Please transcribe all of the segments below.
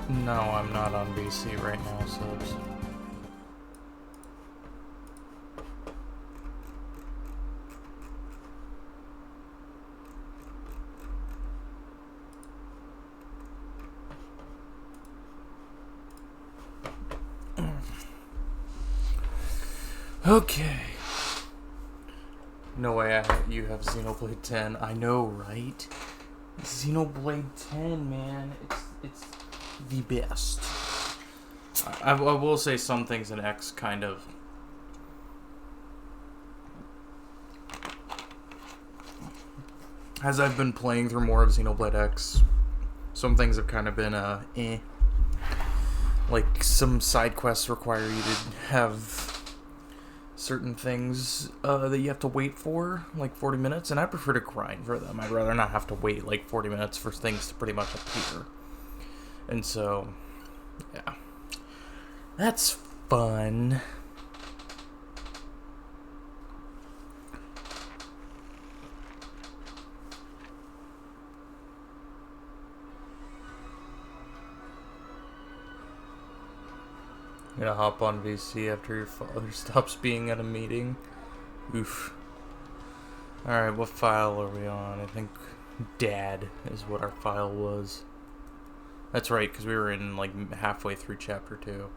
No, I'm not on BC right now, subs. Okay. No way you have Xenoblade 10. I know, right? Xenoblade 10, man. It's the best. I will say some things in X kind of... As I've been playing through more of Xenoblade X, some things have kind of been, eh. Like, some side quests require you to have certain things that you have to wait for, like 40 minutes, and I prefer to grind for them. I'd rather not have to wait like 40 minutes for things to pretty much appear. And so, yeah. That's fun. I'm gonna hop on VC after your father stops being at a meeting. Oof. Alright, what file are we on? I think Dad is what our file was. That's right, because we were in like halfway through chapter 2.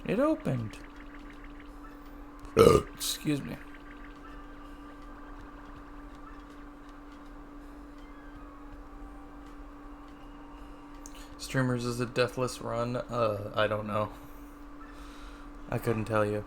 It opened. Excuse me. Streamers is a deathless run? I don't know. I couldn't tell you.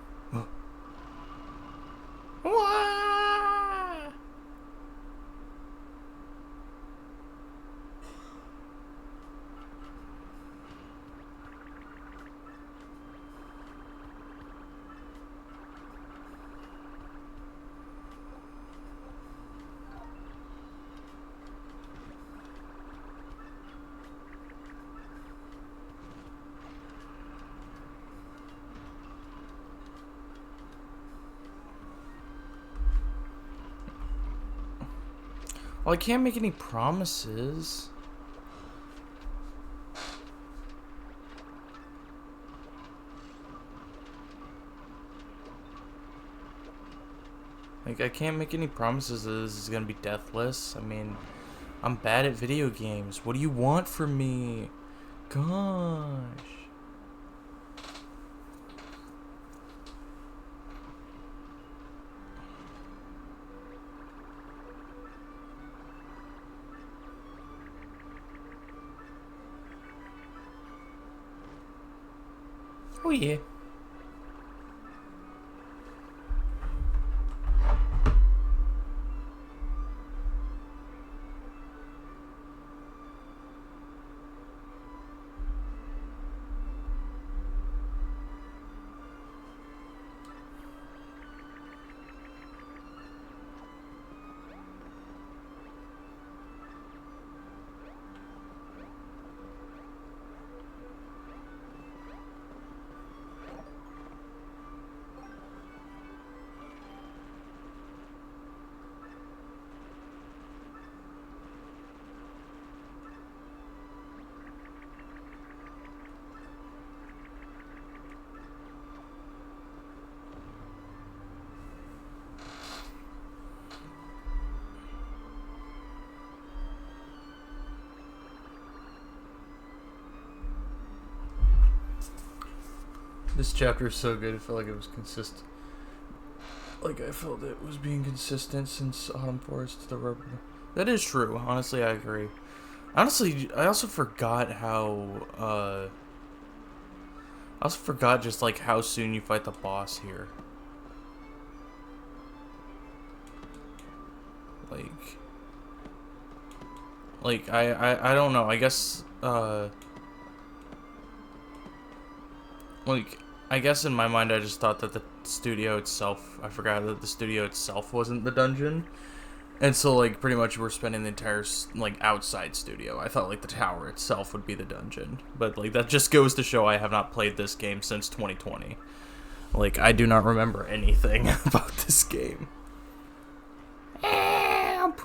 Well, I can't make any promises. Like, I can't make any promises that this is gonna be deathless. I mean, I'm bad at video games. What do you want from me? Gosh. Oh yeah. This chapter is so good, I felt like it was consistent. Like, I felt it was being consistent since Autumn Forest to the Rubber. That is true. Honestly, I agree. Honestly, I also forgot how, I also forgot just, like, how soon you fight the boss here. Like, I don't know. I guess, like, I guess in my mind I just thought that the studio itself, I forgot that the studio itself wasn't the dungeon. And so, like, pretty much we're spending the entire, like, outside studio. I thought, like, the tower itself would be the dungeon. But, like, that just goes to show I have not played this game since 2020. Like, I do not remember anything about this game. Amp!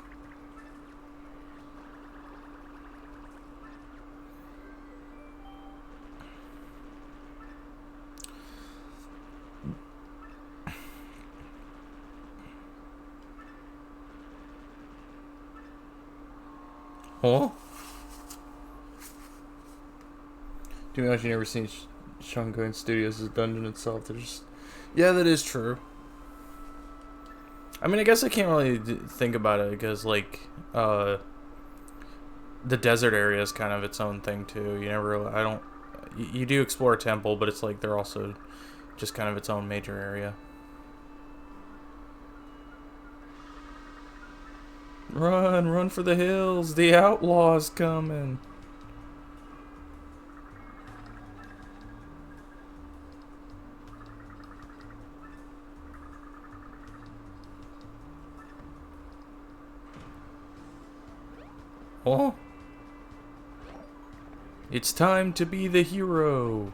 Huh? Do you know, you never seen Shungoin Studios' dungeon itself? They're just... Yeah, that is true. I mean, I guess I can't really think about it because, like, the desert area is kind of its own thing, too. You never really... I don't... You do explore a temple, but it's like they're also just kind of its own major area. Run for the hills. The outlaw's coming. Oh. It's time to be the hero.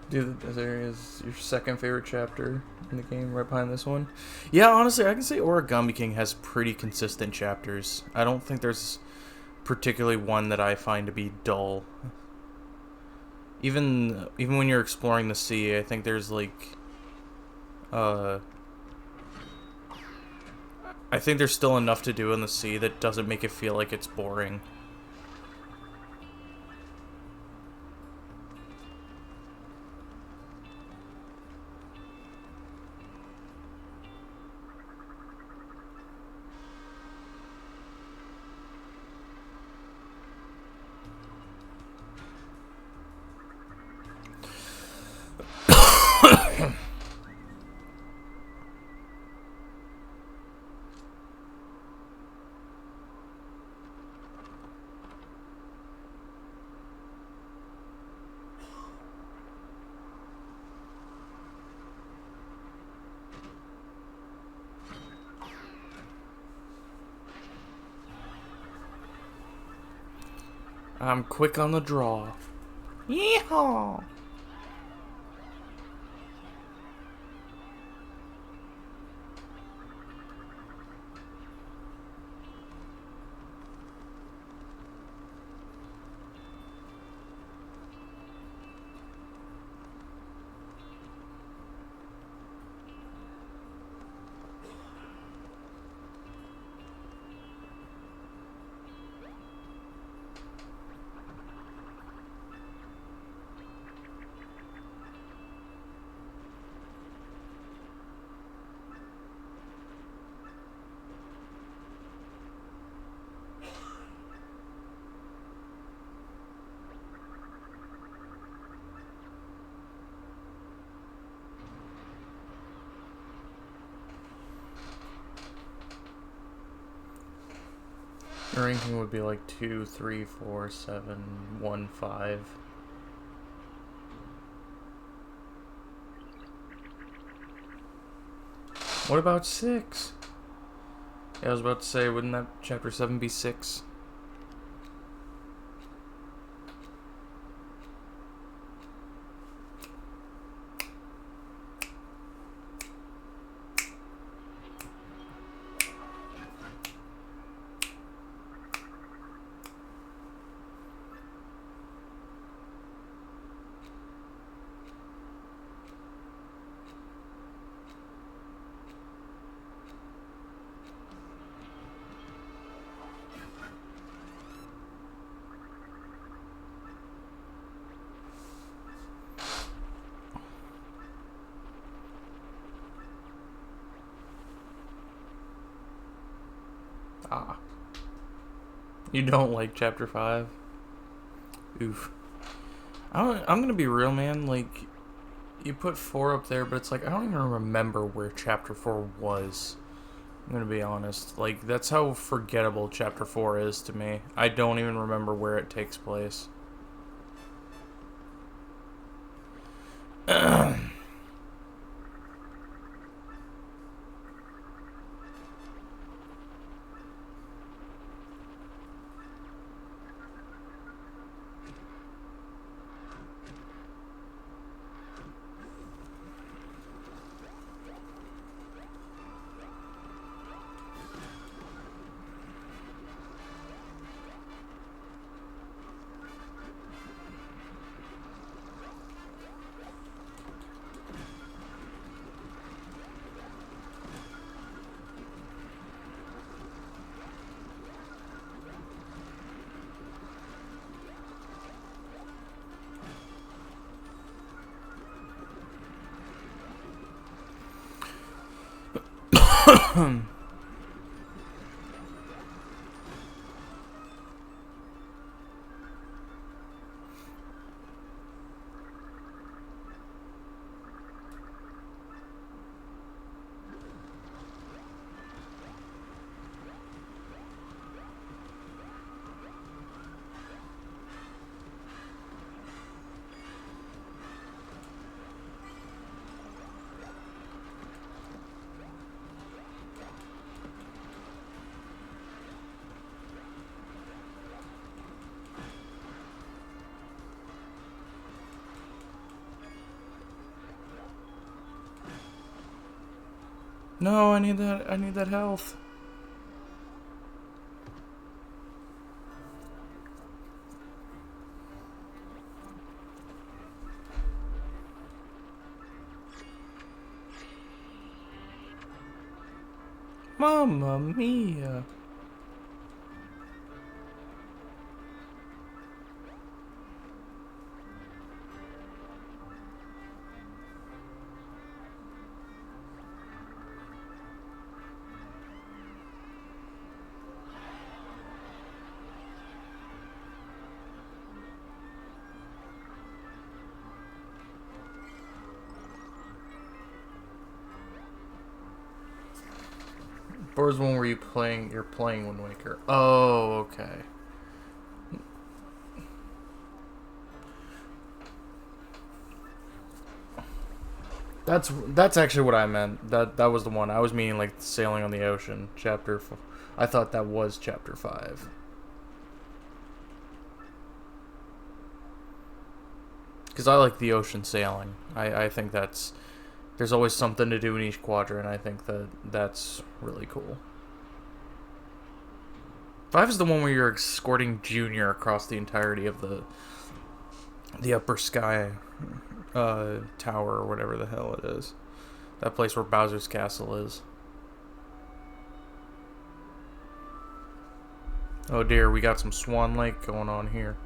Dude, this area is your second favorite chapter in the game, right behind this one. Yeah, honestly, I can say Origami King has pretty consistent chapters. I don't think there's particularly one that I find to be dull. Even when you're exploring the sea, I think there's like, I think there's still enough to do in the sea that doesn't make it feel like it's boring. I'm quick on the draw. Yeehaw! Your ranking would be like 2, 3, 4, 7, 1, 5. What about 6? Yeah, I was about to say, wouldn't that chapter 7 be 6? Ah. You don't like Chapter 5? Oof. I'm gonna be real, man. Like, you put 4 up there, but it's like, I don't even remember where Chapter 4 was. I'm gonna be honest. Like, that's how forgettable Chapter 4 is to me. I don't even remember where it takes place. No, I need that. I need that health. Mamma mia. Where's one where you're playing Wind Waker? Oh, okay. That's actually what I meant. That was the one. I was meaning like sailing on the ocean, I thought that was chapter 5. Cuz I like the ocean sailing. I think there's always something to do in each quadrant. I think that's really cool. 5 is the one where you're escorting Junior across the entirety of the upper sky tower or whatever the hell it is. That place where Bowser's castle is. Oh dear, we got some Swan Lake going on here.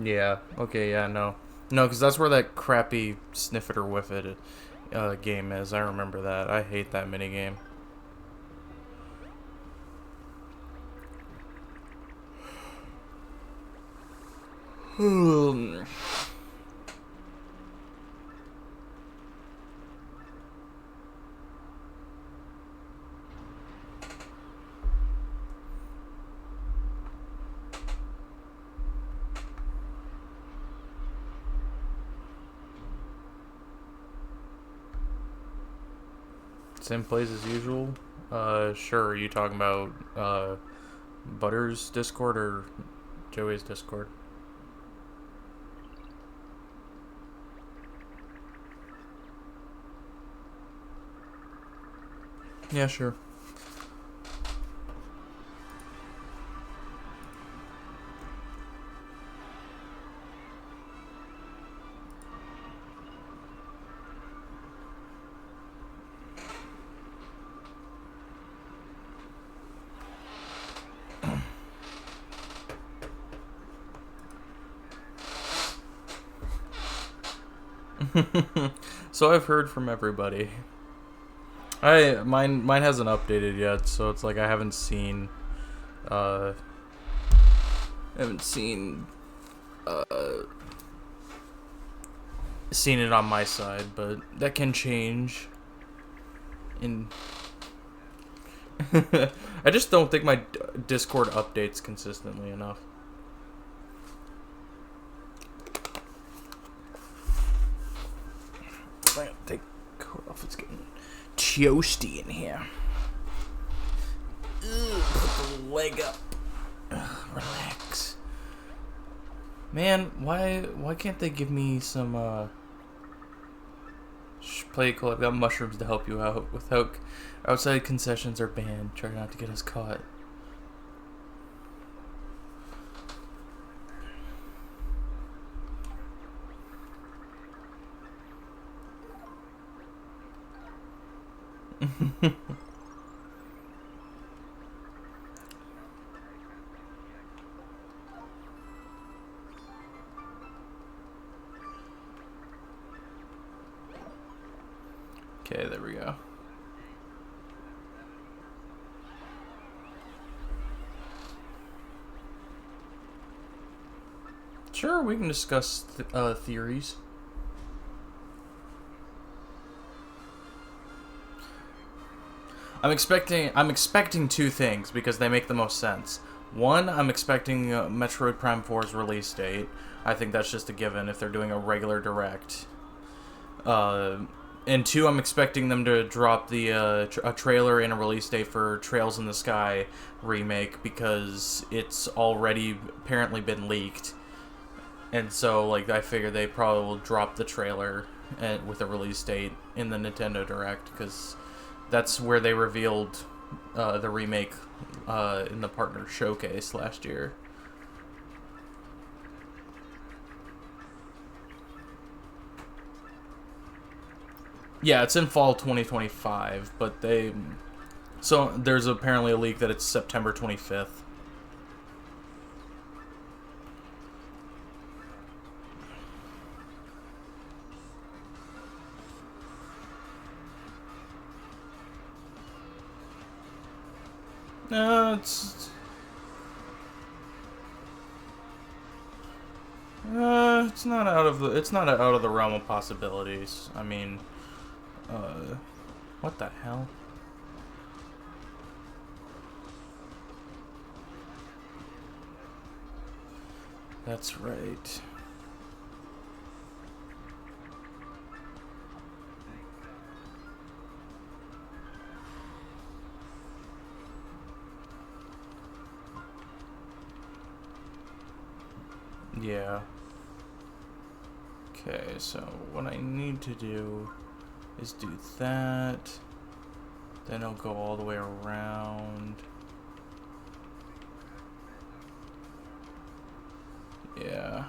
Yeah. Okay. Yeah. No. No, because that's where that crappy sniff it or whiff it game is. I remember that. I hate that mini game. Same place as usual. Sure. Are you talking about Butter's Discord or Joey's Discord? Yeah, sure. So I've heard from everybody. Mine hasn't updated yet, so it's like I uh haven't uh seen it on my side, but that can change. In I just don't think my Discord updates consistently enough. I'm gonna take coat off. It's getting toasty in here. Ugh, put the leg up. Ugh, relax. Man, why can't they give me some play it cool? I've got mushrooms to help you out. Without outside concessions are banned. Try not to get us caught. Okay, there we go. Sure, we can discuss theories. I'm expecting two things because they make the most sense. One, I'm expecting Metroid Prime 4's release date. I think that's just a given if they're doing a regular direct. And two, I'm expecting them to drop the a trailer and a release date for Trails in the Sky remake because it's already apparently been leaked. And so, like, I figure they probably will drop the trailer with a release date in the Nintendo Direct because that's where they revealed the remake in the partner showcase last year. Yeah, it's in fall 2025, but so there's apparently a leak that it's September 25th. No, it's not out of the realm of possibilities. I mean, what the hell? That's right. Yeah. Okay, so what I need to do is do that. Then I'll go all the way around. Yeah.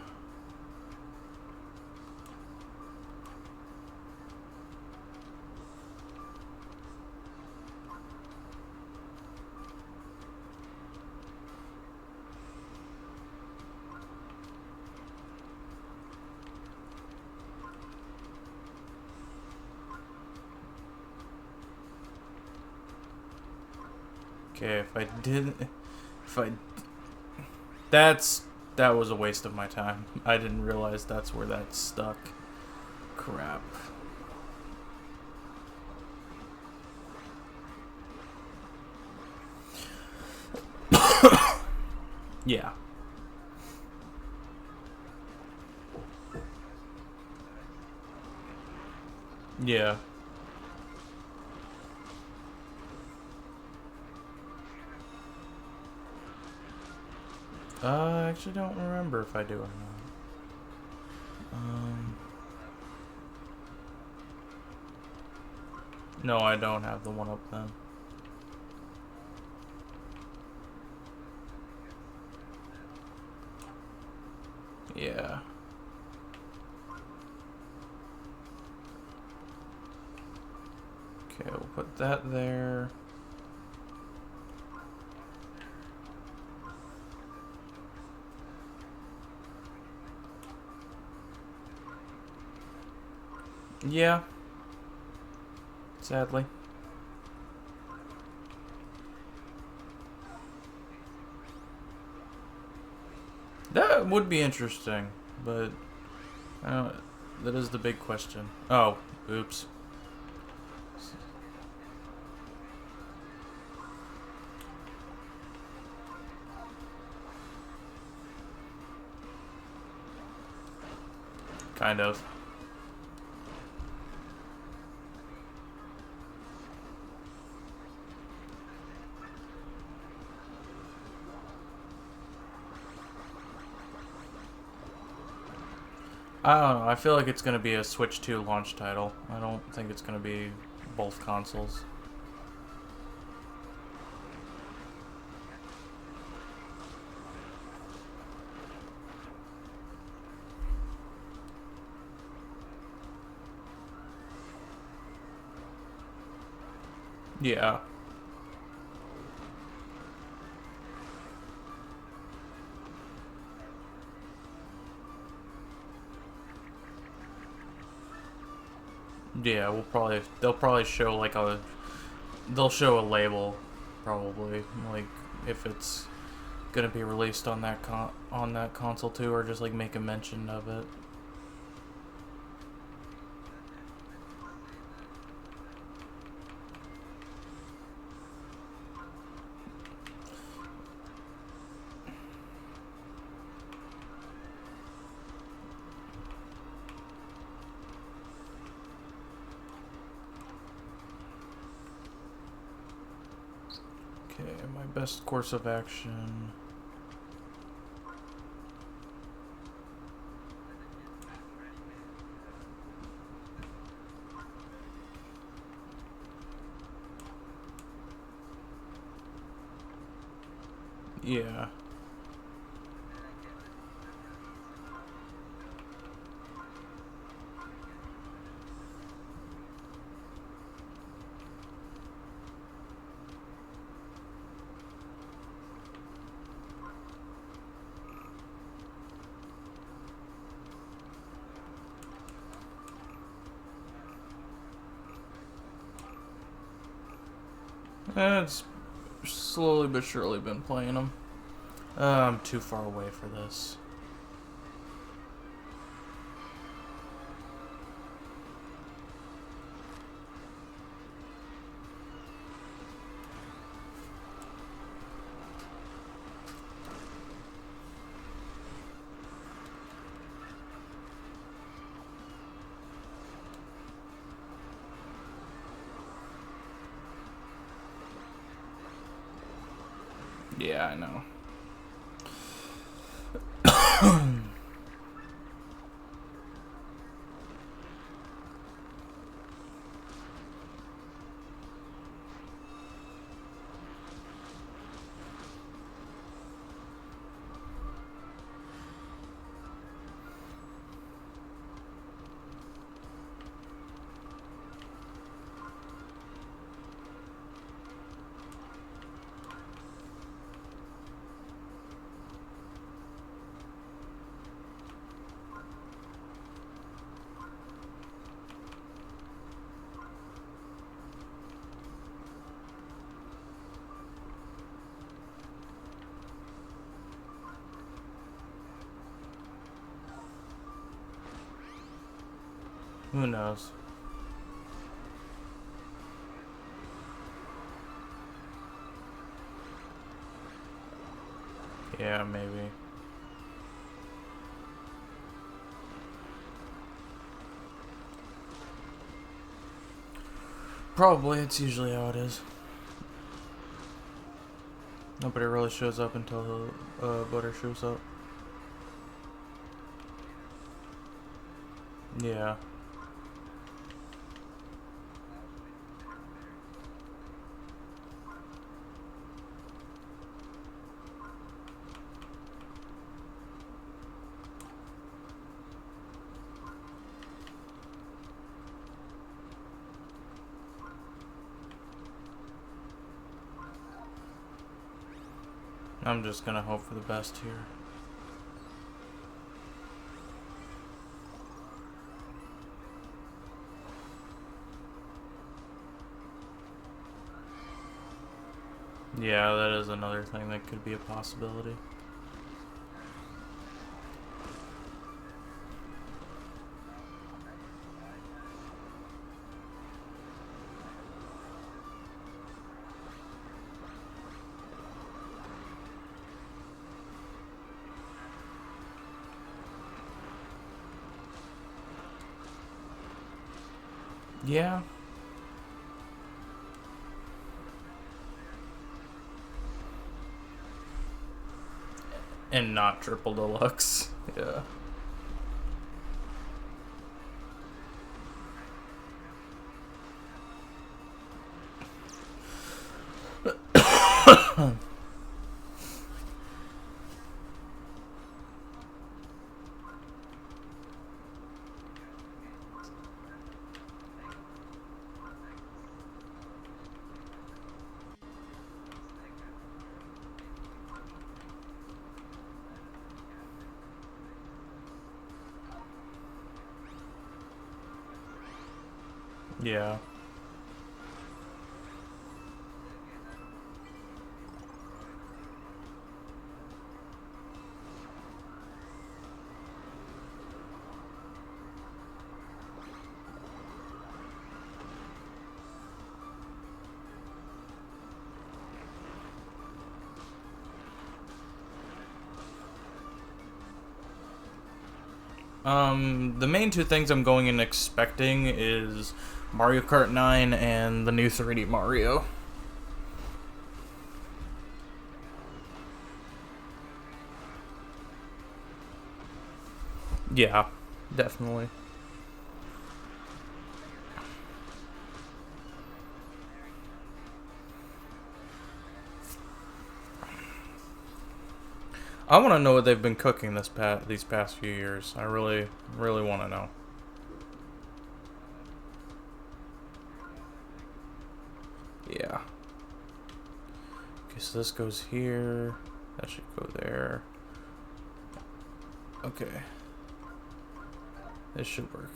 Okay, if I didn't... If I... That was a waste of my time. I didn't realize that's where that stuck. Crap. Yeah. Yeah. I actually don't remember if I do or not. No, I don't have the one up then. Yeah. Okay, we'll put that there. Yeah. Sadly. That would be interesting, but that is the big question. Oh, oops. Kind of. I don't know. I feel like it's going to be a Switch 2 launch title. I don't think it's going to be both consoles. Yeah. Yeah, they'll probably show like they'll show a label, probably, like if it's gonna be released on that console too, or just like make a mention of it. Okay, my best course of action. Yeah. It's slowly but surely been playing them. I'm too far away for this. Yeah, I know. Who knows? Yeah, maybe. Probably, it's usually how it is. Nobody really shows up until Butter shows up. Yeah. I'm just gonna hope for the best here. Yeah, that is another thing that could be a possibility. Yeah. And not triple deluxe. Yeah. Yeah. The main two things I'm going in expecting is Mario Kart 9 and the new 3D Mario. Yeah, definitely. I want to know what they've been cooking these past few years. I really, really want to know. Yeah. Okay, so this goes here. That should go there. Okay. This should work.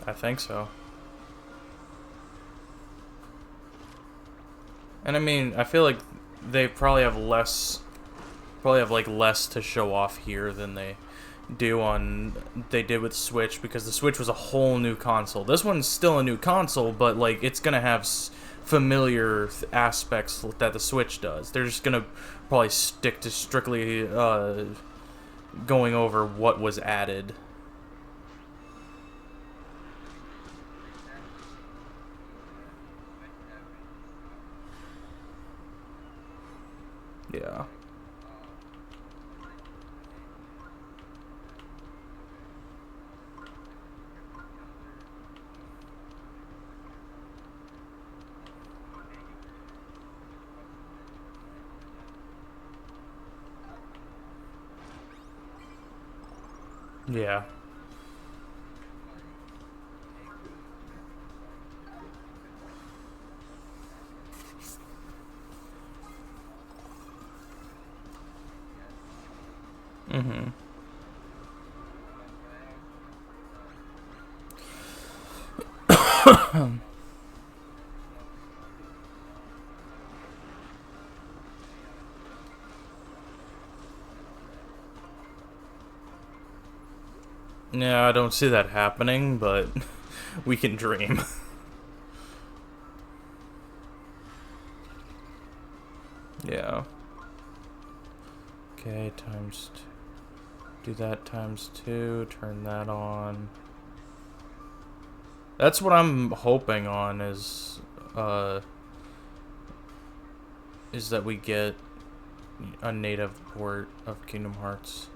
I think so. And I mean, I feel like they probably have less to show off here than they did with Switch, because the Switch was a whole new console. This one's still a new console, but like it's gonna have familiar aspects that the Switch does. They're just gonna probably stick to strictly going over what was added. Yeah. Yeah. Mm-hmm. Yeah, I don't see that happening, but we can dream. Yeah. Okay, do that times 2, turn that on. That's what I'm hoping on is that we get a native port of Kingdom Hearts.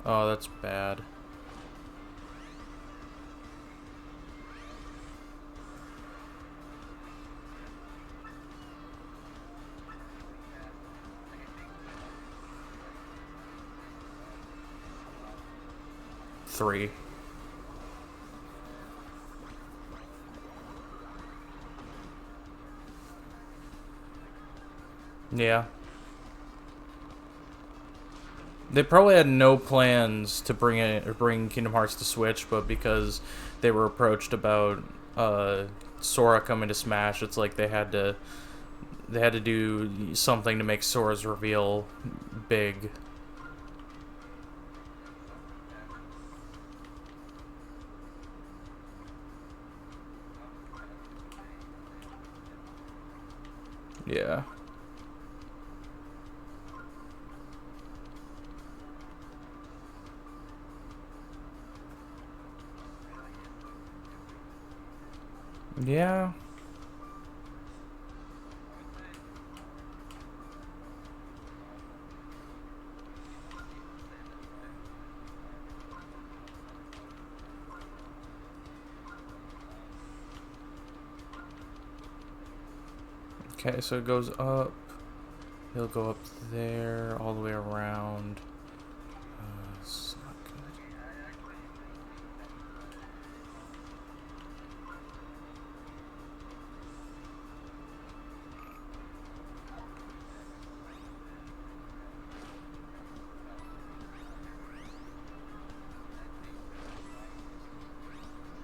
Oh, that's bad. Three. Yeah. They probably had no plans to bring Kingdom Hearts to Switch, but because they were approached about Sora coming to Smash, it's like they had to do something to make Sora's reveal big. Yeah. Yeah. Okay, so it goes up. He'll go up there, all the way around. It's not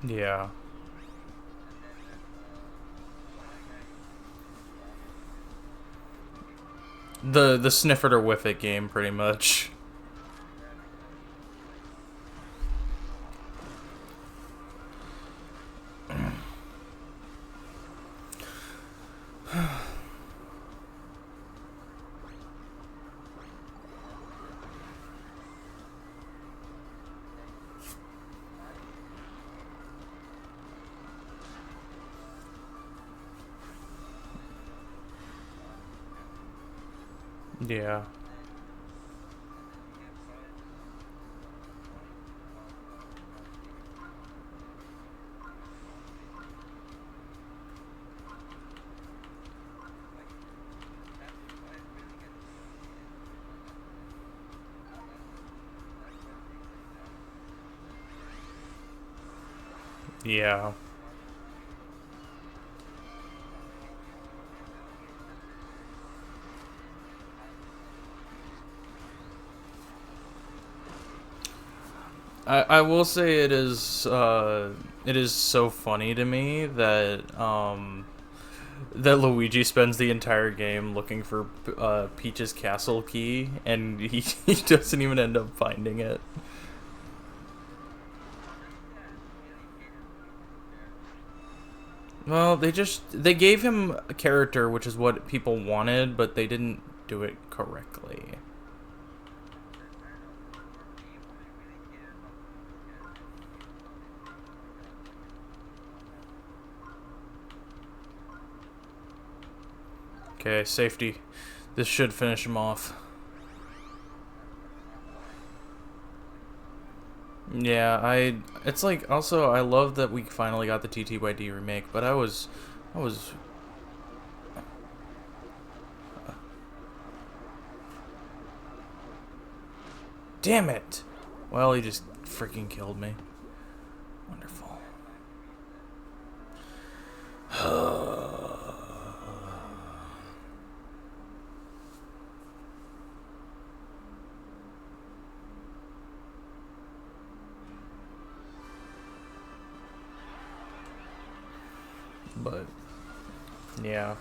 good. Yeah. The sniff it or whiff it game, pretty much. Yeah. Yeah. I will say it is so funny to me that that Luigi spends the entire game looking for Peach's castle key, and he doesn't even end up finding it. Well, they gave him a character, which is what people wanted, but they didn't do it correctly. Okay, safety. This should finish him off. Yeah, it's like, also, I love that we finally got the TTYD remake, but I was damn it! Well, he just freaking killed me. Wonderful. But, yeah.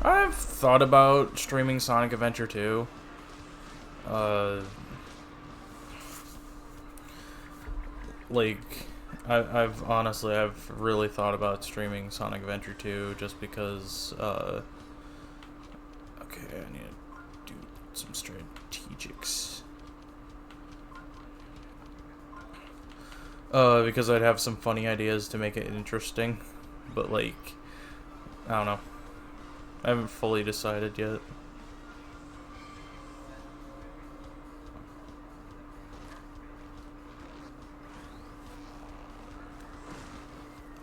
I've thought about streaming Sonic Adventure 2. Like, I've really thought about streaming Sonic Adventure 2 just because, okay, I need to do some strategics. Because I'd have some funny ideas to make it interesting, but like, I don't know. I haven't fully decided yet.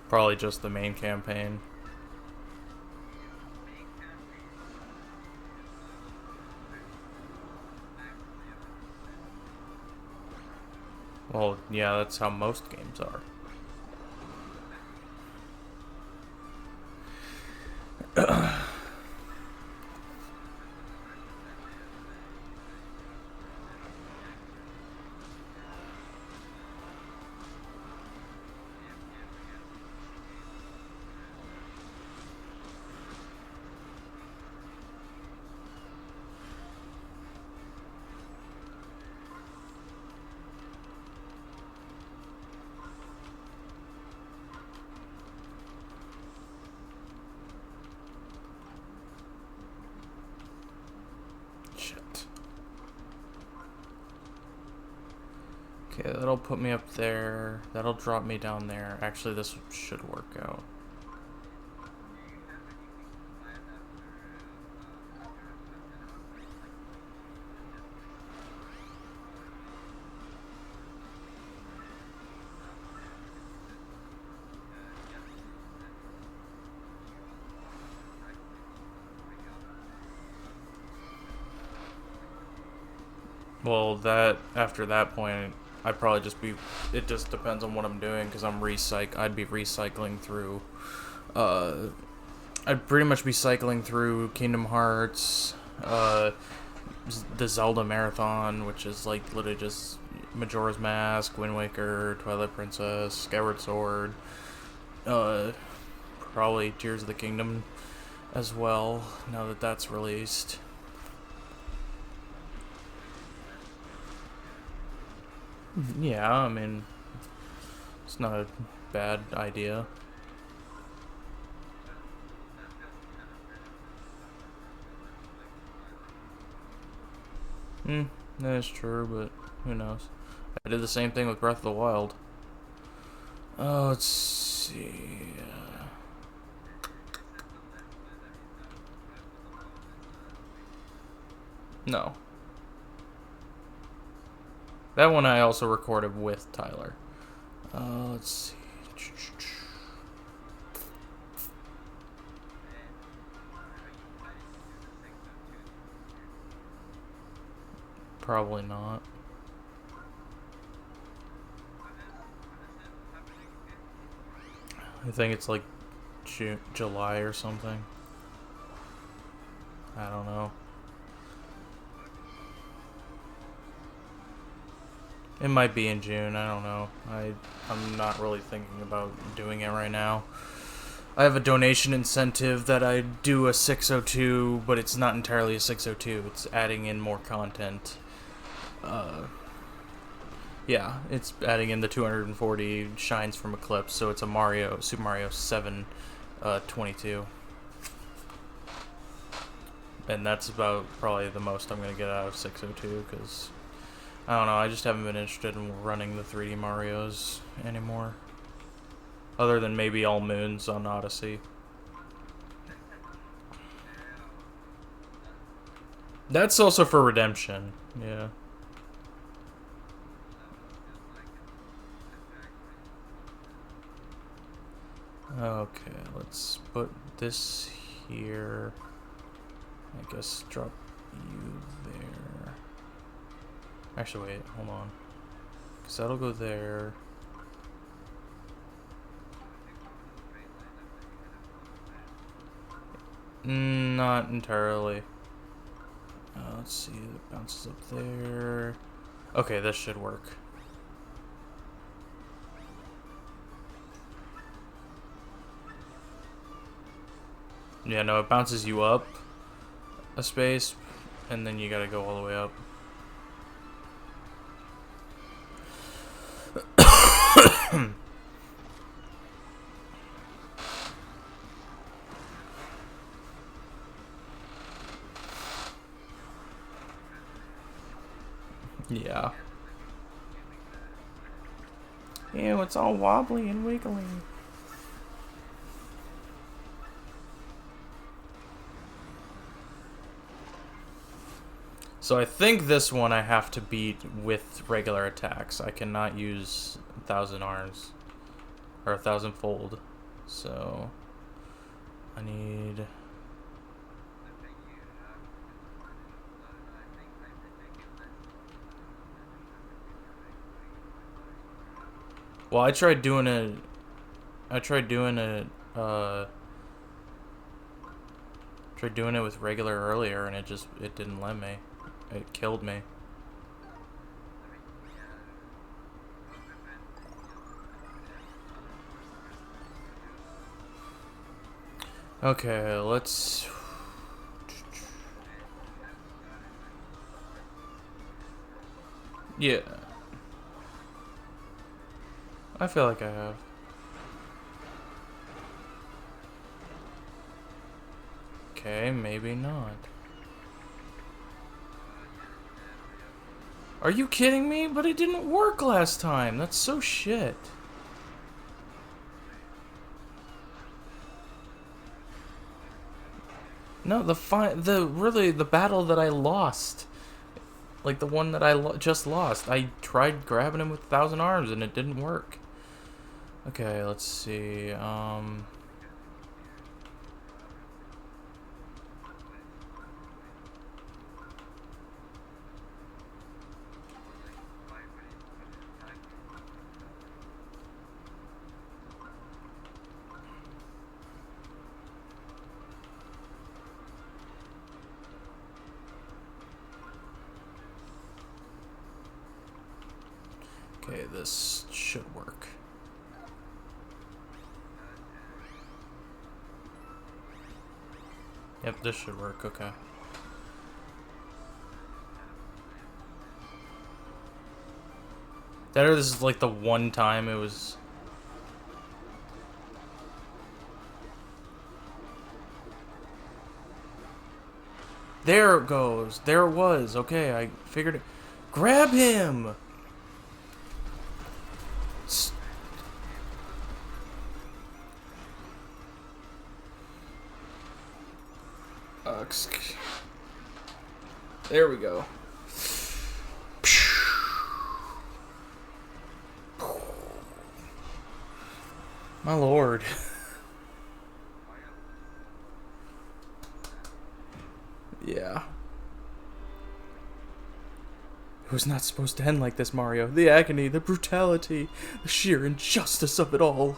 Probably just the main campaign. Well, yeah, that's how most games are. Okay, that'll put me up there. That'll drop me down there. Actually, this should work out. Well, after that point, I'd probably just be, it just depends on what I'm doing, because I'd be recycling through, I'd pretty much be cycling through Kingdom Hearts, the Zelda Marathon, which is like literally just Majora's Mask, Wind Waker, Twilight Princess, Skyward Sword, probably Tears of the Kingdom as well, now that that's released. Yeah, I mean, it's not a bad idea. That is true, but who knows? I did the same thing with Breath of the Wild. Oh, let's see. No. That one I also recorded with Tyler. Let's see. Probably not. I think it's like July or something. I don't know. It might be in June, I don't know. I'm not really thinking about doing it right now. I have a donation incentive that I do a 602, but it's not entirely a 602. It's adding in more content. Yeah, it's adding in the 240 shines from Eclipse, so it's a Super Mario 7 22. And that's about probably the most I'm going to get out of 602, because I don't know, I just haven't been interested in running the 3D Marios anymore. Other than maybe All Moons on Odyssey. That's also for Redemption, yeah. Okay, let's put this here. I guess drop you there. Actually, wait, hold on. Because that'll go there. Not entirely. Let's see, it bounces up there. Okay, this should work. Yeah, no, it bounces you up a space, and then you gotta go all the way up. Yeah. Ew, it's all wobbly and wiggly. So I think this one I have to beat with regular attacks. I cannot use 1,000 arms. Or 1,000 fold. So I need... Well, I tried doing it with regular earlier, and it didn't let me. It killed me. Okay, let's... Yeah. I feel like I have. Okay, maybe not. Are you kidding me? But it didn't work last time. That's so shit. No, the battle that I lost, like the one that I just lost. I tried grabbing him with 1,000 arms and it didn't work. Okay, let's see. Okay, this should work. Yep, this should work, okay. That or this is like the one time it was... There it goes. There it was. Okay, I figured it. Grab him! There we go. My lord. Yeah. It was not supposed to end like this, Mario. The agony, the brutality, the sheer injustice of it all.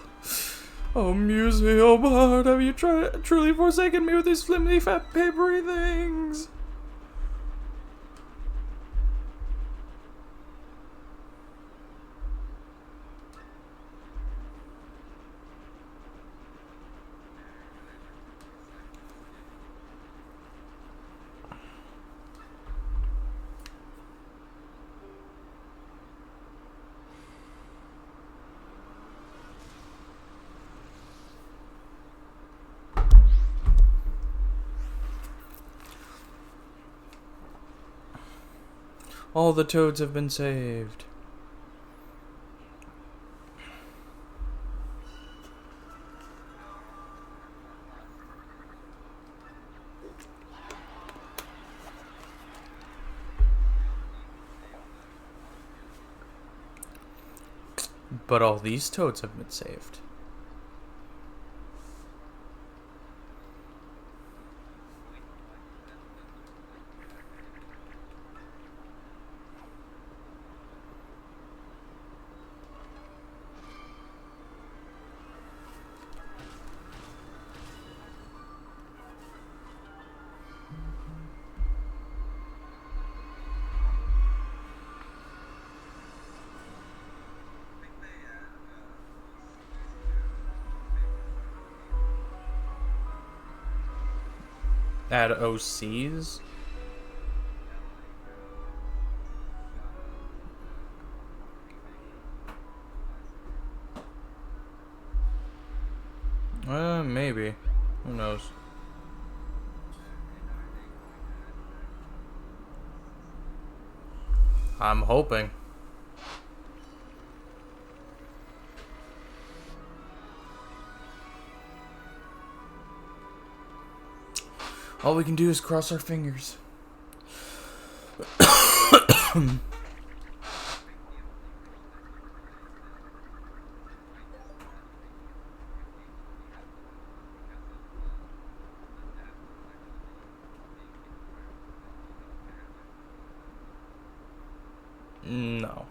Oh, Musey, oh, Bard, have you truly forsaken me with these flimsy, fat, papery things? All the toads have been saved. But all these toads have been saved. Add OCs? Maybe. Who knows? I'm hoping. All we can do is cross our fingers. No.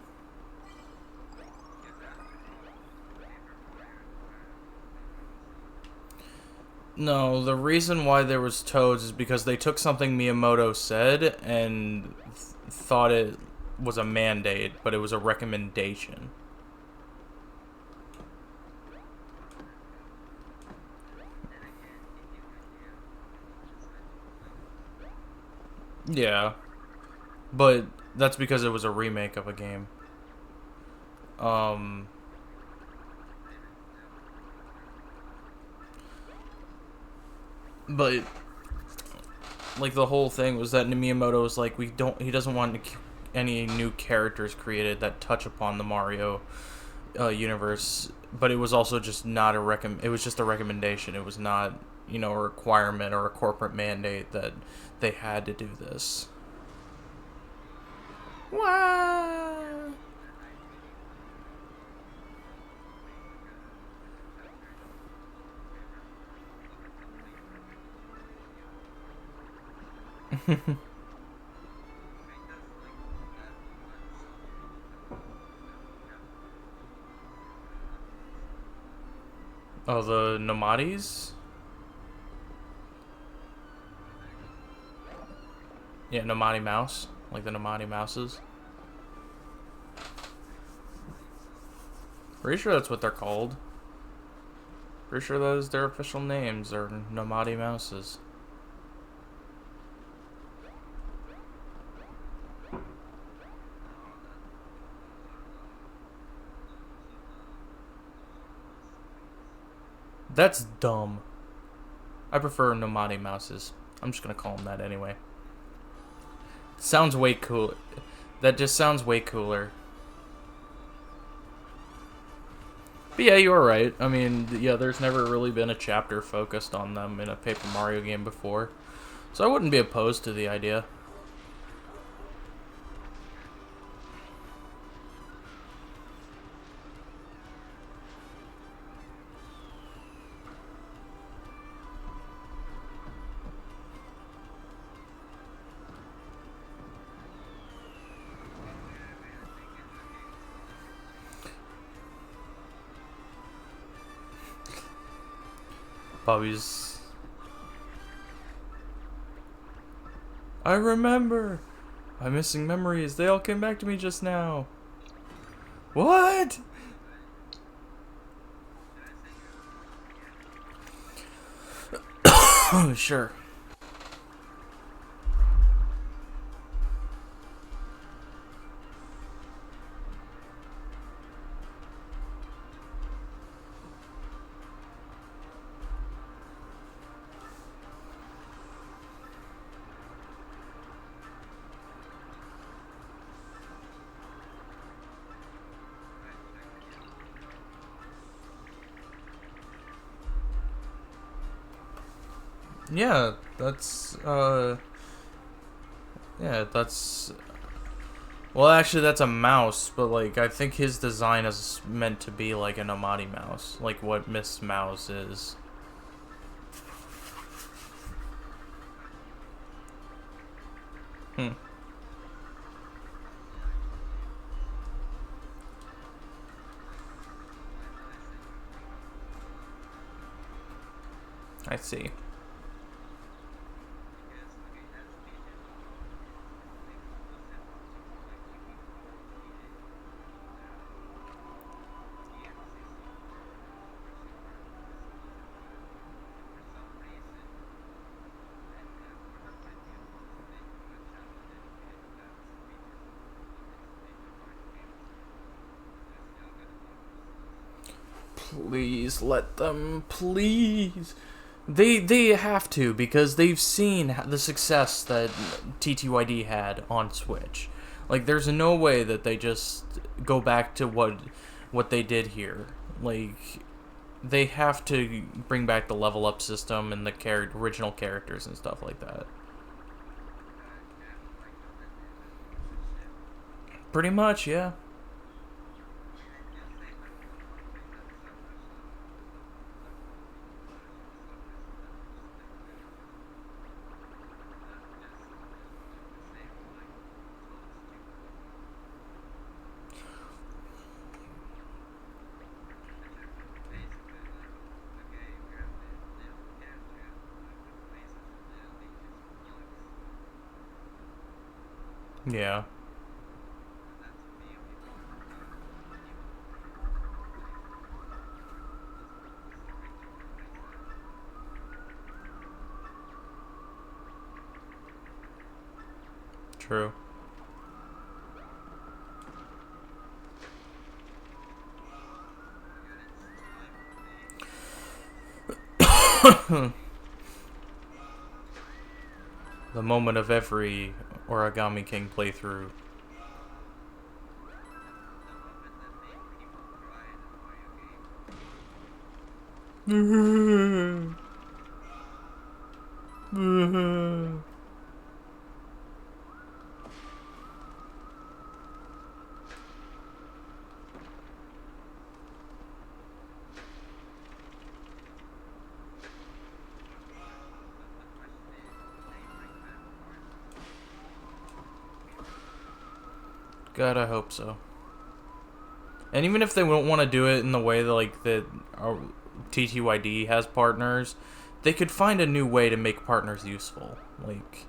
No, the reason why there was toads is because they took something Miyamoto said and thought it was a mandate, but it was a recommendation. Yeah, but that's because it was a remake of a game. Um, but like the whole thing was that Miyamoto was like, he doesn't want any new characters created that touch upon the Mario universe, but it was also just not it was just a recommendation. It was not, a requirement or a corporate mandate that they had to do this. Wow. Oh, the Nomadis? Yeah, Nomadi Mouse. Like the Nomadi Mouses. Pretty sure that's what they're called. Pretty sure those their official names are Nomadi Mouses. That's dumb. I prefer Nomadi Mouses. I'm just gonna call them that anyway. Sounds way cool. That just sounds way cooler. But yeah, you are right. I mean, yeah, there's never really been a chapter focused on them in a Paper Mario game before. So I wouldn't be opposed to the idea. Bobby's... I remember! I'm missing memories. They all came back to me just now. What? Sure. Yeah, that's, yeah, that's... Well, actually, that's a mouse, but, like, I think his design is meant to be like an Amati mouse, like what Miss Mouse is. Hmm. I see. Please let them, please. They have to, because they've seen the success that TTYD had on Switch. Like, there's no way that they just go back to what they did here. Like, they have to bring back the level up system and the original characters and stuff like that. Pretty much, yeah. Yeah. True. The moment of every Origami King playthrough. God, I hope so. And even if they don't want to do it in the way that, like, that TTYD has partners, they could find a new way to make partners useful. Like,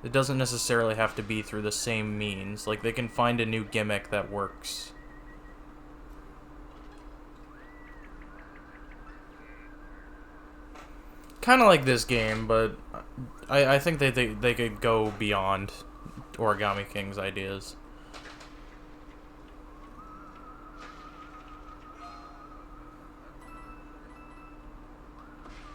it doesn't necessarily have to be through the same means. Like, they can find a new gimmick that works. Kind of like this game, but I think they could go beyond Origami King's ideas.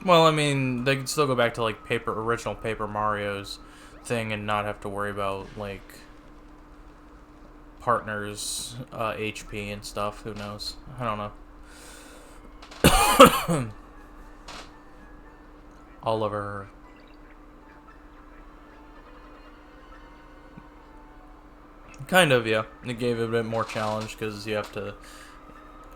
Well, I mean, they could still go back to, like, original Paper Mario's thing and not have to worry about, like, partners, HP and stuff. Who knows? I don't know. Oliver. Kind of, yeah. It gave it a bit more challenge because you have to.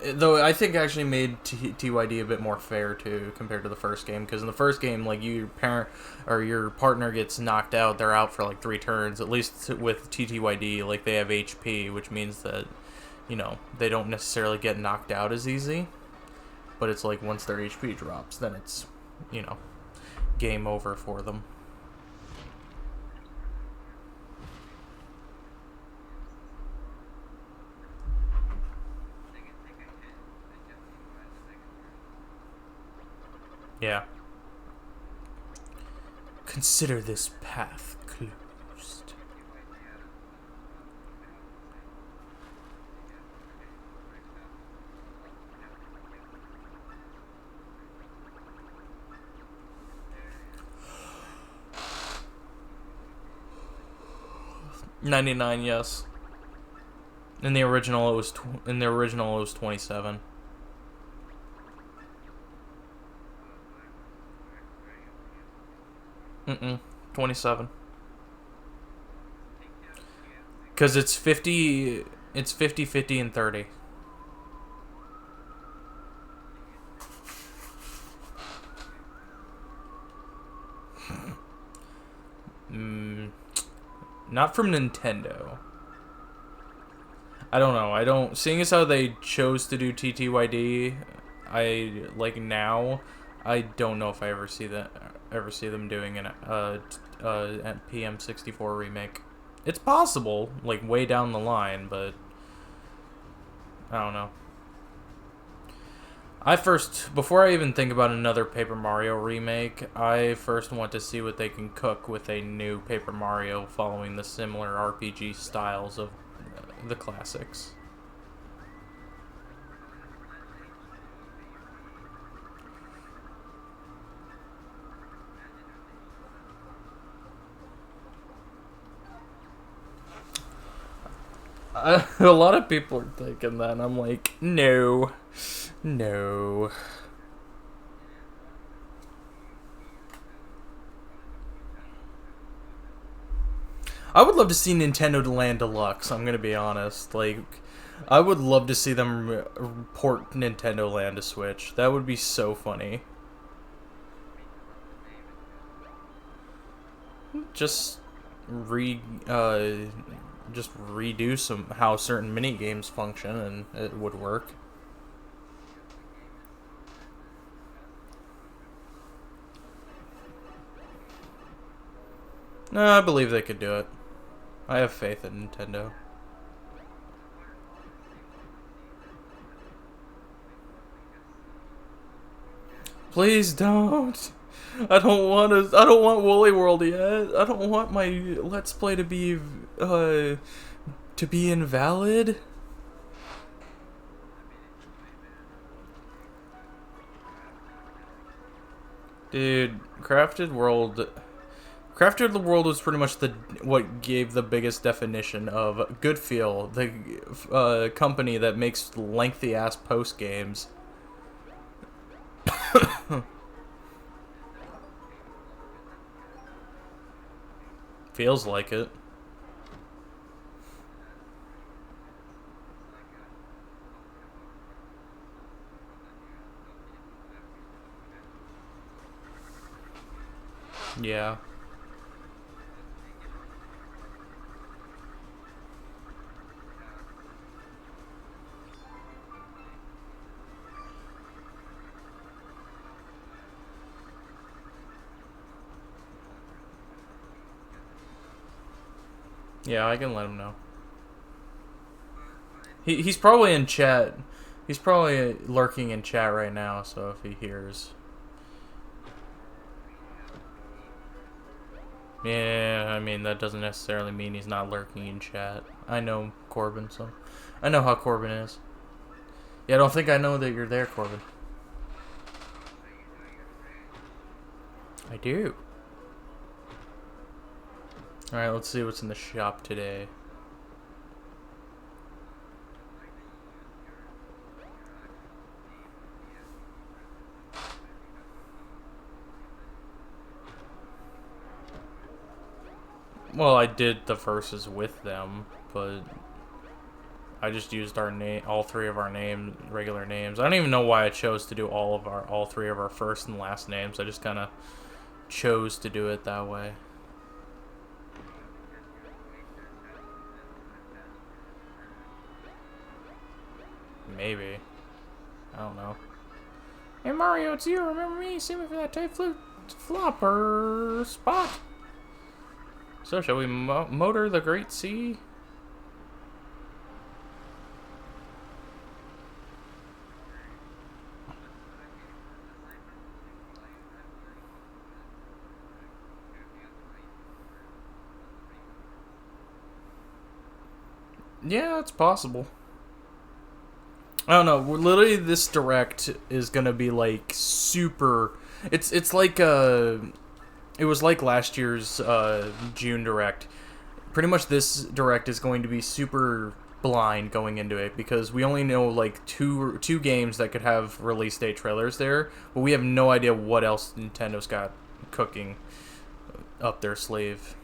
Though I think actually made TYD a bit more fair too compared to the first game, because in the first game, like, your parent or your partner gets knocked out, they're out for like 3 turns. At least with TTYD, like, they have HP, which means that, you know, they don't necessarily get knocked out as easy. But it's like once their HP drops, then it's, you know, game over for them. Yeah. Consider this path closed. $99, yes. In the original, it was 27. 27. Because it's 50, 50, and 30. Not from Nintendo. I don't know. Seeing as how they chose to do TTYD, now, I don't know if I ever see them doing a PM64 remake. It's possible, like, way down the line, but I don't know. Before I even think about another Paper Mario remake, I first want to see what they can cook with a new Paper Mario following the similar RPG styles of the classics. A lot of people are thinking that, and I'm like, no. No. I would love to see Nintendo Land Deluxe, I'm gonna be honest. Like, I would love to see them port Nintendo Land to Switch. That would be so funny. Just re just redo some how certain mini games function and it would work. No, I believe they could do it. I have faith in Nintendo. Please don't. I don't want to. I don't want Woolly World yet. I don't want my Let's Play to be invalid. Dude, Crafted World was pretty much what gave the biggest definition of Good Feel, the company that makes lengthy ass post games. Feels like it. Yeah. Yeah, I can let him know. He's probably in chat. He's probably lurking in chat right now, so if he hears. Yeah, I mean, that doesn't necessarily mean he's not lurking in chat. I know Corbin, so I know how Corbin is. Yeah, I don't think I know that you're there, Corbin. I do. Alright, let's see what's in the shop today. Well, I did the verses with them, but I just used all three of our regular names. I don't even know why I chose to do all three of our first and last names. I just kind of chose to do it that way. Maybe. I don't know. Hey Mario, it's you. Remember me? See me for that tape flopper spot. So, shall we motor the Great Sea? Yeah, it's possible. I don't know. Literally, this direct is gonna be like super. It's like it was like last year's June direct. Pretty much, this direct is going to be super blind going into it because we only know like two games that could have release date trailers there, but we have no idea what else Nintendo's got cooking up their sleeve.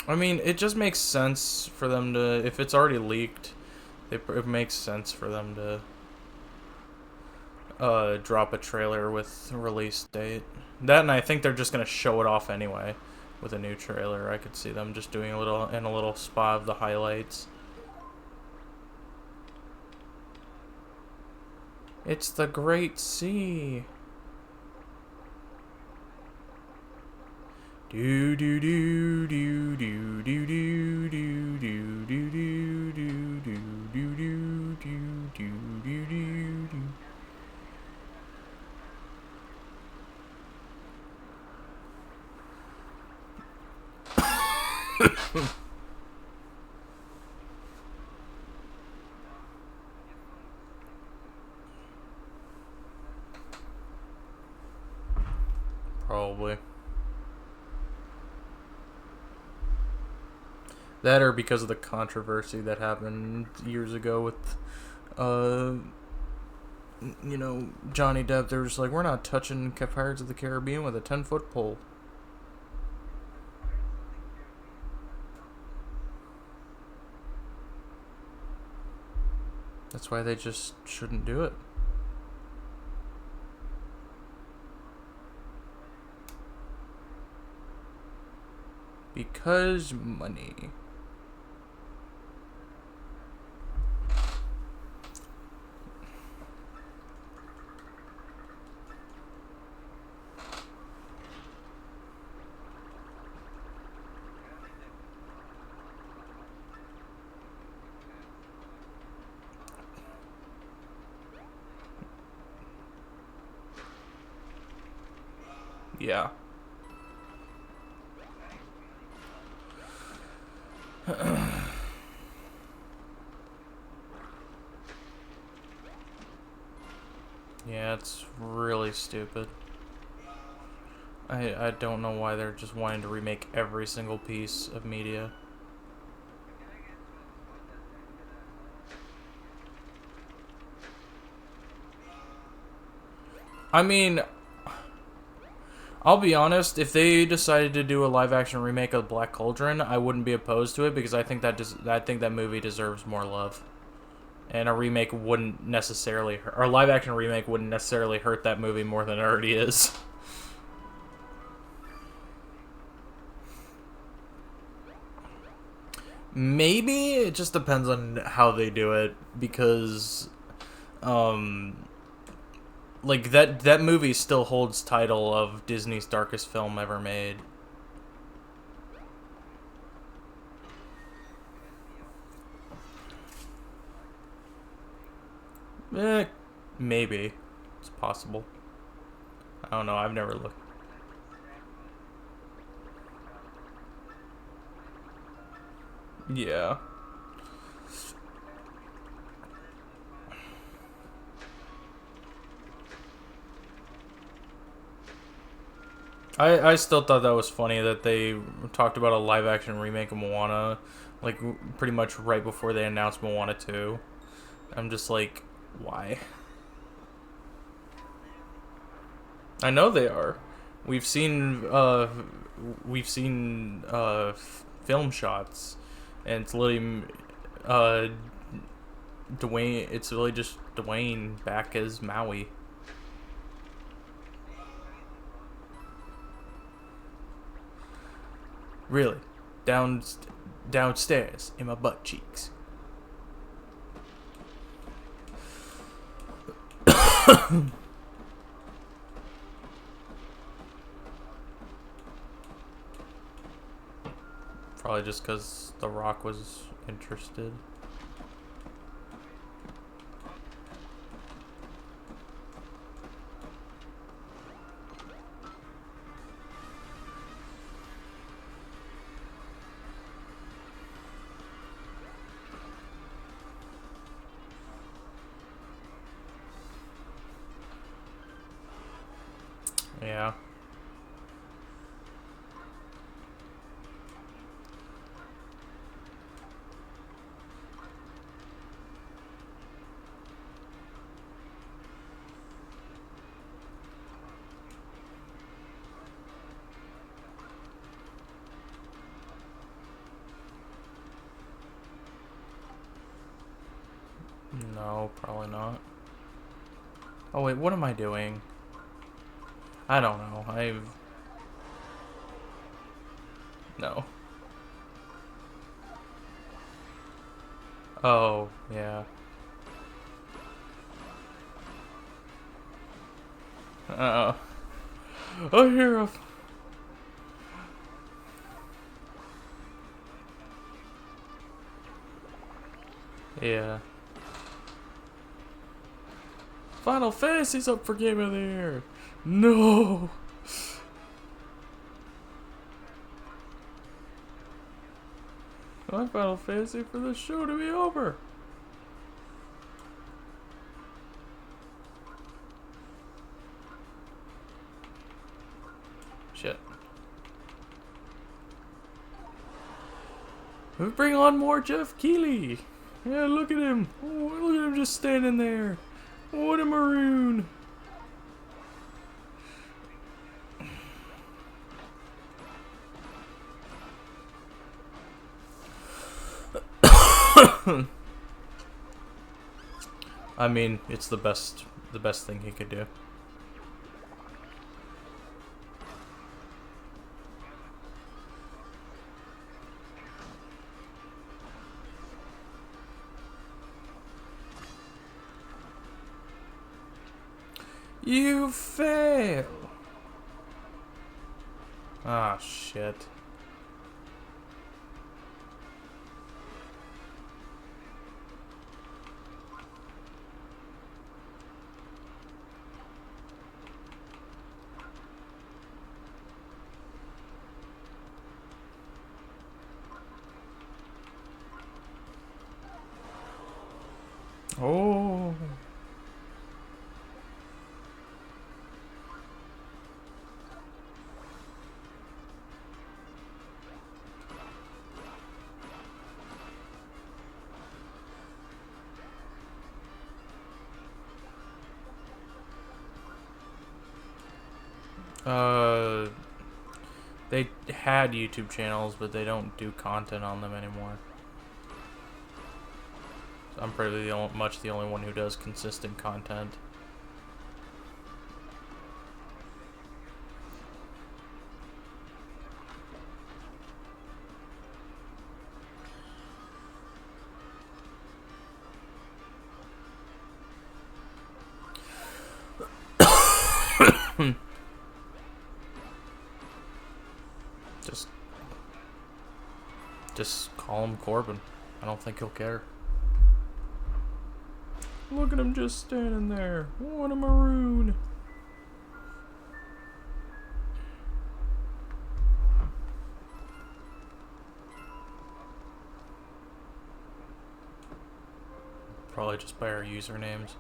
I mean, it just makes sense for them to, if it's already leaked, it makes sense for them to drop a trailer with release date. That, and I think they're just gonna show it off anyway with a new trailer. I could see them just doing a little spot of the highlights. It's the Great Sea. Do do do do do do do do do do do do do do do do do do do. Probably. That or because of the controversy that happened years ago with, Johnny Depp. They were just like, we're not touching Pirates of the Caribbean with a 10-foot pole. That's why they just shouldn't do it. Because money. Yeah. Yeah, it's really stupid. I don't know why they're just wanting to remake every single piece of media. I mean, I'll be honest, if they decided to do a live-action remake of Black Cauldron, I wouldn't be opposed to it because I think that movie deserves more love. And a remake wouldn't necessarily, or a live-action remake wouldn't necessarily hurt that movie more than it already is. Maybe it just depends on how they do it because, like that movie still holds title of Disney's darkest film ever made. Maybe it's possible. I don't know. I've never looked. Yeah. I still thought that was funny that they talked about a live action remake of Moana, like pretty much right before they announced Moana 2. I'm just like, why? I know they are. We've seen film shots, and it's literally Dwayne. It's really just Dwayne back as Maui. Really, downstairs in my butt cheeks. Probably just because The Rock was interested. Yeah. No, probably not. Oh wait, what am I doing? I don't know. No. Oh, yeah. Uh-oh. I hear a... Yeah. Final Fantasy's up for Game of the Year! No! My Final Fantasy for the show to be over! Shit. We bring on more Jeff Keighley. Yeah, look at him. Oh, look at him just standing there. What a maroon. I mean, it's the best thing he could do. You fail. Ah, shit. Oh. They had YouTube channels, but they don't do content on them anymore. So I'm probably the only one who does consistent content. Just call him Corbin. I don't think he'll care. Look at him just standing there. What a maroon. Probably just by our usernames.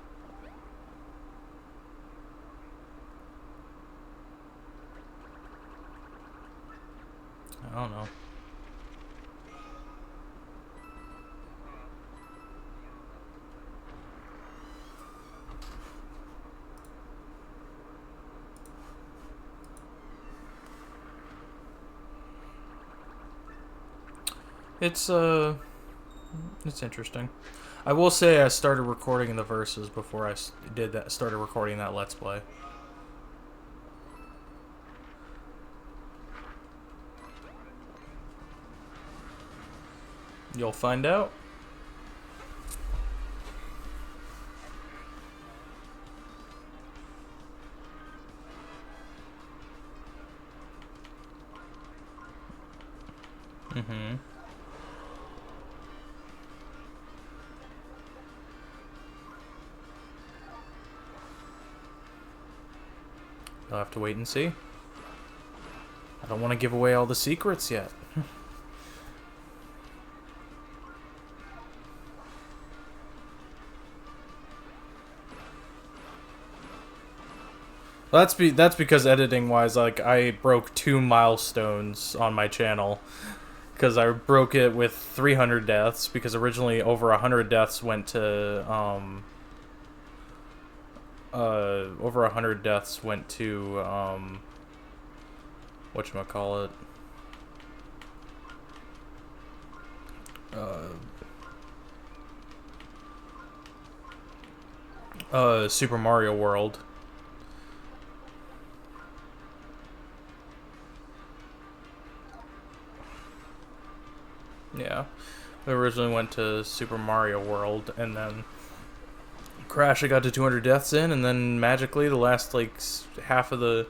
I don't know. It's interesting. I will say I started recording the verses before I started recording that Let's Play. You'll find out. Mm-hmm. You'll have to wait and see. I don't want to give away all the secrets yet. That's because editing wise, like, I broke 2 milestones on my channel. Because I broke it with 300 deaths, because originally over 100 deaths went to, over 100 deaths went to, whatchamacallit? Super Mario World. Yeah, it originally went to Super Mario World, and then Crash, I got to 200 deaths in, and then magically the last, like, half of the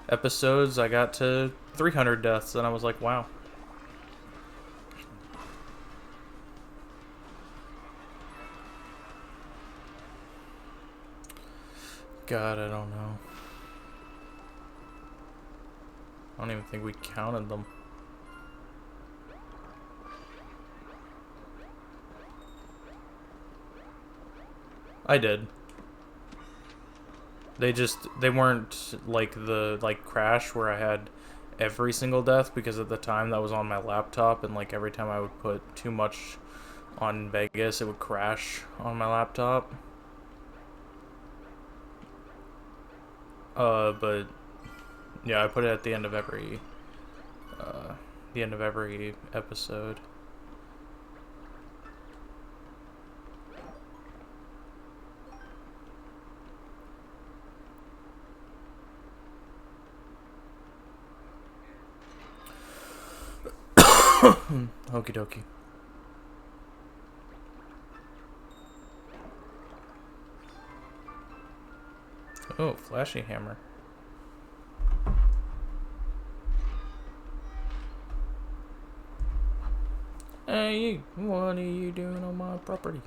episodes I got to 300 deaths, and I was like, wow. God, I don't know. I don't even think we counted them. I did. They weren't like the crash where I had every single death, because at the time that was on my laptop, and like every time I would put too much on Vegas, it would crash on my laptop. But yeah, I put it at the end of every episode. Okie dokie. Oh, flashy hammer. Hey, what are you doing on my property?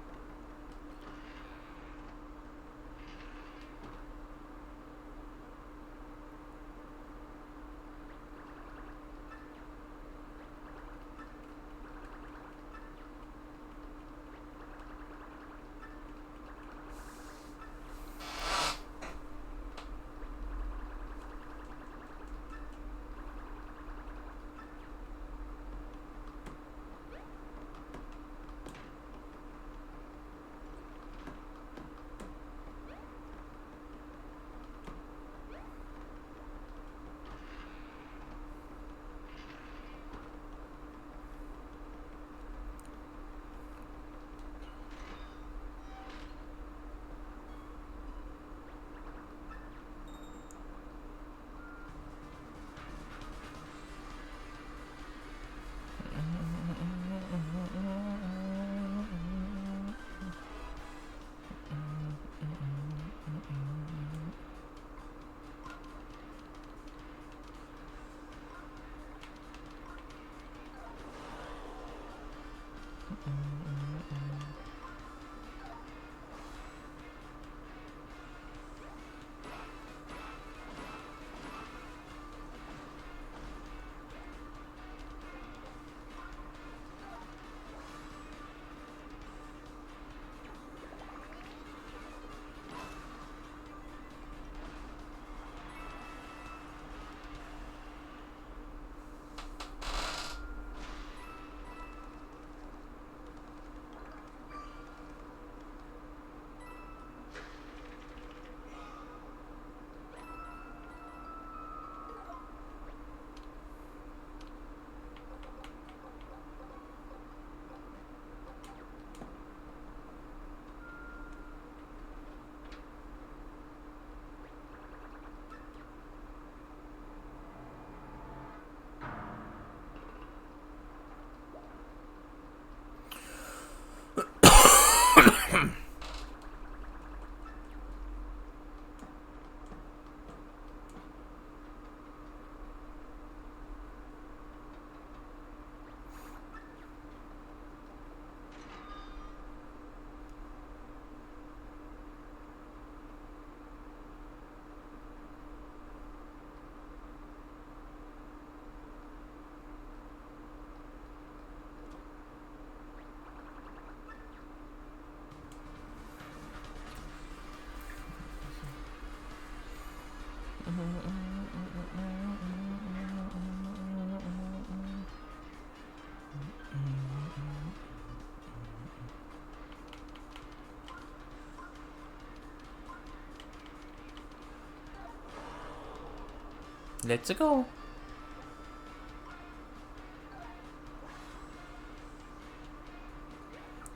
Let's go.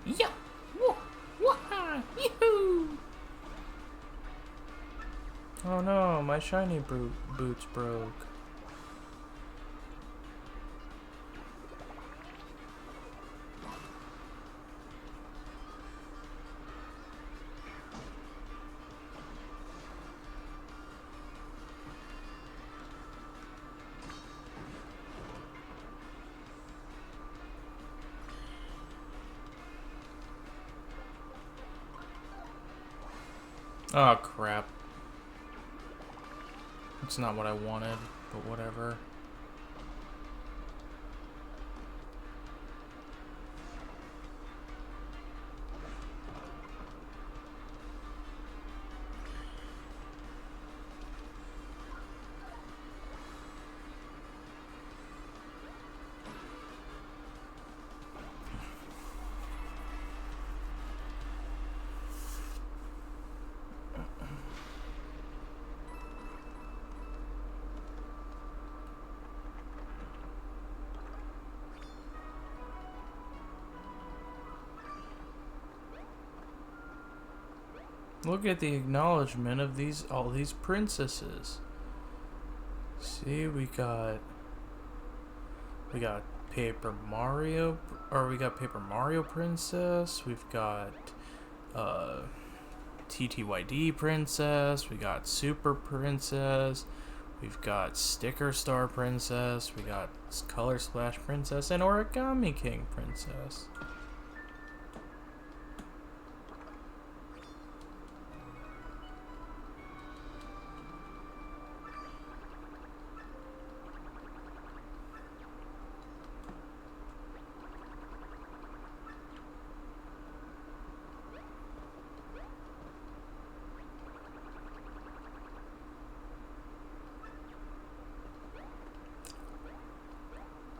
Yeah. Yoo-hoo. Oh no, my shiny boots broke. Oh crap. It's not what I wanted, but whatever. Look at the acknowledgement of all these princesses. See, we got Paper Mario, or we got Paper Mario Princess. We've got TTYD Princess. We got Super Princess. We've got Sticker Star Princess. We got Color Splash Princess and Origami King Princess.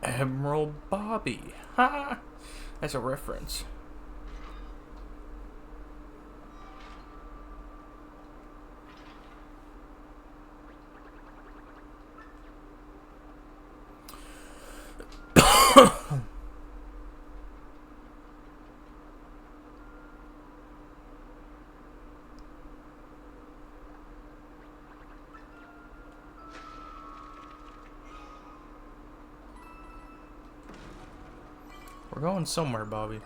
Emerald Bobby. Ha! That's a reference. We're going somewhere, Bobby.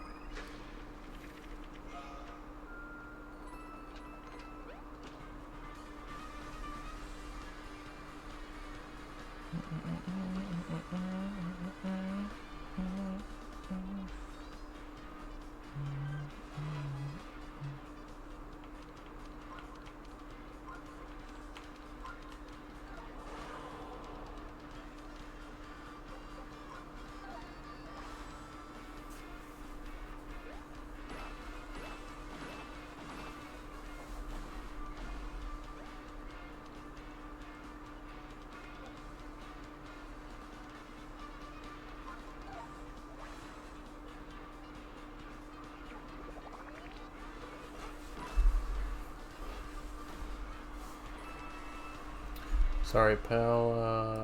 Sorry, pal.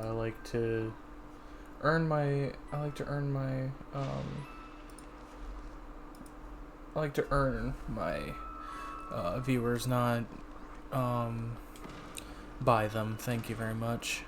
I like to earn my viewers, not buy them. Thank you very much.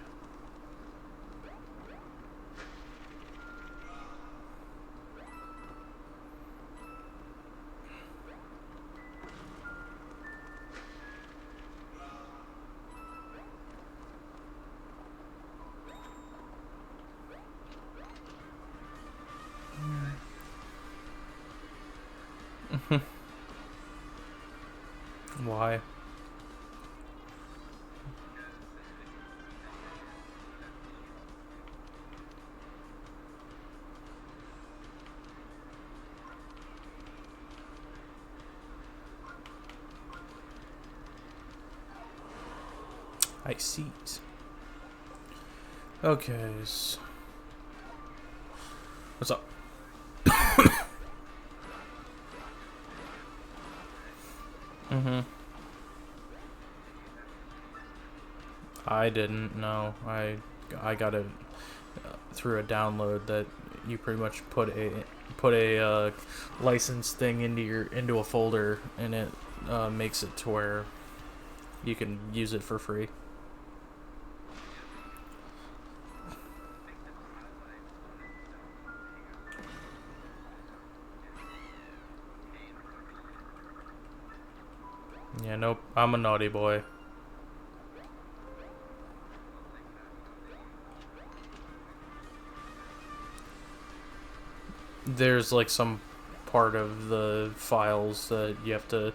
Why? I see. Okay. What's up? I didn't know. I got it through a download that you pretty much put a license thing into a folder, and it makes it to where you can use it for free. Yeah, nope. I'm a naughty boy. There's like some part of the files that you have to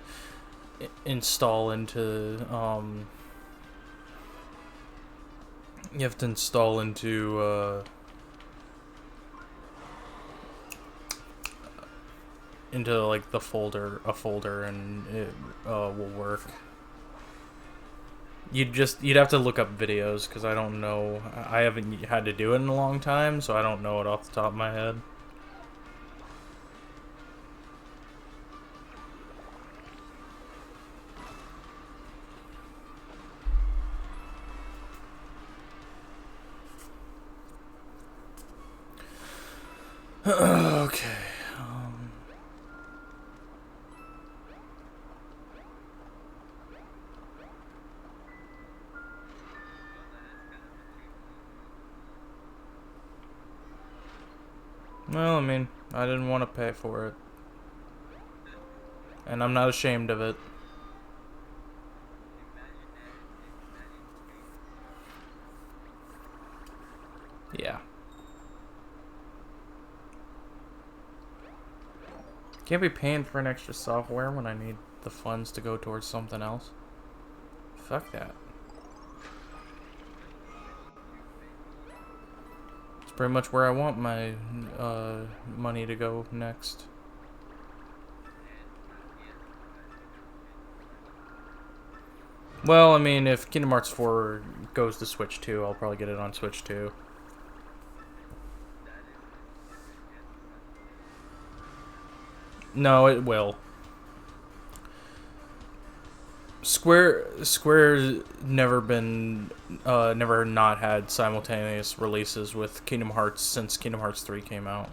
install into into like a folder, and it will work. You'd have to look up videos, because I don't know. I haven't had to do it in a long time, so I don't know it off the top of my head. Okay. Well, I mean, I didn't want to pay for it. And I'm not ashamed of it. Yeah. Can't be paying for an extra software when I need the funds to go towards something else. Fuck that. It's pretty much where I want my money to go next. Well, I mean, if Kingdom Hearts 4 goes to Switch 2, I'll probably get it on Switch 2. No, it will. Square's never not had simultaneous releases with Kingdom Hearts since Kingdom Hearts 3 came out.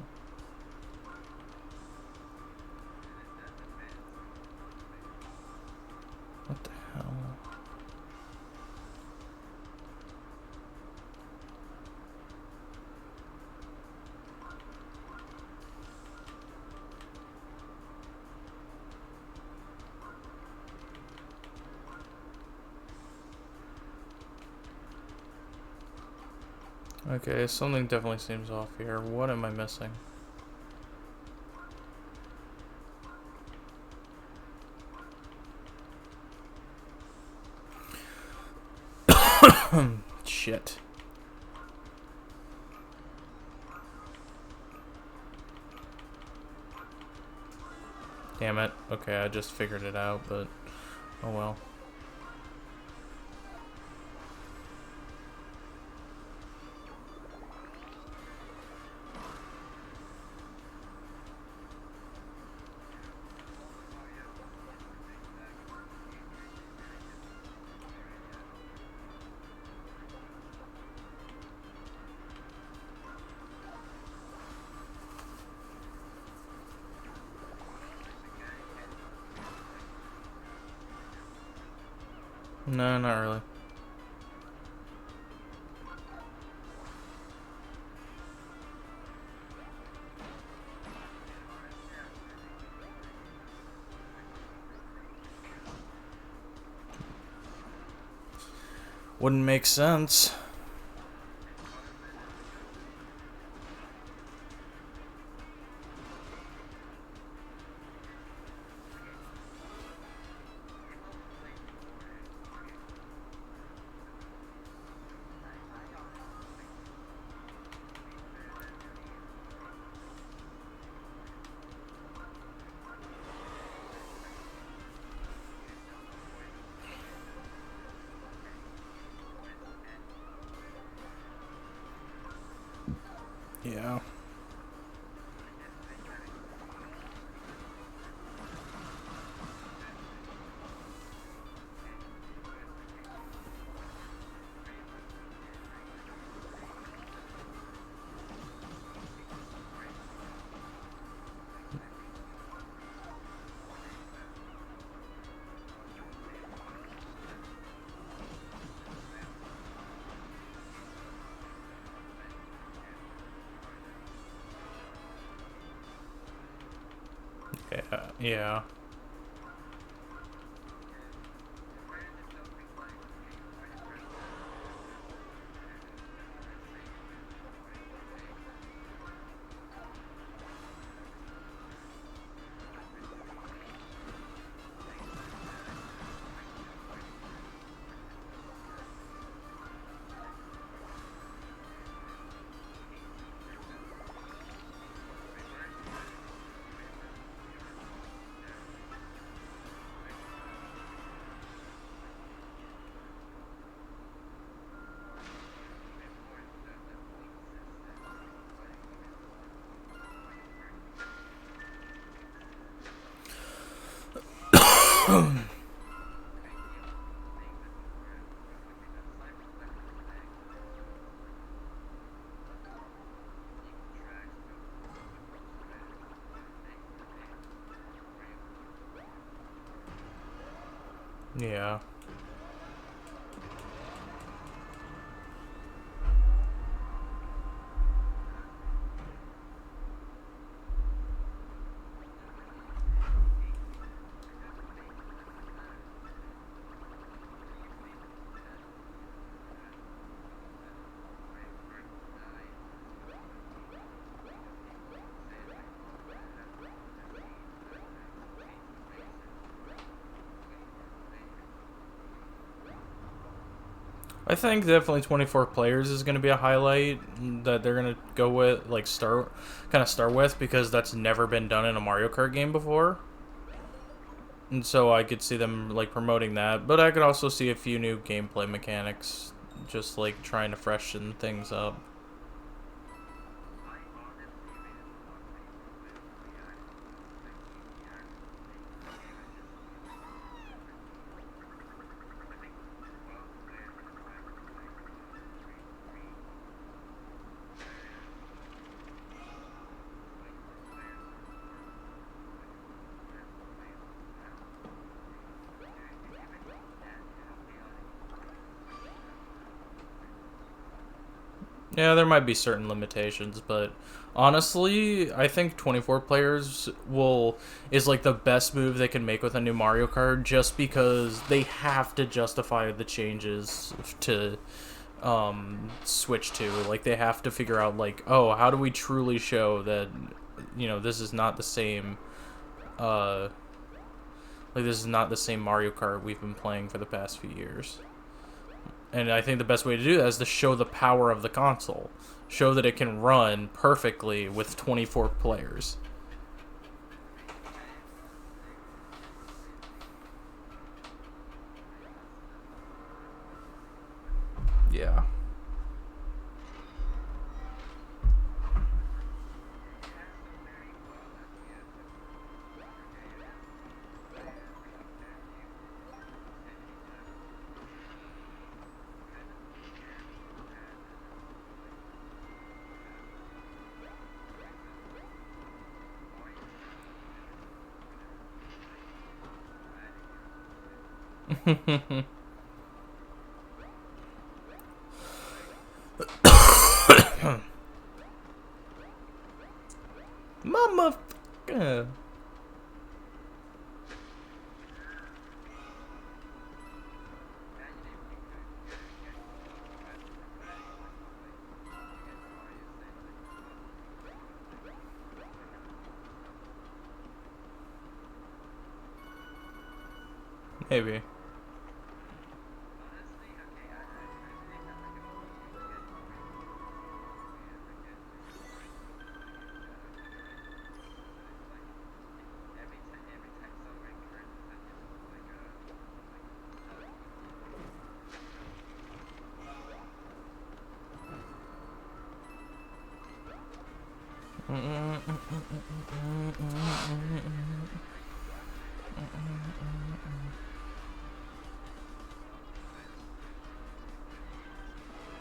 What the hell? Okay, something definitely seems off here. What am I missing? Shit. Damn it. Okay, I just figured it out, but oh well. No, not really. Wouldn't make sense. Yeah. Yeah. Yeah. I think definitely 24 players is going to be a highlight that they're going to go with, like start with, because that's never been done in a Mario Kart game before. And so I could see them like promoting that, but I could also see a few new gameplay mechanics, just like trying to freshen things up. Yeah, there might be certain limitations, but honestly, I think 24 players will is like the best move they can make with a new Mario Kart, just because they have to justify the changes to switch to. Like they have to figure out like, oh, how do we truly show that this is not the same uh like this is not the same Mario Kart we've been playing for the past few years. And I think the best way to do that is to show the power of the console. Show that it can run perfectly with 24 players. Yeah. Mama. Maybe.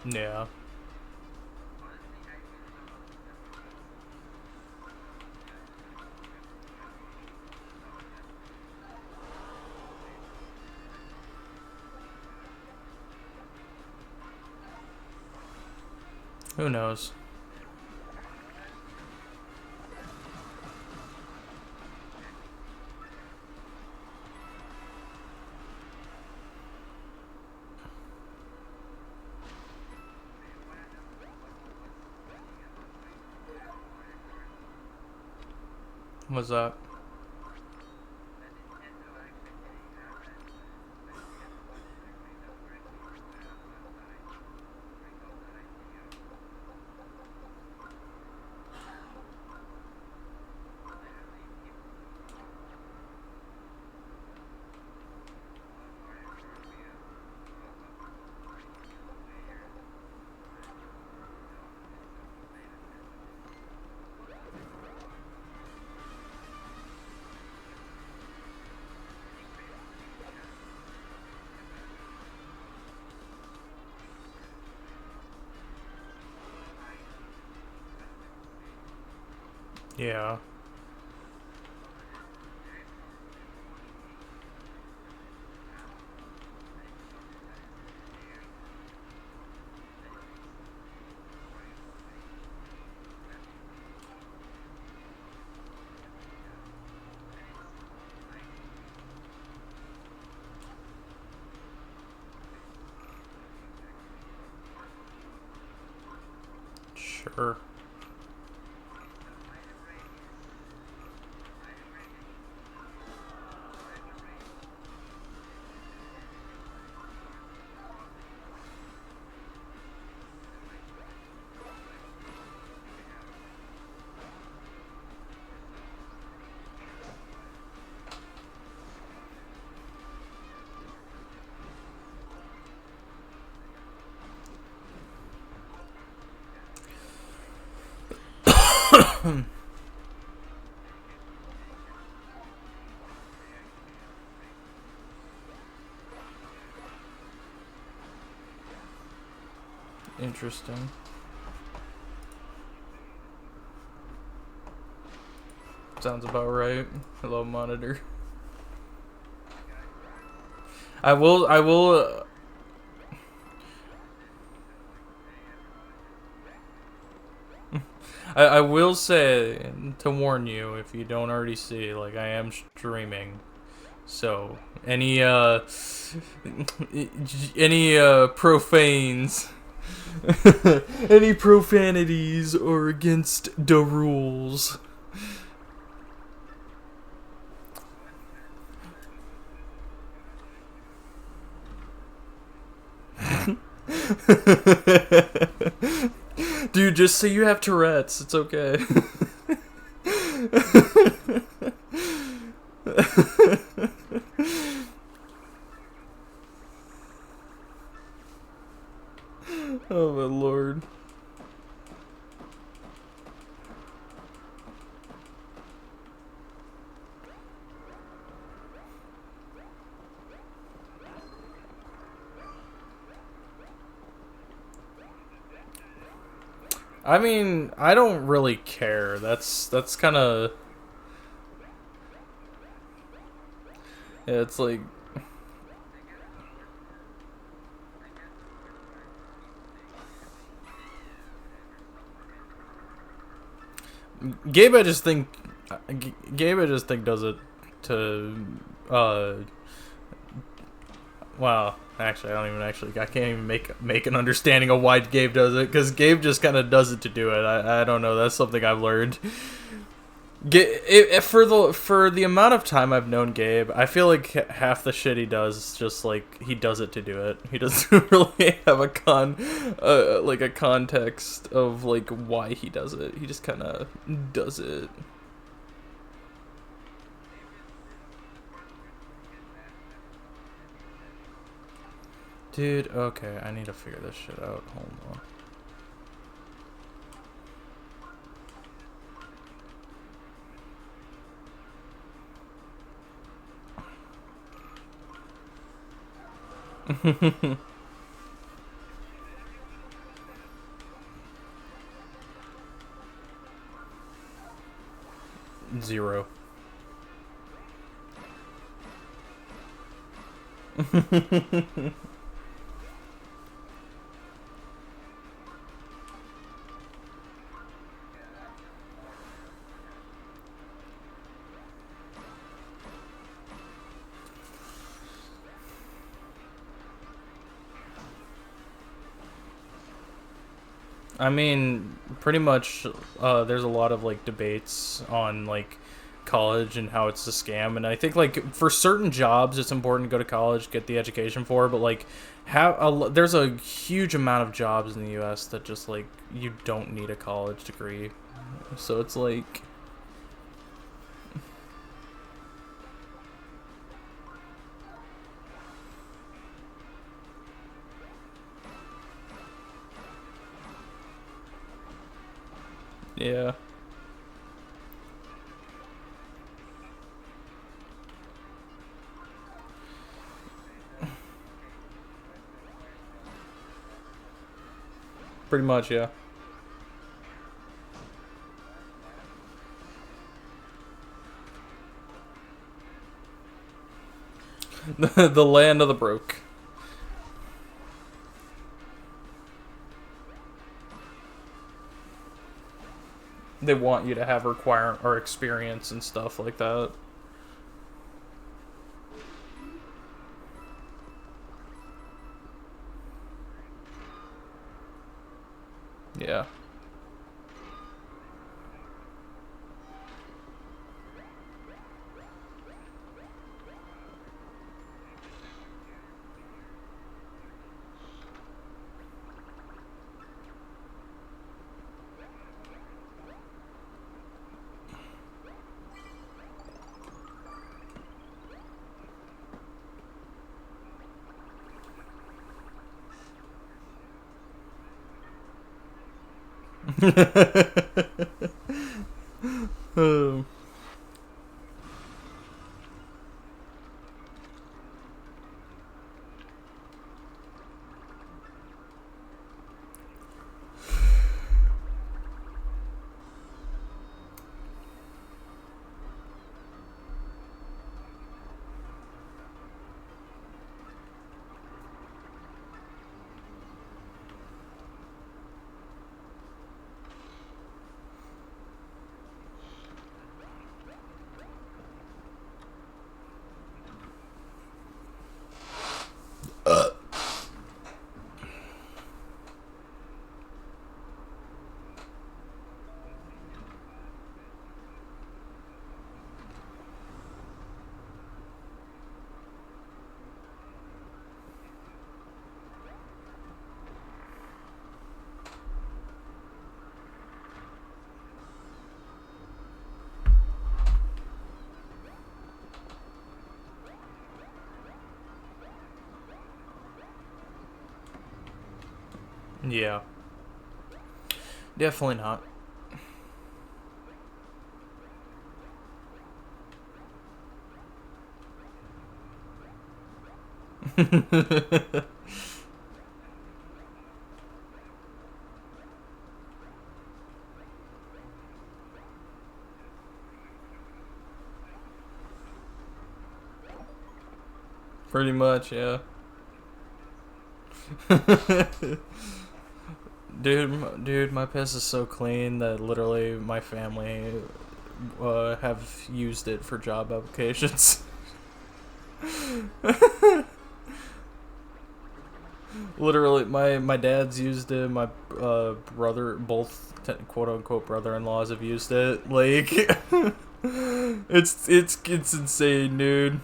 Yeah. Who knows? What's that? Yeah. Sure. Interesting. Sounds about right. Hello, monitor. I will. I will say to warn you, if you don't already see, like, I am streaming, so any profanes, any profanities are against the rules. Dude, just say you have Tourette's. It's okay. Oh my lord. I mean, I don't really care. That's kind of... Yeah, it's like... Gabe, I just think does it to, well, actually, I can't even make an understanding of why Gabe does it, because Gabe just kind of does it to do it. I don't know, that's something I've learned. For the amount of time I've known Gabe, I feel like half the shit he does is just like he does it to do it. He doesn't really have a context of like why he does it. He just kind of does it. Dude, okay, I need to figure this shit out. Hold on. Zero. I mean, pretty much, there's a lot of, like, debates on, like, college and how it's a scam, and I think, like, for certain jobs, it's important to go to college, get the education for, but, like, there's a huge amount of jobs in the U.S. that just, like, you don't need a college degree, so it's, like... Yeah. Pretty much, yeah. The land of the broke. They want you to have requirement or experience and stuff like that. Yeah. Uh, yeah, definitely not. Pretty much, yeah. Dude, my piss is so clean that literally my family have used it for job applications. Literally, my dad's used it. My brother, both quote unquote brother-in-laws have used it. Like, it's insane, dude.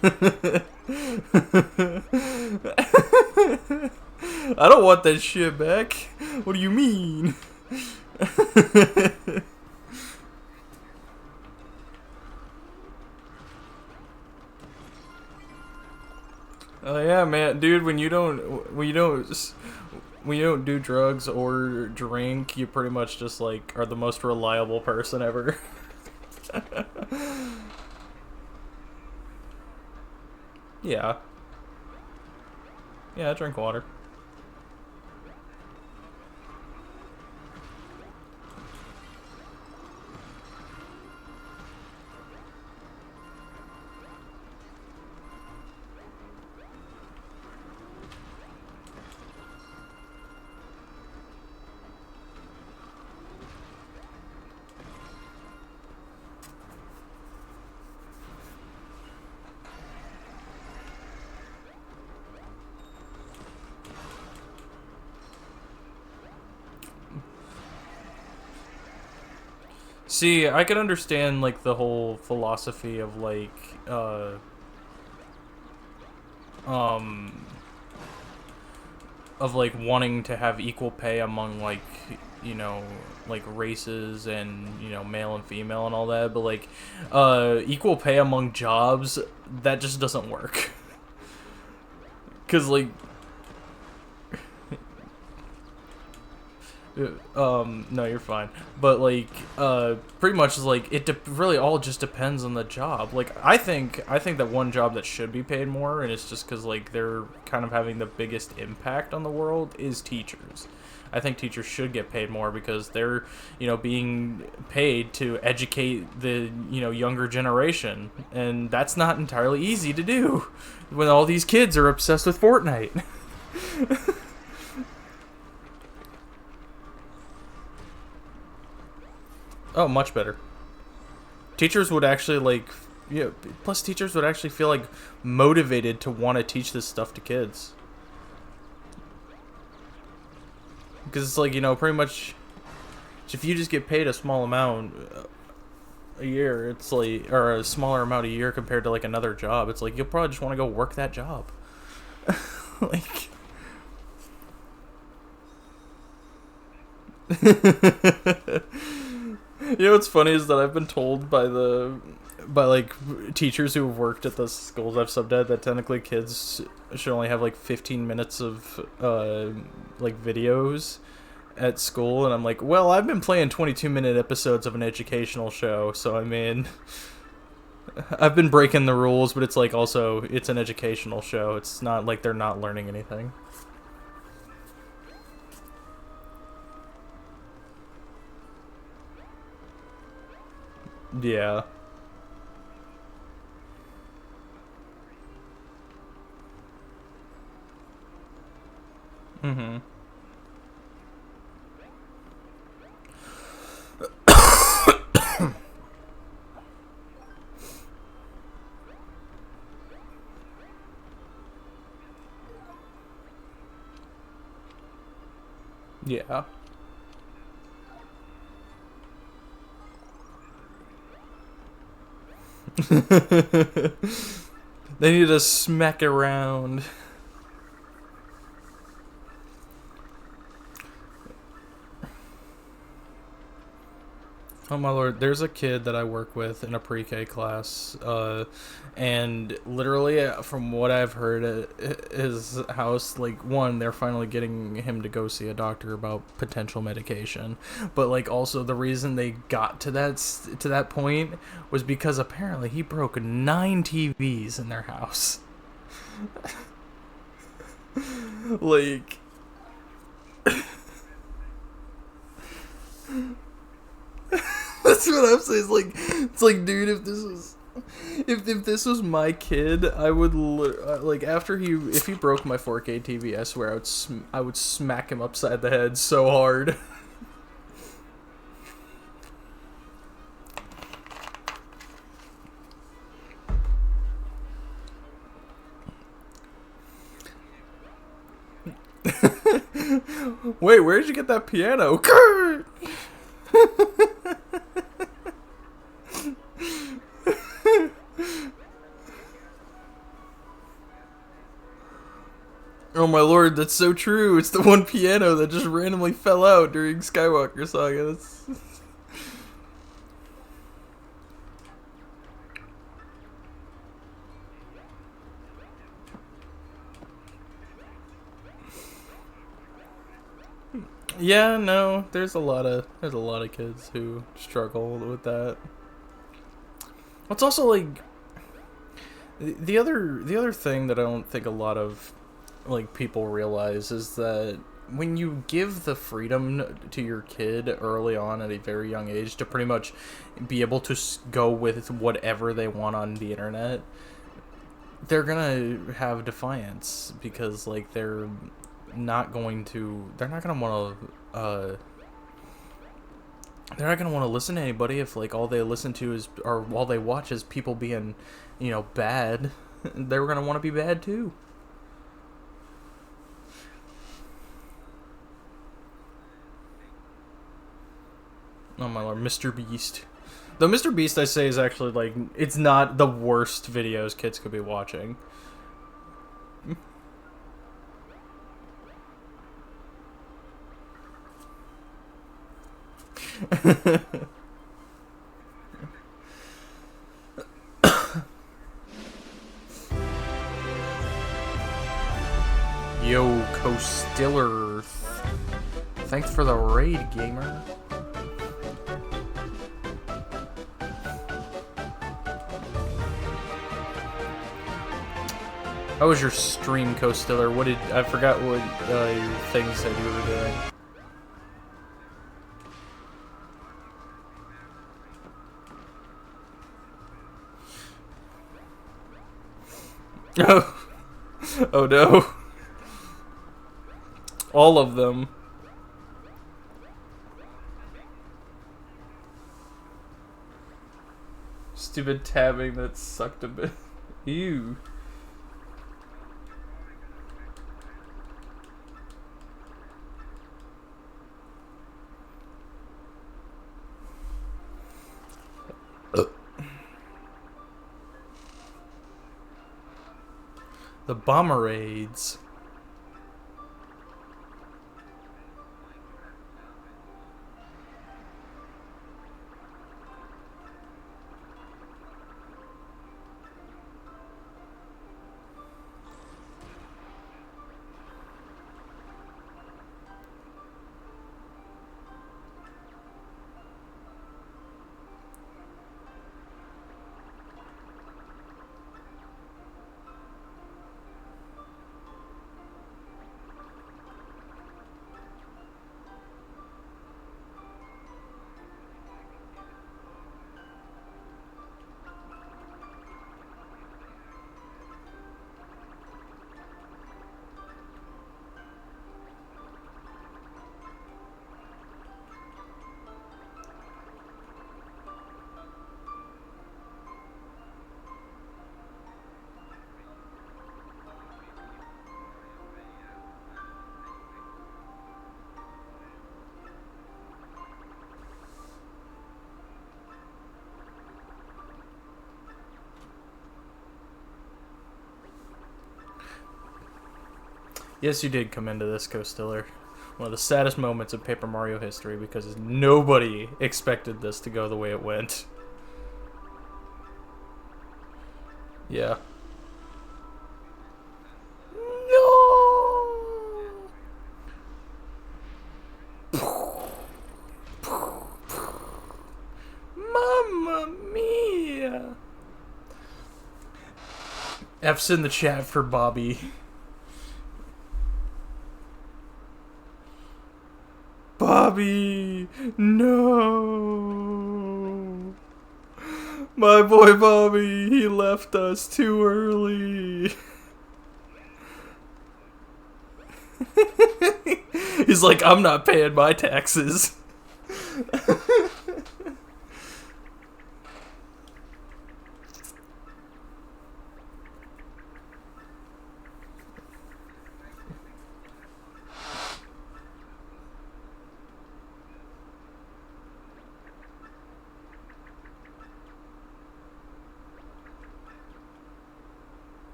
I don't want that shit back. What do you mean? Oh yeah, man, dude. When you don't do drugs or drink, you pretty much just like are the most reliable person ever. Yeah. Yeah, I drink water. See, I could understand like the whole philosophy of like um of like wanting to have equal pay among like you know like races and male and female and all that, but like equal pay among jobs, that just doesn't work. Cuz like no, you're fine. But like, pretty much is like really all just depends on the job. Like, I think that one job that should be paid more, and it's just because like they're kind of having the biggest impact on the world, is teachers. I think teachers should get paid more because they're being paid to educate the younger generation, and that's not entirely easy to do when all these kids are obsessed with Fortnite. Oh, much better. Teachers would actually like, plus teachers would actually feel like motivated to want to teach this stuff to kids. Because it's like, pretty much, if you just get paid a small amount a year, it's like, or a smaller amount a year compared to like another job, it's like you'll probably just want to go work that job. Like, what's funny is that I've been told by but like teachers who have worked at the schools I've subbed at, that technically kids should only have like 15 minutes of like videos at school, and I'm like, well, I've been playing 22-minute episodes of an educational show, so I mean, I've been breaking the rules, but it's like also it's an educational show. It's not like they're not learning anything. Yeah. Mm-hmm. Yeah. They need to smack around. Oh my lord, there's a kid that I work with in a pre-K class, and literally, from what I've heard at his house, like, one, they're finally getting him to go see a doctor about potential medication, but like also the reason they got to that point was because apparently he broke 9 TVs in their house. Like, that's what I'm saying. It's like, dude, if this was my kid, I would like after if he broke my 4K TV, I swear I would smack him upside the head so hard. Wait, where did you get that piano? Oh my lord, that's so true. It's the one piano that just randomly fell out during Skywalker Saga. Yeah, no, there's a lot of kids who struggle with that. It's also like the other thing that I don't think a lot of like people realize is that when you give the freedom to your kid early on at a very young age to pretty much be able to go with whatever they want on the internet, they're gonna have defiance because like they're not gonna want to they're not gonna want to listen to anybody if like all they listen to is or all they watch is people being, bad. They're gonna want to be bad too. Oh my lord, Mr. Beast. Though Mr. Beast, I say, is actually like it's not the worst videos kids could be watching. Yo, Costiller. Thanks for the raid, gamer. How was your stream, Costiller? I forgot what your thing said you were doing. Oh. Oh no. All of them. Stupid tabbing that sucked a bit. Ew. The Bomberades. Yes, you did come into this, Co-Stiller. One of the saddest moments in Paper Mario history because nobody expected this to go the way it went. Yeah. No! Mamma mia! F's in the chat for Bobby. Bobby! No! My boy Bobby, he left us too early. He's like, I'm not paying my taxes.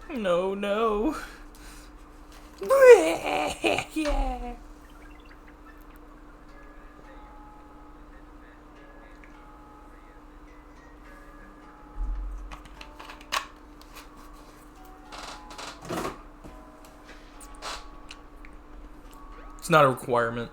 No, no. Yeah. It's not a requirement.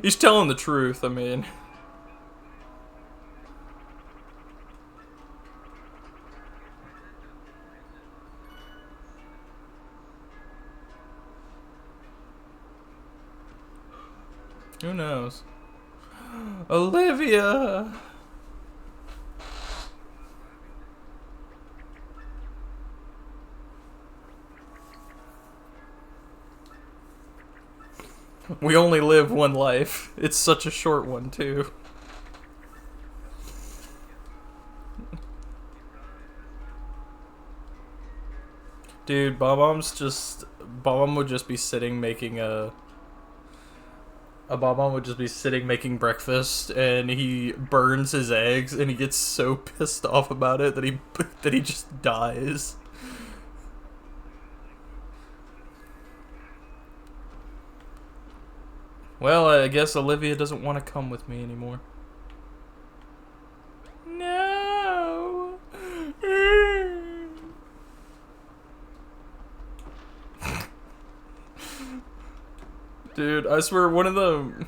He's telling the truth, I mean. Who knows? Olivia! We only live one life. It's such a short one, too. Dude, Bob-omb would just be sitting making Bob-omb would just be sitting making breakfast, and he burns his eggs, and he gets so pissed off about it that he just dies. Well, I guess Olivia doesn't want to come with me anymore. No. Dude, I swear one of them...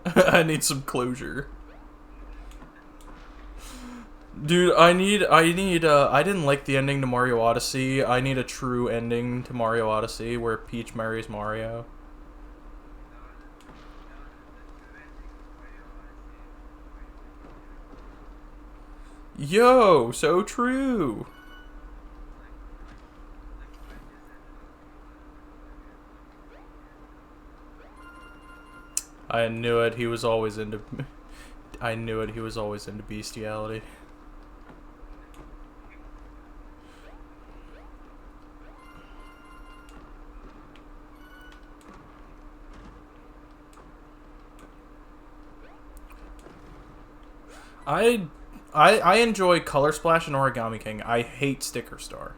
I need some closure. Dude, I didn't like the ending to Mario Odyssey. I need a true ending to Mario Odyssey where Peach marries Mario. Yo, so true. I knew it, he was always into... I knew it, he was always into bestiality. I enjoy Color Splash and Origami King. I hate Sticker Star.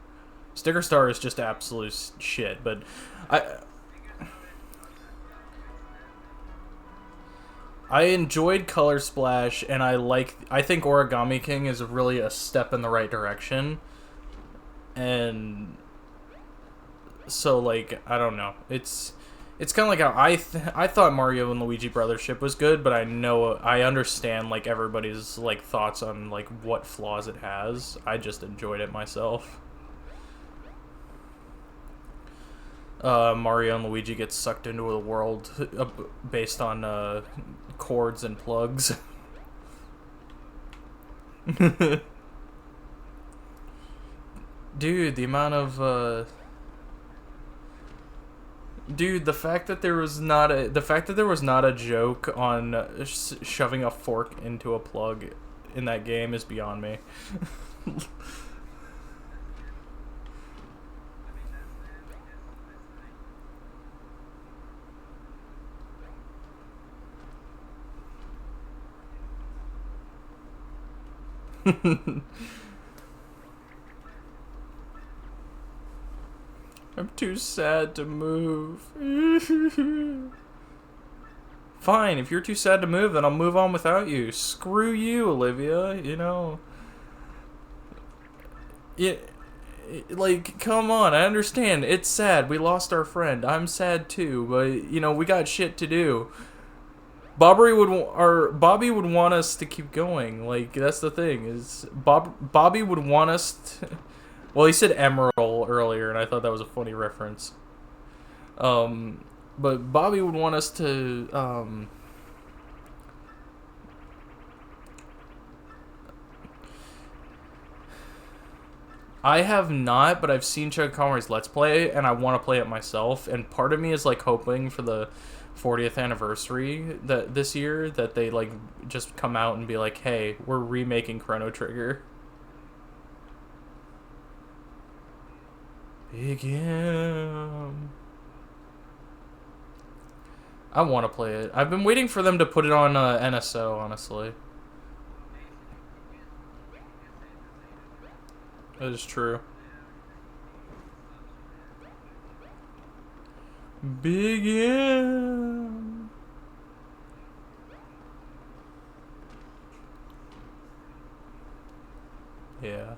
Sticker Star is just absolute shit, but I enjoyed Color Splash, and I think Origami King is really a step in the right direction. And so, like, I don't know. It's It's kind of like how I thought Mario and Luigi Brothership was good, but I understand like everybody's like thoughts on like what flaws it has. I just enjoyed it myself. Mario and Luigi get sucked into a world based on chords and plugs. Dude, the amount of dude, the fact that there was not a joke on shoving a fork into a plug in that game is beyond me. I'm too sad to move. Fine, if you're too sad to move, then I'll move on without you. Screw you, Olivia, you know. Yeah, like, come on, I understand. It's sad. We lost our friend. I'm sad too, but, you know, we got shit to do. Bobby would want us to keep going. Like, that's the thing, is Bobby would want us to... Well, he said Emerald earlier, and I thought that was a funny reference. But Bobby would want us to, I have not, but I've seen Chuck Conway's Let's Play, and I want to play it myself, and part of me is, like, hoping for the 40th anniversary this year that they, like, just come out and be like, hey, we're remaking Chrono Trigger. Big M. I want to play it. I've been waiting for them to put it on NSO, honestly. That is true. Big M. Yeah.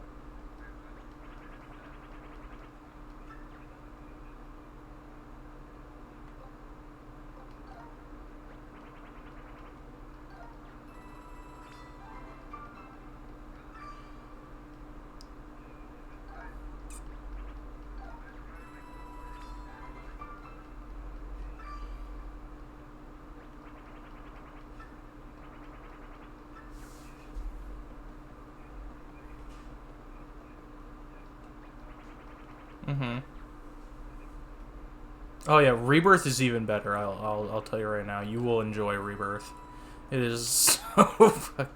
Mm-hmm. Oh yeah, Rebirth is even better. I'll tell you right now. You will enjoy Rebirth. It is so fucking...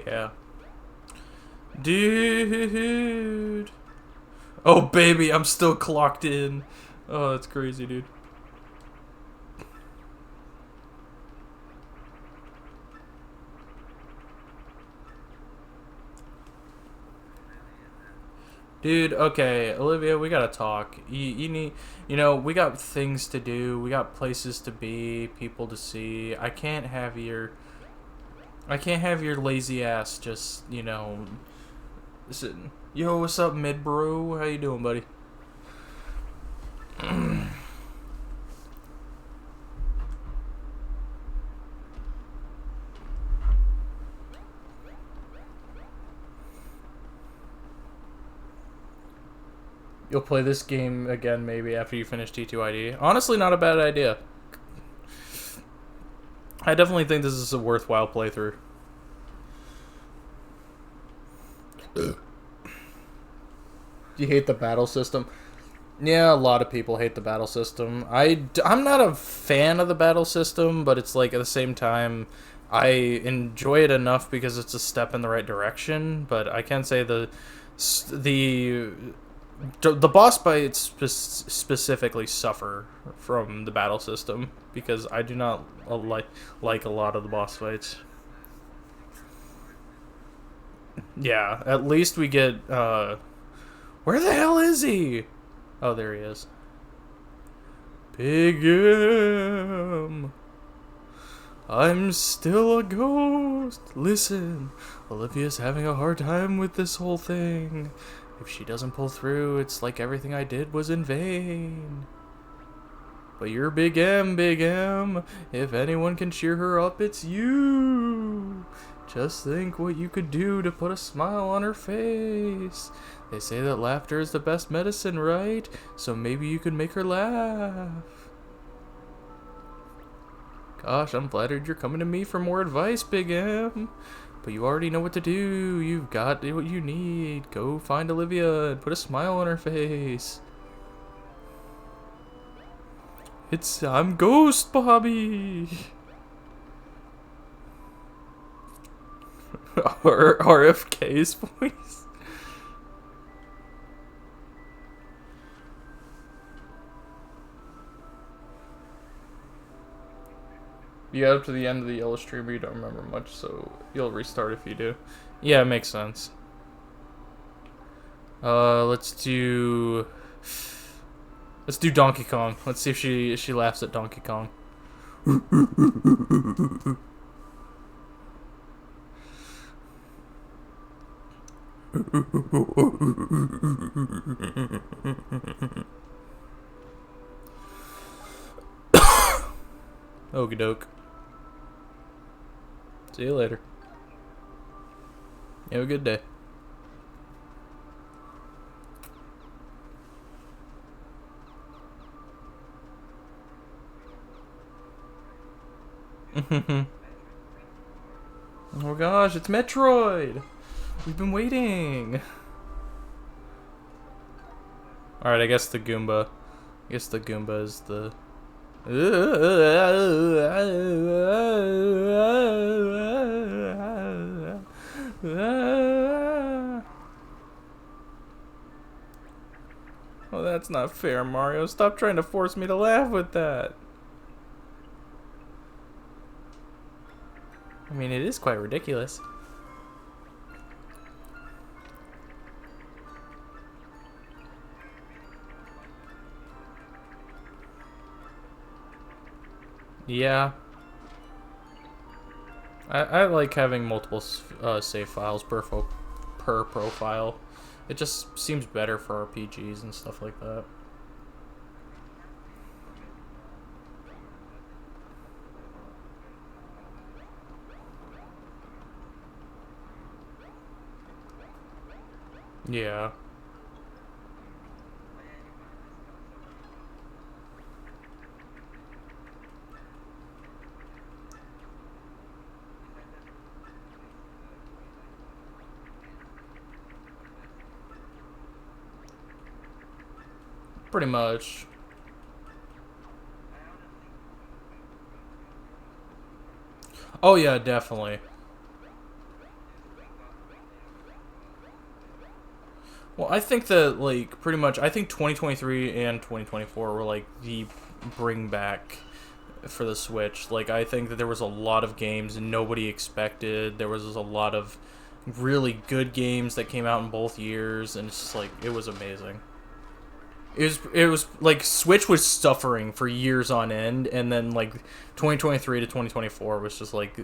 Yeah. Dude. Oh, baby, I'm still clocked in. Oh, that's crazy, dude. Dude, okay, Olivia, we gotta talk. You need, you know, we got things to do. We got places to be, people to see. I can't have your lazy ass just, you know, sitting. Yo, what's up, mid bro? How you doing, buddy? You'll play this game again maybe after you finish T2ID. Honestly, not a bad idea. I definitely think this is a worthwhile playthrough. Do you hate the battle system? Yeah, a lot of people hate the battle system. I'm not a fan of the battle system, but it's like at the same time, I enjoy it enough because it's a step in the right direction, but I can't say the the boss fights specifically suffer from the battle system because I do not like a lot of the boss fights. Yeah, at least we get where the hell is he? Oh, there he is. Big M. I'm still a ghost. Listen, Olivia's having a hard time with this whole thing. If she doesn't pull through, it's like everything I did was in vain. But you're Big M, Big M. If anyone can cheer her up, it's you. Just think what you could do to put a smile on her face. They say that laughter is the best medicine, right? So maybe you could make her laugh. Gosh, I'm flattered you're coming to me for more advice, Big M. But you already know what to do. You've got what you need. Go find Olivia and put a smile on her face. I'm Ghost Bobby. RFK's voice. You get up to the end of the yellow stream, but you don't remember much, so you'll restart if you do. Yeah, it makes sense. Let's do Donkey Kong. Let's see if she laughs at Donkey Kong. Okie doke. See you later. Have a good day. Oh gosh, it's Metroid! We've been waiting! Alright, I guess the Goomba is the... Oh, that's not fair, Mario. Stop trying to force me to laugh with that. I mean, it is quite ridiculous. Yeah. I like having multiple save files per profile. It just seems better for RPGs and stuff like that. Yeah. Pretty much. Oh yeah, definitely. Well, I think that, like, pretty much, I think 2023 and 2024 were, like, the bring back for the Switch. Like, I think that there was a lot of games nobody expected. There was a lot of really good games that came out in both years, and it's just, like, it was amazing. It was like Switch was suffering for years on end, and then like 2023 to 2024 was just like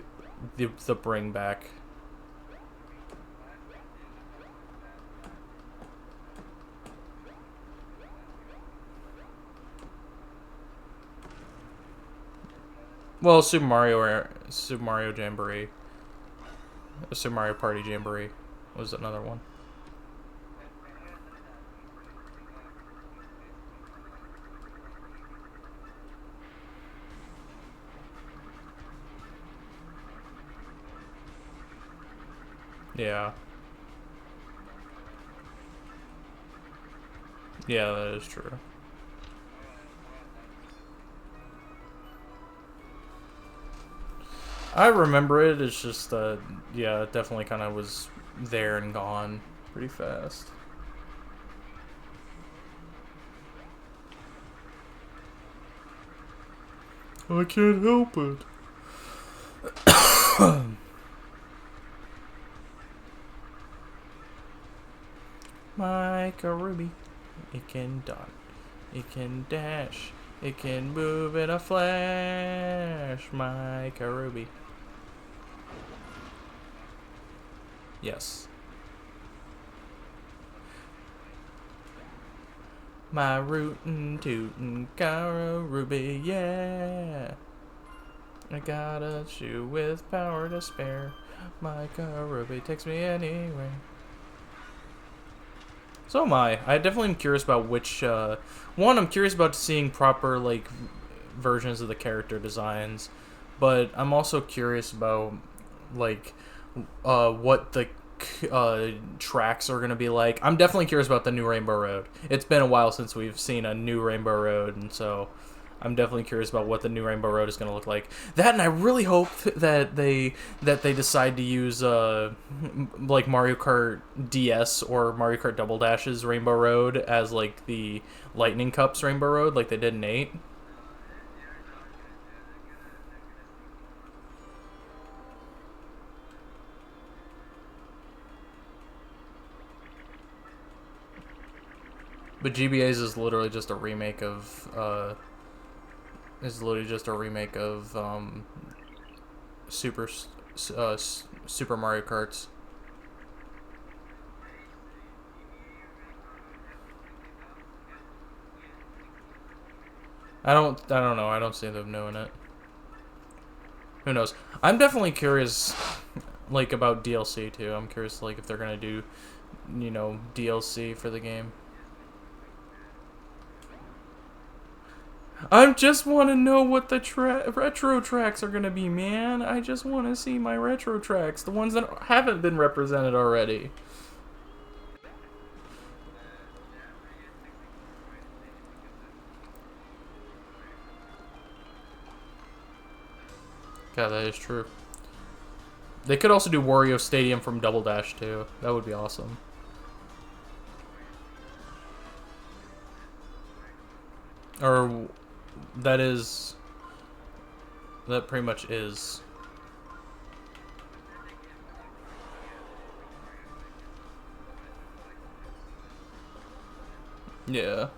the bring back. Well, Super Mario Jamboree, Super Mario Party Jamboree was another one. Yeah. Yeah, that is true. I remember it. It's just, yeah, it definitely kind of was there and gone pretty fast. I can't help it. Like a ruby, it can dot, it can dash, it can move in a flash. Like a ruby. Yes. My rootin' tootin' got a ruby, yeah. I got a shoe with power to spare. My ruby takes me anywhere. So am I. I definitely am curious about which. One, I'm curious about seeing proper like versions of the character designs, but I'm also curious about like what the tracks are gonna be like. I'm definitely curious about the new Rainbow Road. It's been a while since we've seen a new Rainbow Road, and so I'm definitely curious about what the new Rainbow Road is going to look like. That, and I really hope that they decide to use like Mario Kart DS or Mario Kart Double Dash's Rainbow Road as like the Lightning Cup's Rainbow Road, like they did in 8. But GBA's is literally just a remake of Super Super Mario Karts. I don't know. I don't see them doing it. Who knows? I'm definitely curious, like, about DLC too. I'm curious, like, if they're gonna do, DLC for the game. I just want to know what the retro tracks are gonna be, man. I just want to see my retro tracks, the ones that haven't been represented already. God, that is true. They could also do Wario Stadium from Double Dash too. That would be awesome. Or that pretty much is. Yeah.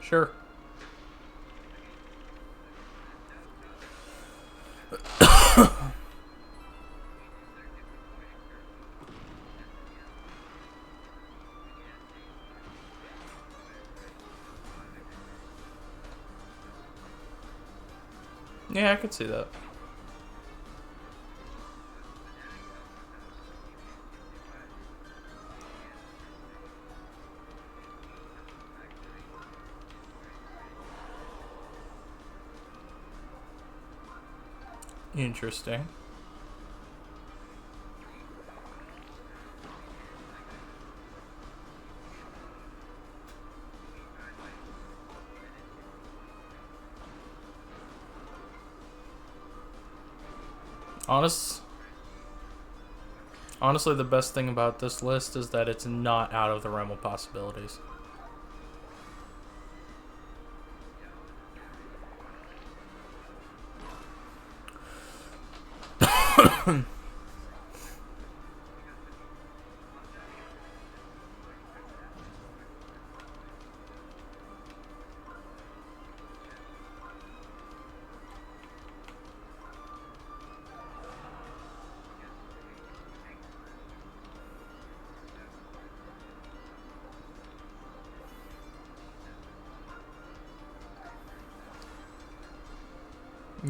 Sure. Yeah, I could see that. Interesting. Honestly, the best thing about this list is that it's not out of the realm of possibilities.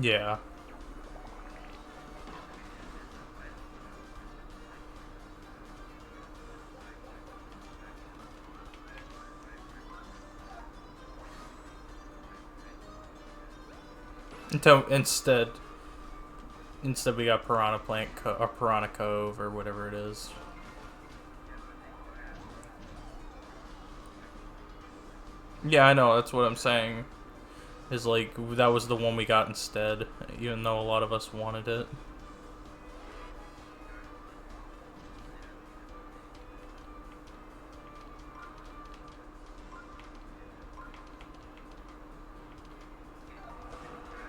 Yeah. Instead we got or Piranha Cove or whatever it is. Yeah, I know. That's what I'm saying. Is like that was the one we got instead, even though a lot of us wanted it.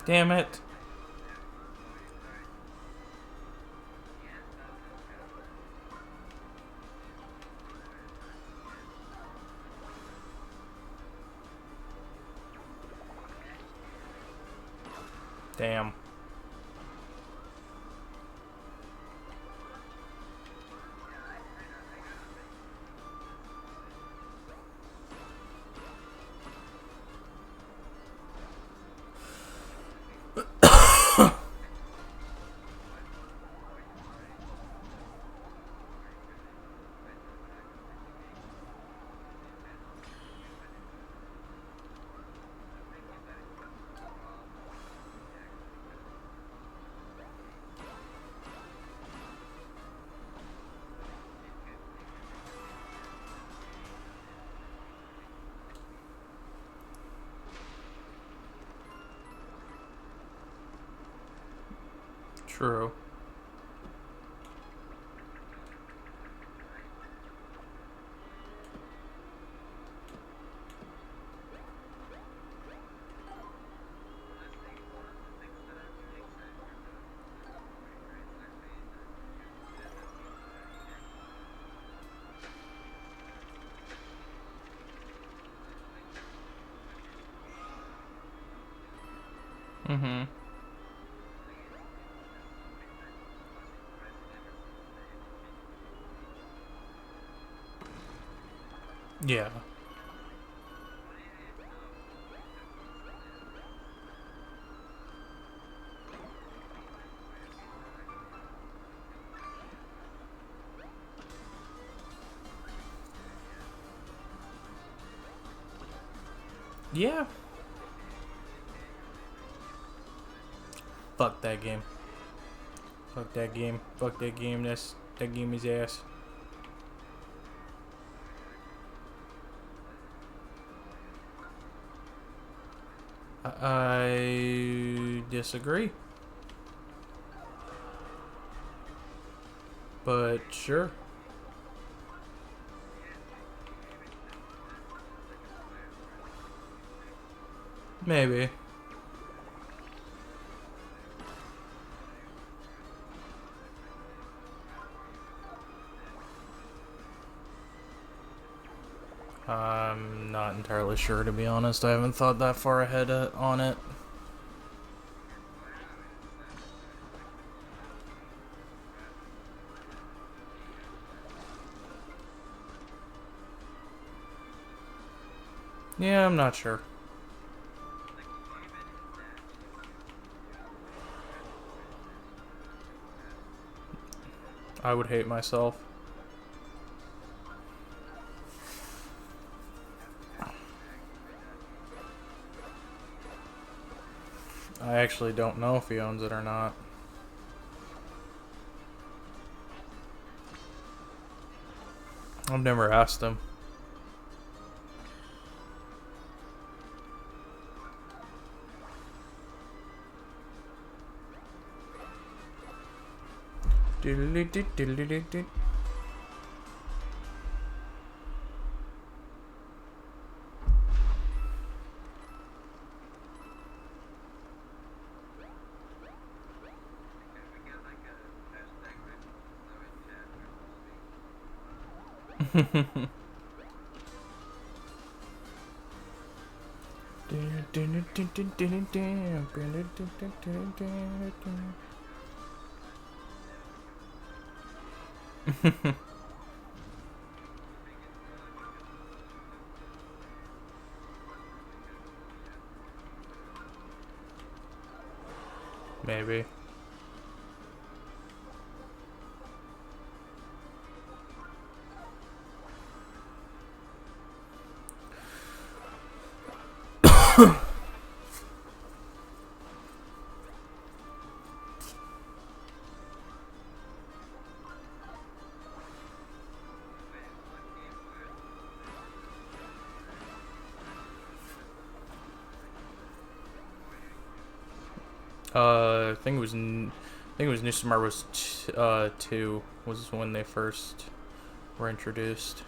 Damn it. Damn. True. Mm-hmm. Yeah. Yeah. Fuck that game. Fuck that game. Fuck that game. That game is ass. I disagree. But sure. Maybe. I'm not entirely sure, to be honest. I haven't thought that far ahead on it. Yeah, I'm not sure. I would hate myself. I actually don't know if he owns it or not. I've never asked him. Maybe. I think it was New Super Mario Bros. 2 was when they first were introduced.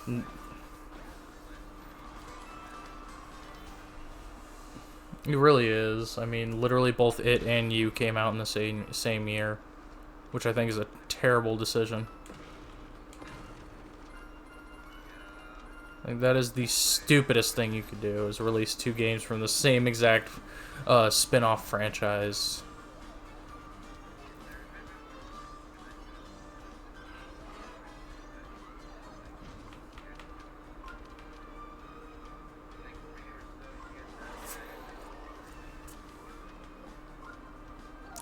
It really is. I mean, literally both it and you came out in the same year, which I think is a terrible decision. Like, that is the stupidest thing you could do, is release two games from the same exact spin-off franchise.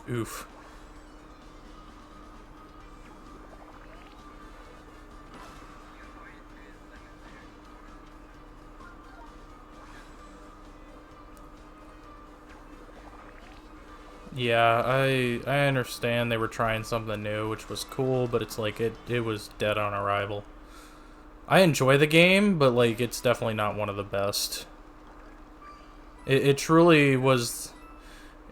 Oof. Yeah, I understand they were trying something new, which was cool, but it's like it was dead on arrival. I enjoy the game, but like it's definitely not one of the best. It truly was.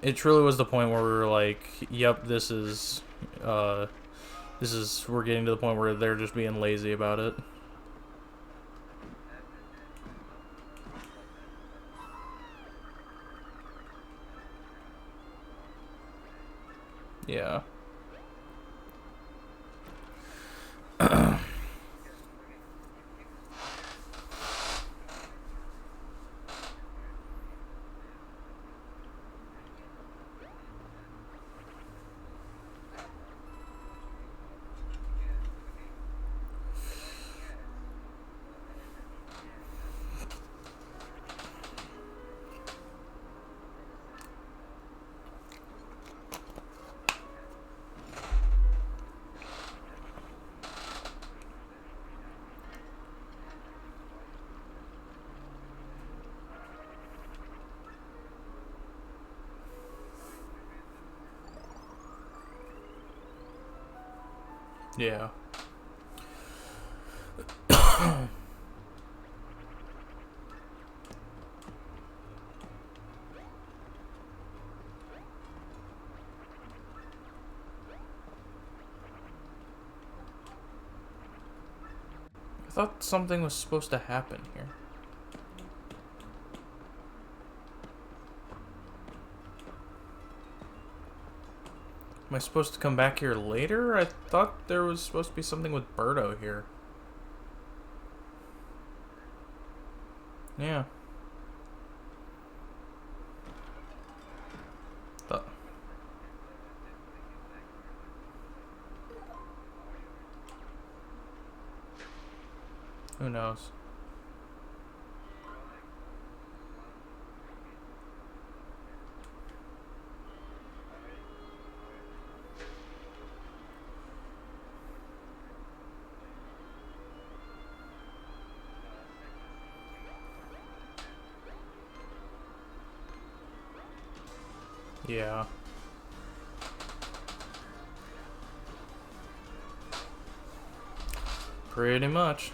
It truly was the point where we were like, "Yep, this is we're getting to the point where they're just being lazy about it." Yeah. Yeah. I thought something was supposed to happen here. Am I supposed to come back here later? I thought there was supposed to be something with Birdo here. Yeah. Who knows? Yeah. Pretty much.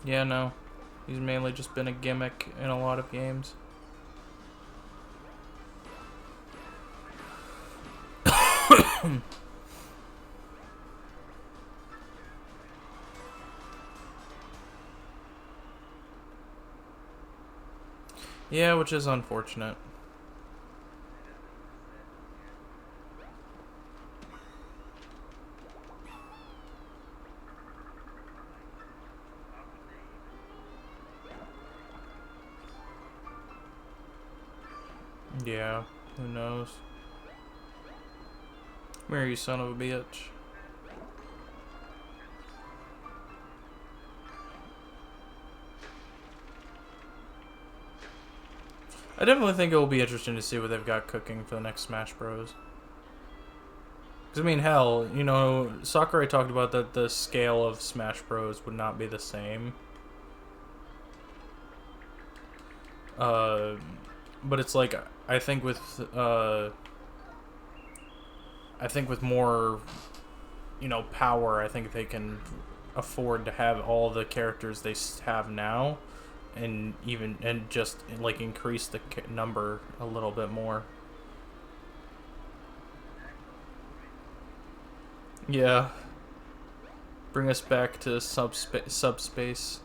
Yeah, no. He's mainly just been a gimmick in a lot of games. Yeah, which is unfortunate. Yeah, who knows? Come here, you son of a bitch. I definitely think it will be interesting to see what they've got cooking for the next Smash Bros. Because, I mean, hell, you know, Sakurai talked about that the scale of Smash Bros. Would not be the same. but it's like I think with more, you know, power, I think they can afford to have all the characters they have now, and just like increase the number a little bit more. Yeah. Bring us back to subspace.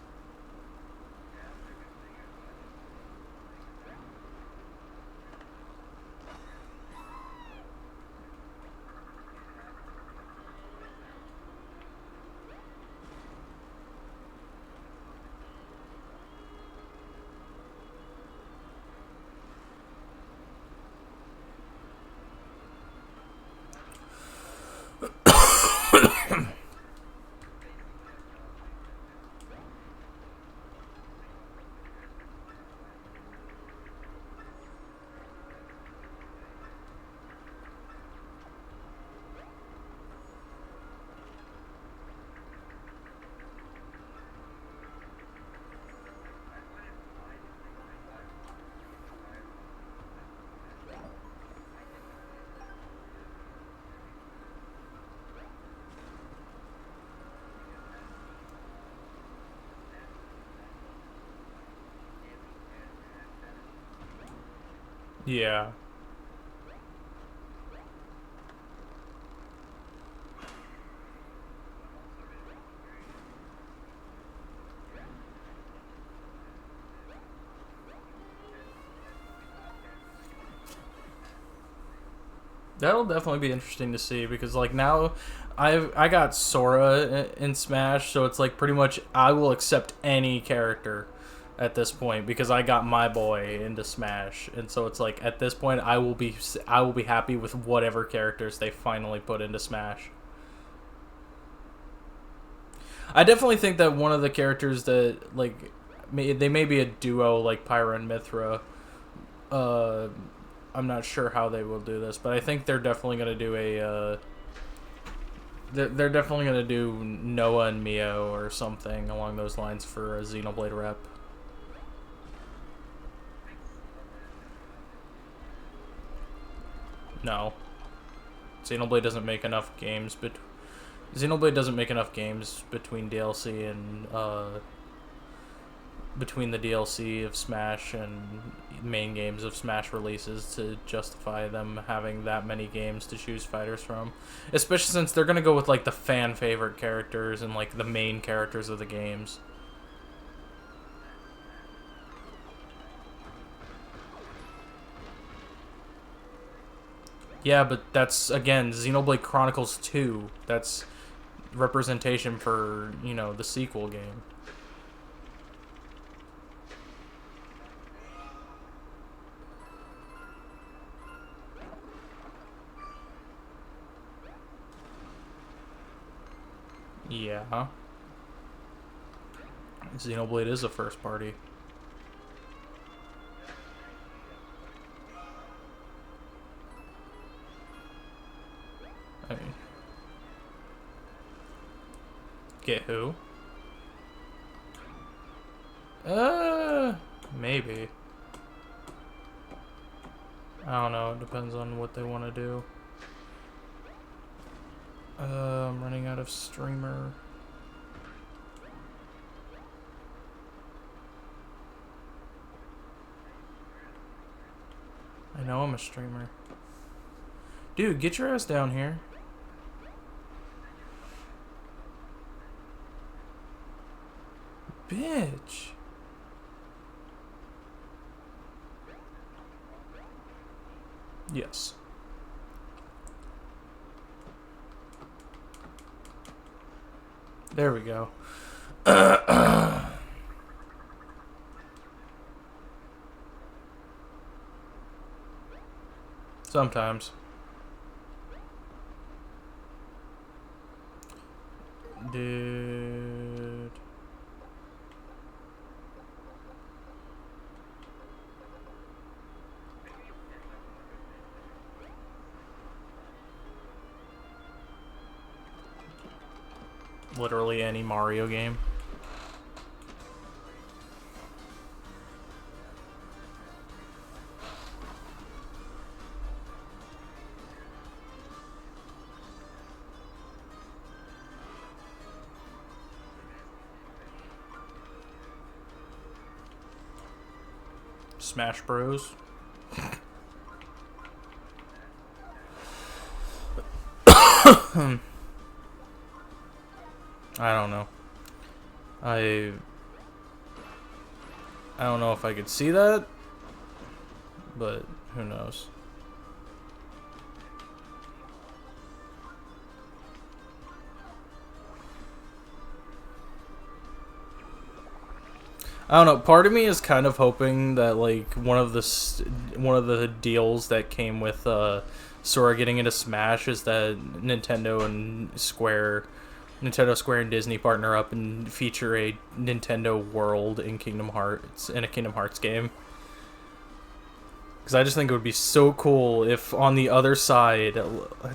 Yeah. That'll definitely be interesting to see because like now I got Sora in Smash, so it's like pretty much I will accept any character at this point because I got my boy into Smash, and so it's like at this point I will be happy with whatever characters they finally put into Smash. I definitely think that one of the characters that like they may be a duo like Pyra and Mithra. Uh, I'm not sure how they will do this, but I think they're definitely gonna do a. They're definitely gonna do Noah and Mio or something along those lines for a Xenoblade rep. No, Xenoblade doesn't make enough games, but Xenoblade doesn't make enough games between DLC and between the DLC of Smash and main games of Smash releases to justify them having that many games to choose fighters from. Especially since they're going to go with like the fan favorite characters and like the main characters of the games. Yeah, but that's again Xenoblade Chronicles 2. That's representation for, you know, the sequel game. Yeah. Xenoblade is a first party. I mean, get who? Maybe. I don't know. It depends on what they want to do. I'm running out of streamer. I know I'm a streamer. Dude, get your ass down here. Bitch. Yes. There we go. Sometimes. Dude. Literally any Mario game. Smash Bros. I don't know. I don't know if I could see that, but who knows. I don't know. Part of me is kind of hoping that like one of the deals that came with Sora getting into Smash is that Nintendo Square and Disney partner up and feature a Nintendo World in a Kingdom Hearts game. Because I just think it would be so cool if on the other side,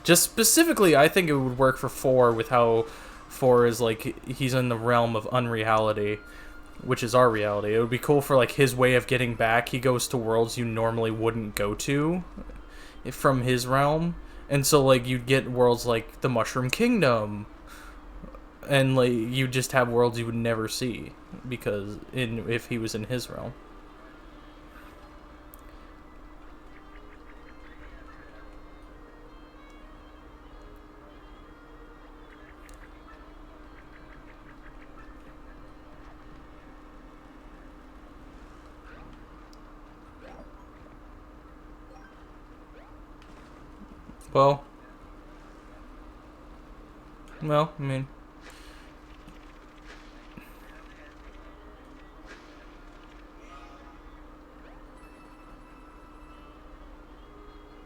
just specifically, I think it would work for 4 with how 4 is like he's in the realm of unreality, which is our reality. It would be cool for like his way of getting back. He goes to worlds you normally wouldn't go to from his realm, and so like you'd get worlds like the Mushroom Kingdom, and like you just have worlds you would never see because if he was in his realm. Well, I mean,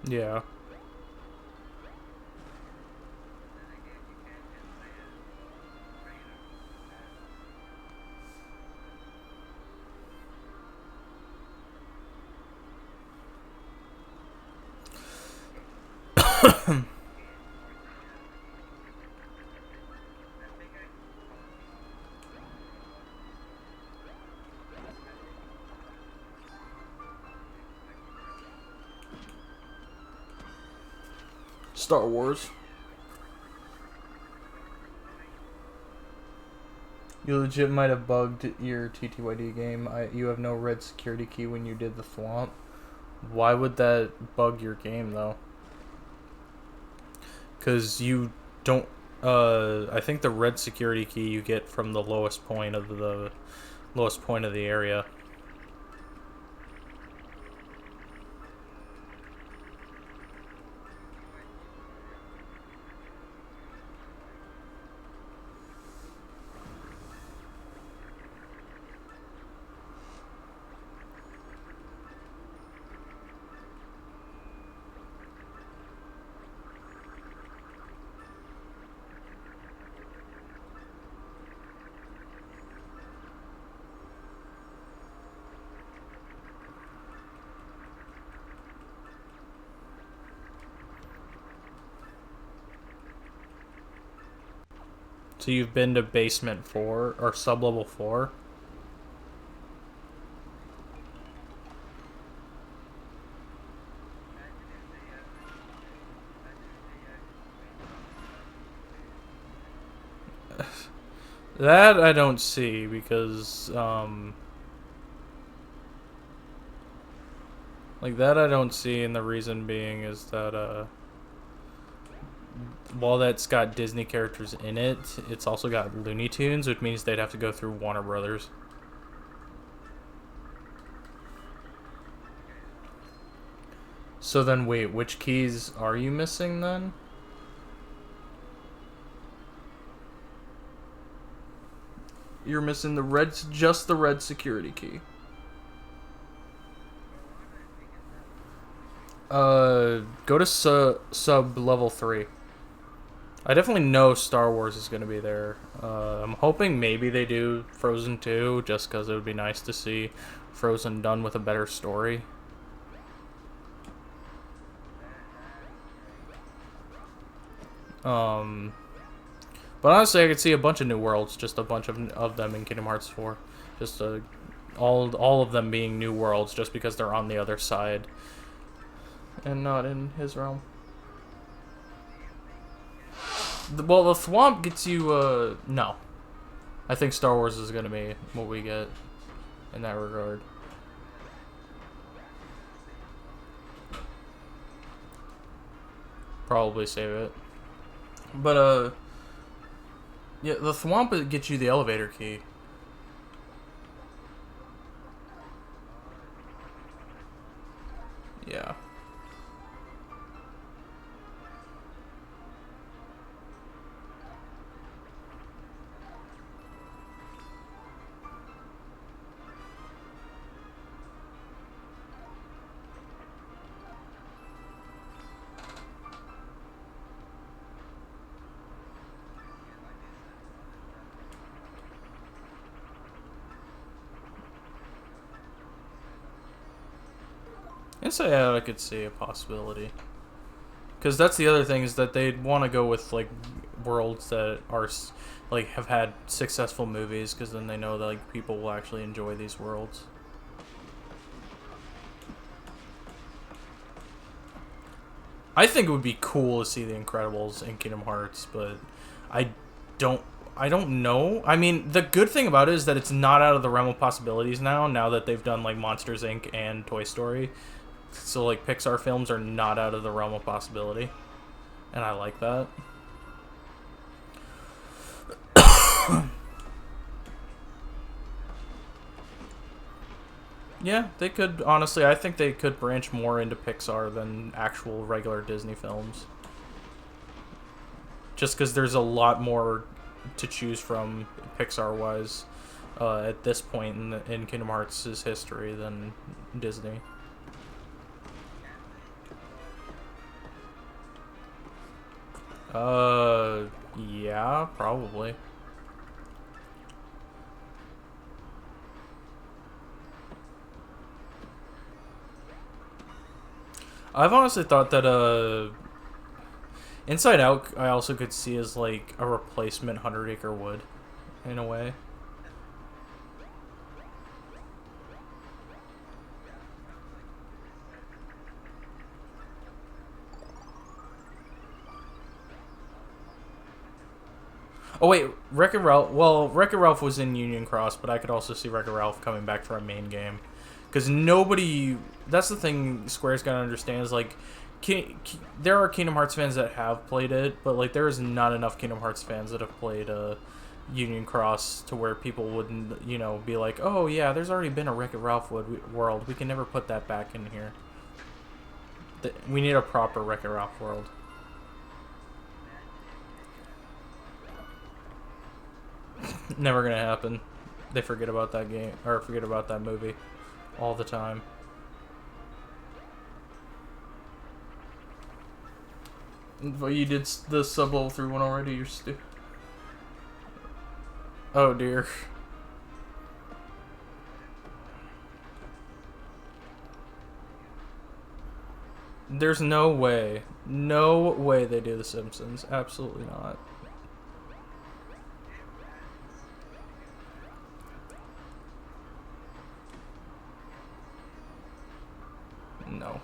yeah. Star Wars. You legit might have bugged your TTYD game. You have no red security key when you did the thwomp. Why would that bug your game though? Because you don't. I think the red security key you get from the lowest point of the area. So you've been to basement 4 or sublevel 4? That I don't see because like that I don't see, and the reason being is that while that's got Disney characters in it, it's also got Looney Tunes, which means they'd have to go through Warner Brothers. So then wait, which keys are you missing then? You're missing just the red security key. Go to sub level 3. I definitely know Star Wars is going to be there. I'm hoping maybe they do Frozen 2, just because it would be nice to see Frozen done with a better story. But honestly, I could see a bunch of new worlds, just a bunch of them in Kingdom Hearts 4. Just all of them being new worlds, just because they're on the other side and not in his realm. Well, the Thwomp gets you, no. I think Star Wars is going to be what we get in that regard. Probably save it. But, yeah, the Thwomp gets you the elevator key. Yeah. Inside Out, I could see a possibility. Because that's the other thing, is that they'd want to go with, like, worlds that are, like, have had successful movies, because then they know that, like, people will actually enjoy these worlds. I think it would be cool to see The Incredibles in Kingdom Hearts, but I don't know. I mean, the good thing about it is that it's not out of the realm of possibilities now that they've done, like, Monsters, Inc. and Toy Story. So, like, Pixar films are not out of the realm of possibility. And I like that. Yeah, they could, honestly, I think they could branch more into Pixar than actual regular Disney films. Just because there's a lot more to choose from Pixar-wise at this point in Kingdom Hearts' history than Disney. Yeah, probably. I've honestly thought that, Inside Out, I also could see as, like, a replacement 100 Acre Wood, in a way. Oh wait, Wreck-It Ralph. Well, Wreck-It Ralph was in Union Cross, but I could also see Wreck-It Ralph coming back for a main game, because nobody. That's the thing Square's gotta understand is, like, there are Kingdom Hearts fans that have played it, but, like, there is not enough Kingdom Hearts fans that have played Union Cross to where people wouldn't, you know, be like, oh yeah, there's already been a Wreck-It Ralph world. We can never put that back in here. We need a proper Wreck-It Ralph world. Never gonna happen. They forget about that game, or forget about that movie all the time. Well, you did the sub-level 3 one already, you're stupid. Oh dear. There's no way. No way they do The Simpsons. Absolutely not. No.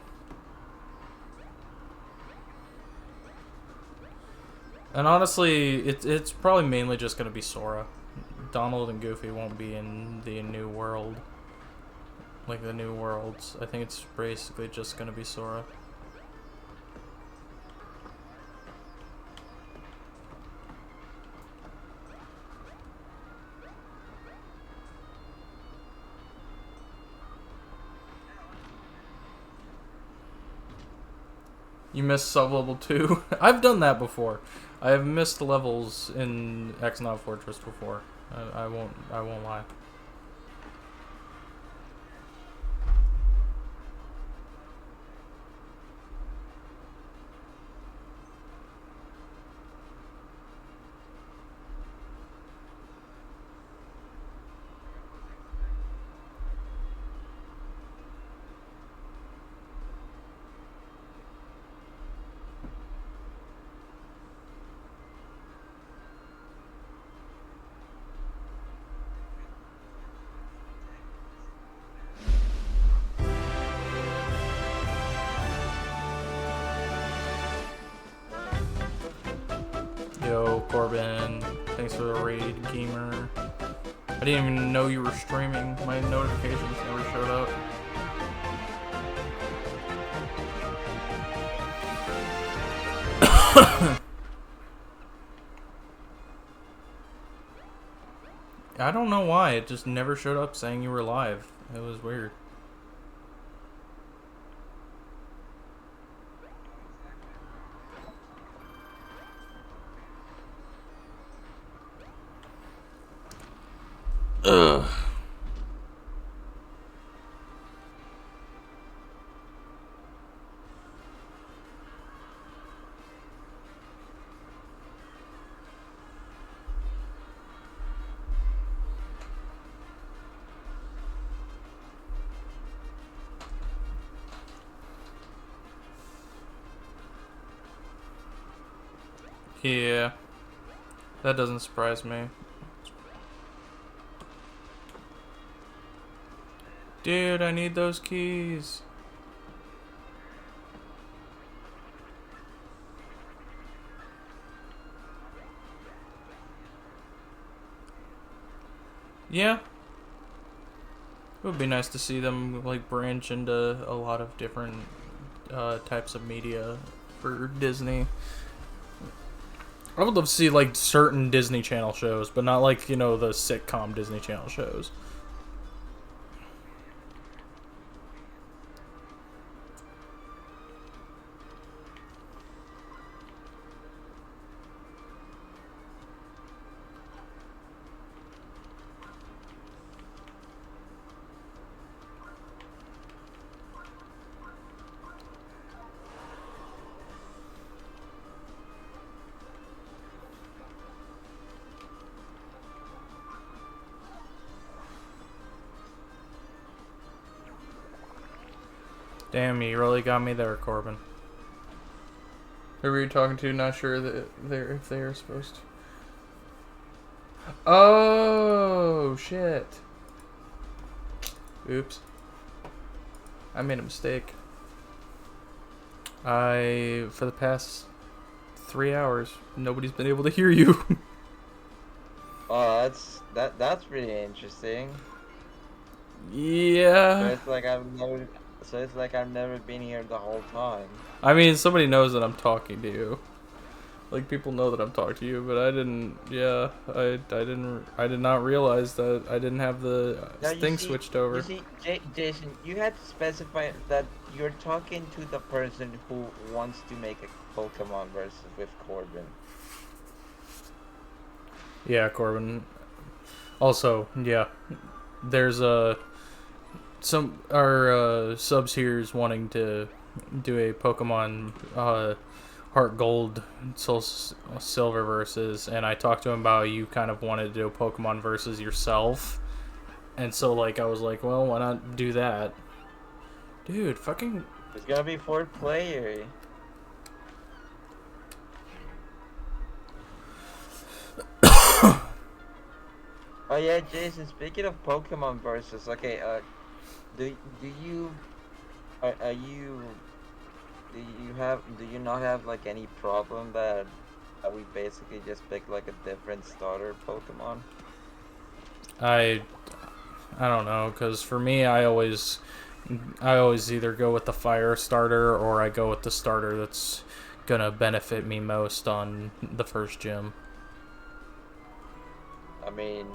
And honestly, it's probably mainly just going to be Sora. Donald and Goofy won't be in the new world. Like, the new worlds. I think it's basically just going to be Sora. You missed sub-level 2? I've done that before. I have missed levels in Exnov Fortress before. I won't lie. Yo, Corbin, thanks for the raid, gamer. I didn't even know you were streaming. My notifications never showed up. I don't know why. It just never showed up saying you were live. It was weird. Ugh. Yeah, that doesn't surprise me. Dude, I need those keys. Yeah. It would be nice to see them like branch into a lot of different types of media for Disney. I would love to see like certain Disney Channel shows, but not like, you know, the sitcom Disney Channel shows. Damn, you really got me there, Corbin. Who were you talking to? Not sure that if they're supposed to. Oh shit! Oops. I made a mistake. For the past 3 hours, nobody's been able to hear you. Oh, that's really interesting. So Yeah. it's like I've never been here the whole time. I mean, somebody knows that I'm talking to you. Like, people know that I'm talking to you, but I didn't. Yeah, I did not realize that I didn't have the Now thing switched over. Jason, you had to specify that you're talking to the person who wants to make a Pokemon versus with Corbin. Yeah, Corbin. Also, yeah, there's some our subs here is wanting to do a Pokemon Heart Gold Soul Silver versus, and I talked to him about you kind of wanted to do a Pokemon versus yourself, and so like I was like, well, why not do that, dude? Fucking. It's gonna be 4 player. Oh yeah, Jason. Speaking of Pokemon versus, okay, do you are you do you not have like any problem that we basically just pick like a different starter Pokemon? I I don't know, cause for me, I always either go with the fire starter or I go with the starter that's gonna benefit me most on the first gym. I mean,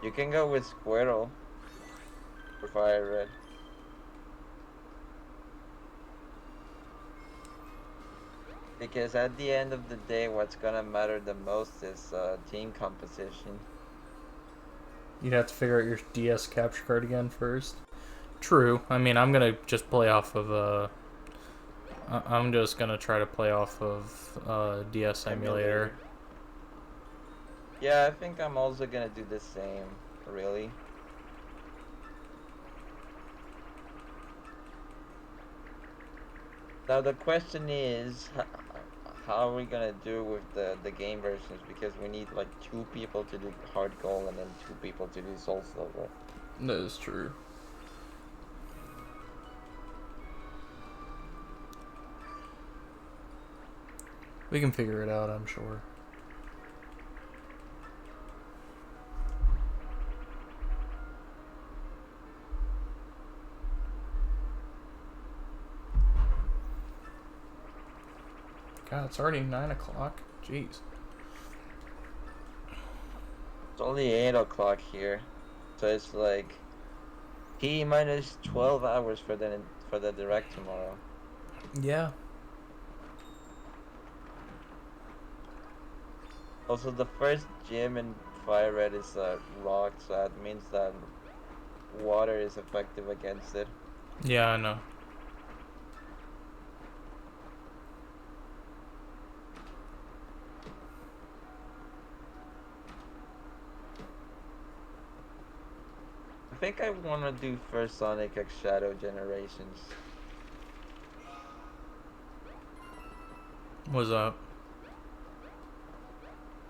you can go with Squirtle for Fire Red. Because at the end of the day, what's gonna matter the most is team composition. You'd have to figure out your DS capture card again first. True. I mean, I'm gonna just play off of I'm just gonna try to play off of DS emulator. Yeah, I think I'm also gonna do the same, really. Now the question is, how are we gonna do with the game versions? Because we need like 2 people to do hard gold and then 2 people to do soul silver. That is true. We can figure it out, I'm sure. God, it's already 9 o'clock. Jeez. It's only 8 o'clock here, so it's like T minus 12 hours for the direct tomorrow. Yeah. Also, the first gym in Fire Red is rock, so that means that water is effective against it. Yeah, I know. I think I want to do first Sonic X Shadow Generations. What's up?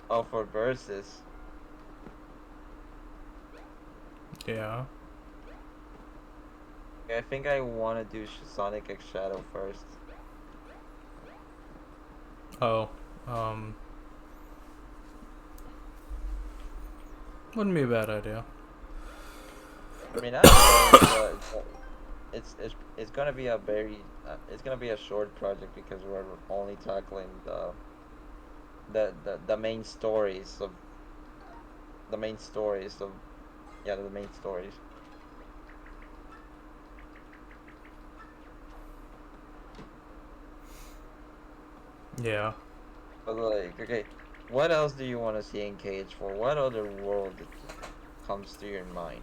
Oh, for versus. Yeah. I think I want to do Sonic X Shadow first. Oh. Wouldn't be a bad idea. I mean, I don't know. It's gonna be a very it's gonna be a short project because we're only tackling the main stories of the main stories of yeah the main stories. Yeah. But like, okay, what else do you want to see in Cage 4? What other world comes to your mind?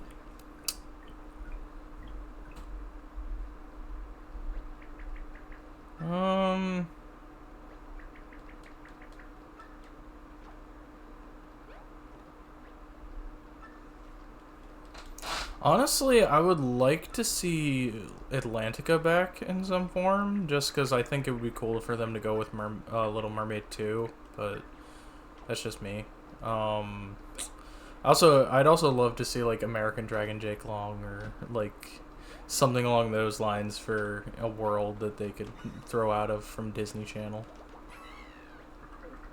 Um. Honestly, I would like to see Atlantica back in some form, just because I think it would be cool for them to go with Little Mermaid 2, but that's just me. Um, I'd also love to see like American Dragon Jake Long or like something along those lines for a world that they could throw out of from Disney Channel.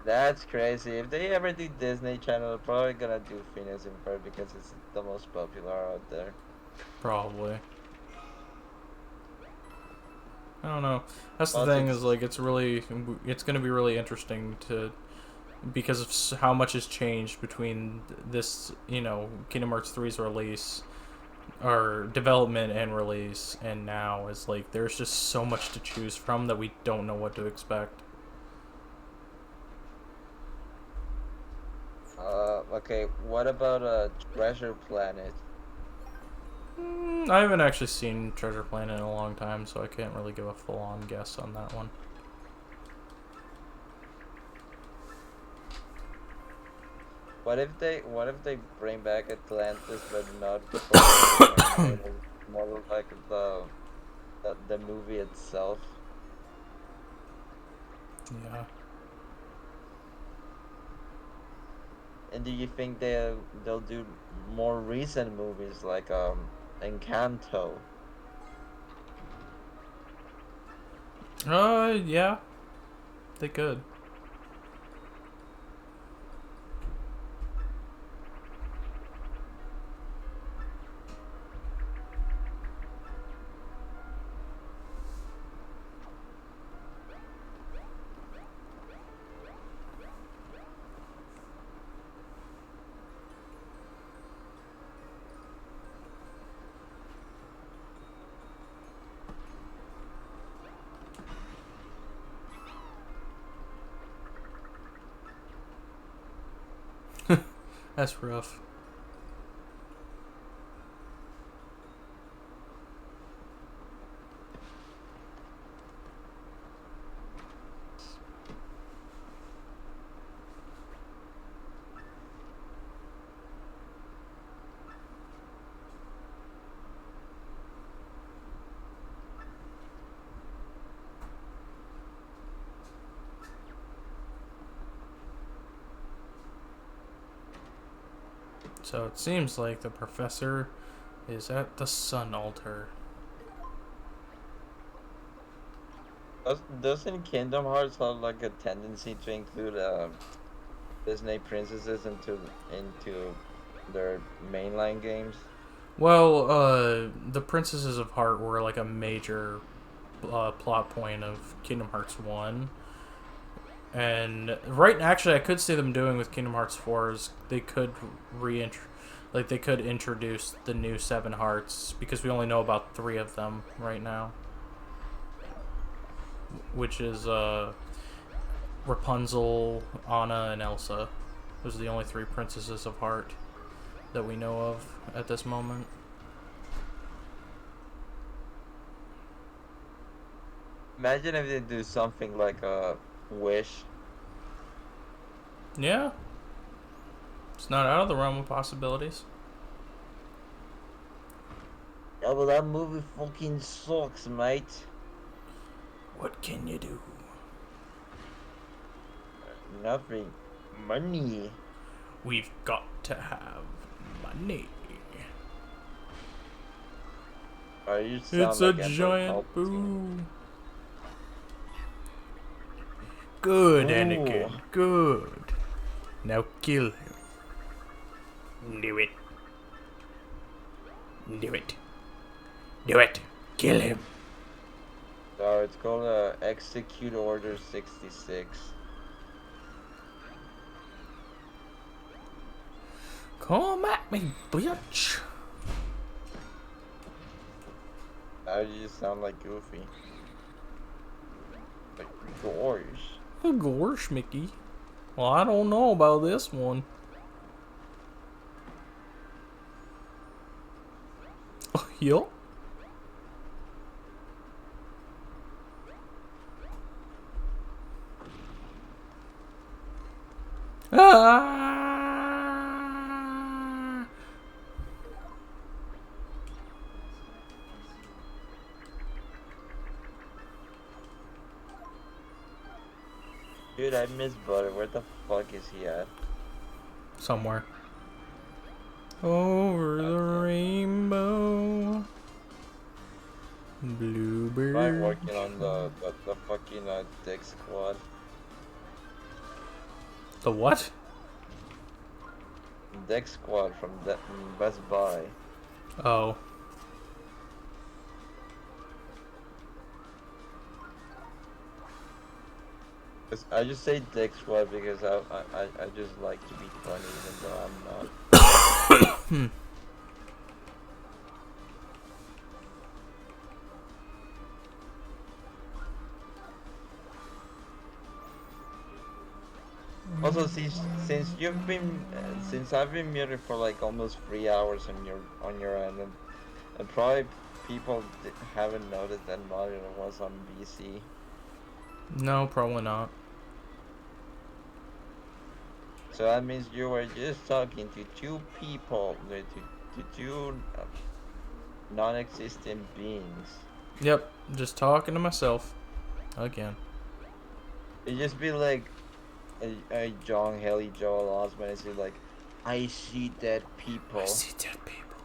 That's crazy. If they ever do Disney Channel, they're probably gonna do Phineas and Ferb because it's the most popular out there. Probably. I don't know. That's the Plus, thing is it's like it's going to be really interesting to because of how much has changed between this, Kingdom Hearts 3's release or development and release and now is like there's just so much to choose from that we don't know what to expect. okay. What about Treasure Planet? I haven't actually seen Treasure Planet in a long time, so I can't really give a full-on guess on that one. What if they bring back Atlantis, but not for Little Mermaid, more like the movie itself? Yeah. And do you think they'll do more recent movies like Encanto? Yeah, they could. That's rough. So it seems like the professor is at the sun altar. Doesn't Kingdom Hearts have like a tendency to include Disney princesses into their mainline games? Well, the Princesses of Heart were like a major plot point of Kingdom Hearts 1. And actually, I could see them doing with Kingdom Hearts 4 is they could they could introduce the new Seven Hearts because we only know about 3 of them right now, which is Rapunzel, Anna, and Elsa. Those are the only 3 princesses of Heart that we know of at this moment. Imagine if they do something like a Wish. Yeah, it's not out of the realm of possibilities. Yeah, but that movie fucking sucks, mate. What can you do? Nothing. Money. We've got to have money. Oh, you sound It's like a Emperor giant Palpatine. boo. Good, Ooh. Anakin. Good. Now kill him. Do it. Do it. Do it. Kill him. So it's called Execute Order 66. Come at me, bitch. Now you just sound like Goofy. Like, gosh. Gosh, Mickey. Well, I don't know about this one. Oh, yup. Ah! Dude, I miss Butter. Where the fuck is he at? Somewhere. Over the rainbow. Bluebird. I'm working on the fucking Dick Squad. The what? Dick Squad from Best Buy. Oh. I just say Dick Squad because I just like to be funny even though I'm not. Also, since you've been since I've been muted for like almost 3 hours on your end, and probably people haven't noticed that Mario was on BC. No, probably not. So that means you were just talking to 2 people, to 2 non-existent beings. Yep, just talking to myself. Again. It'd just be like a John Haley Joel Osment is like, I see dead people. I see dead people.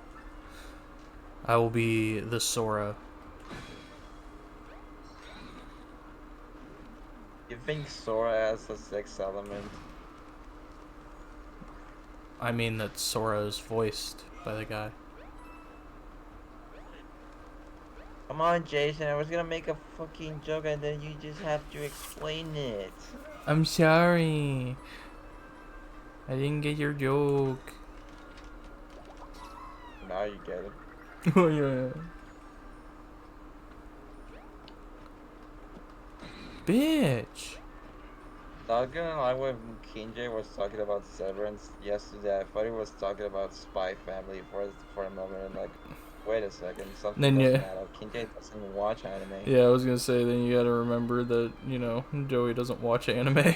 I will be the Sora. You think Sora has a sex element? I mean that Sora is voiced by the guy. Come on, Jason, I was gonna make a fucking joke and then you just have to explain it. I'm sorry. I didn't get your joke. Now you get it. Oh yeah. Bitch. Not gonna lie, when Kinjay was talking about Severance yesterday, I thought he was talking about Spy Family for a moment, and like, wait a second, something Then doesn't you- add up. Kinjay doesn't watch anime. Yeah, I was gonna say, then you gotta remember that, you know, Joey doesn't watch anime.